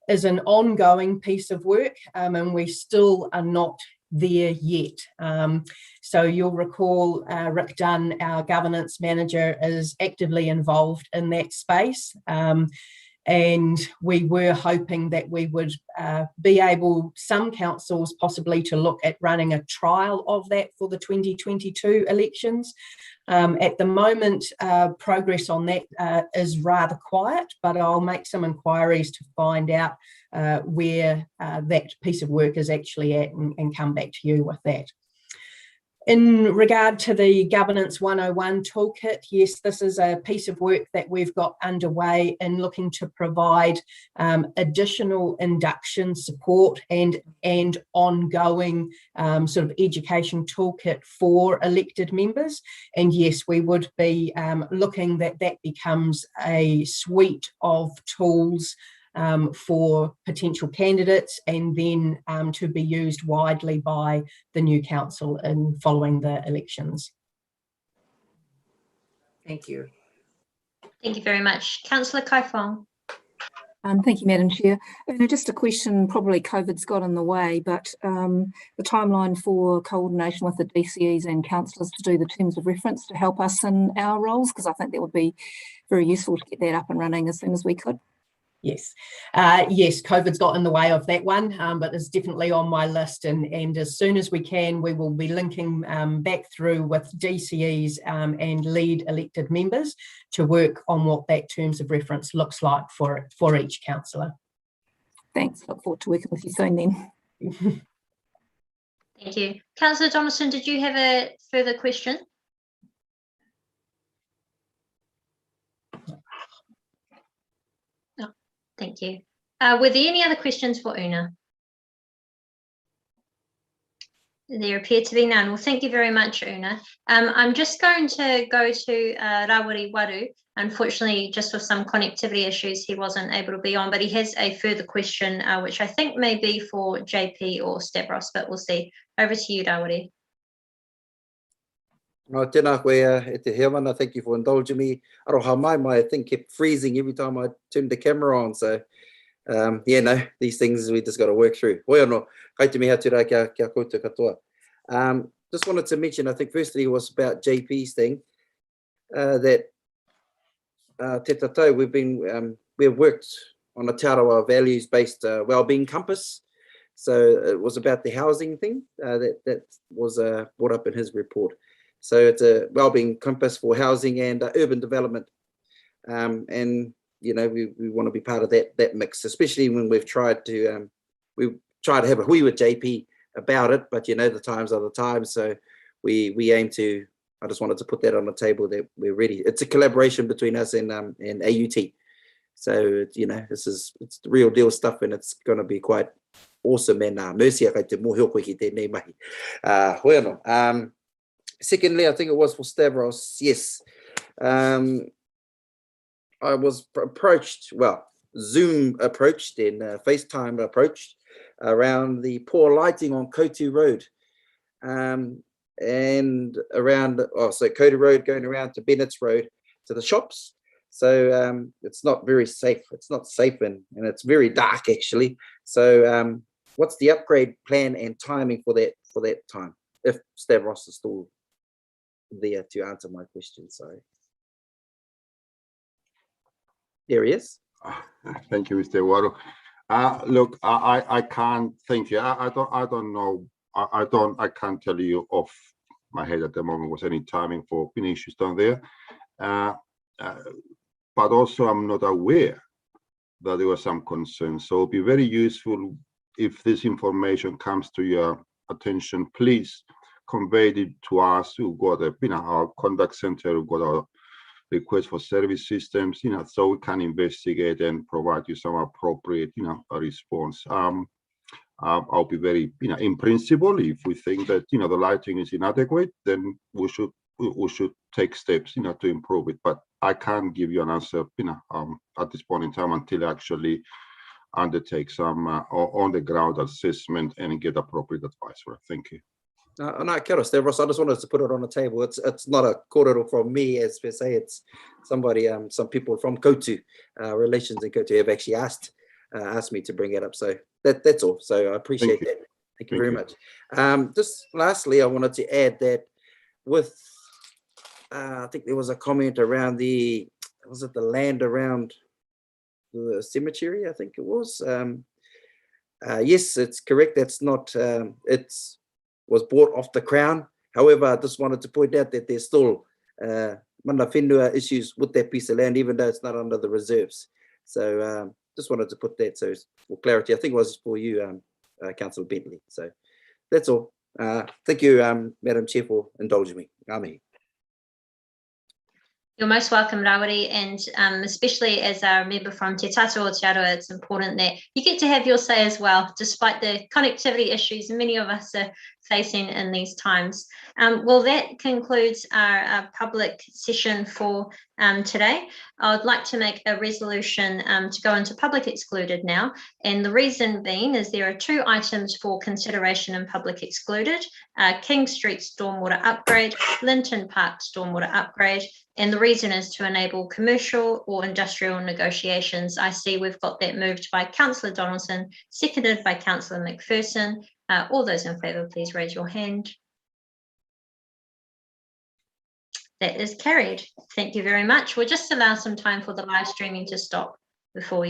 is an ongoing piece of work, and we still are not there yet. So you'll recall Rick Dunn, our governance manager, is actively involved in that space. And we were hoping that we would be able, some councils possibly, to look at running a trial of that for the 2022 elections. At the moment, progress on that is rather quiet, but I'll make some inquiries to find out where that piece of work is actually at and come back to you with that. In regard to the Governance 101 Toolkit, yes, this is a piece of work that we've got underway in looking to provide additional induction support and ongoing sort of education toolkit for elected members. And yes, we would be looking that becomes a suite of tools for potential candidates, and then to be used widely by the new council in following the elections. Thank you. Thank you very much. Councillor Kaifong. Thank you, Madam Chair. Just a question, probably COVID's got in the way, but the timeline for coordination with the DCEs and councillors to do the terms of reference to help us in our roles, because I think that would be very useful to get that up and running as soon as we could. Yes, yes, COVID's got in the way of that one, but it's definitely on my list, and as soon as we can, we will be linking back through with DCEs and lead elected members to work on what that terms of reference looks like for each councillor. Thanks, look forward to working with you soon then. Thank you. Councillor Donaldson, did you have a further question? Thank you. Were there any other questions for Una? There appear to be none. Well, thank you very much, Una. I'm just going to go to Rawiri Waru. Unfortunately, just with some connectivity issues, he wasn't able to be on, but he has a further question, which I think may be for JP or Stavros, but we'll see. Over to you, Rawiri. No, tēnā koe e te heamana, thank you for indulging me. Aroha mai, my thing kept freezing every time I turned the camera on, so yeah, no, these things we just got to work through. Hoi anō, kai te mea tura kia koutou katoa. Just wanted to mention, I think firstly was about JP's thing, that te tatau, we've worked on a Te Arawa values-based wellbeing compass. So it was about the housing thing that was brought up in his report. So it's a wellbeing compass for housing and urban development, and you know we want to be part of that mix, especially when we've tried to have a hui with JP about it, but you know the times are the times, so we aim to I just wanted to put that on the table that we're ready. It's a collaboration between us and AUT. So, you know, it's the real deal stuff, and it's going to be quite awesome. And mercy, I te mōhio koe ki tēnei mahi. Secondly, I think it was for Stavros. Yes. I was approached, well, Zoom approached and FaceTime approached around the poor lighting on Koutu Road. And around, so Koutu Road going around to Bennett's Road to the shops. So it's not very safe. It's not safe and it's very dark actually. So what's the upgrade plan and timing for that time? If Stavros is still there to answer my question, sorry. There he is. Thank you, Mr. Waro. Look, I can't thank you. I don't know. I can't tell you off my head at the moment was any timing for any issues down there. But also I'm not aware that there was some concern. So it'll be very useful if this information comes to your attention, please convey it to us. We've got our contact center, we've got our request for service systems, so we can investigate and provide you some appropriate, response. I'll be very, in principle, if we think that, the lighting is inadequate, then we should take steps, to improve it. But I can't give you an answer, at this point in time until I actually undertake some on the ground assessment and get appropriate advice for it. Thank you. No, kia ora, Stavros. I just wanted to put it on the table. It's not a kōrero from me, as per se. It's somebody, some people from Koutu, relations in Koutu have actually asked me to bring it up. So that's all. So I appreciate that. Thank you very much. Just lastly, I wanted to add that with, I think there was a comment around was it the land around the cemetery? I think it was. Yes, it's correct. That's not, was bought off the Crown. However, I just wanted to point out that there's still mana whenua issues with that piece of land, even though it's not under the reserves. So just wanted to put that so for clarity. I think it was for you, Councillor Bentley. So that's all. Thank you, Madam Chair, for indulging me. Ngā You're most welcome, Rawiri, and especially as a member from Te Tatu o Te Aroa, it's important that you get to have your say as well, despite the connectivity issues many of us are facing in these times. Well, that concludes our public session for today. I would like to make a resolution to go into public excluded now, and the reason being is there are two items for consideration in public excluded, King Street stormwater upgrade, Linton Park stormwater upgrade, and the reason is to enable commercial or industrial negotiations. I see we've got that moved by Councillor Donaldson, seconded by Councillor McPherson. All those in favour, please raise your hand. That is carried. Thank you very much. We'll just allow some time for the live streaming to stop before we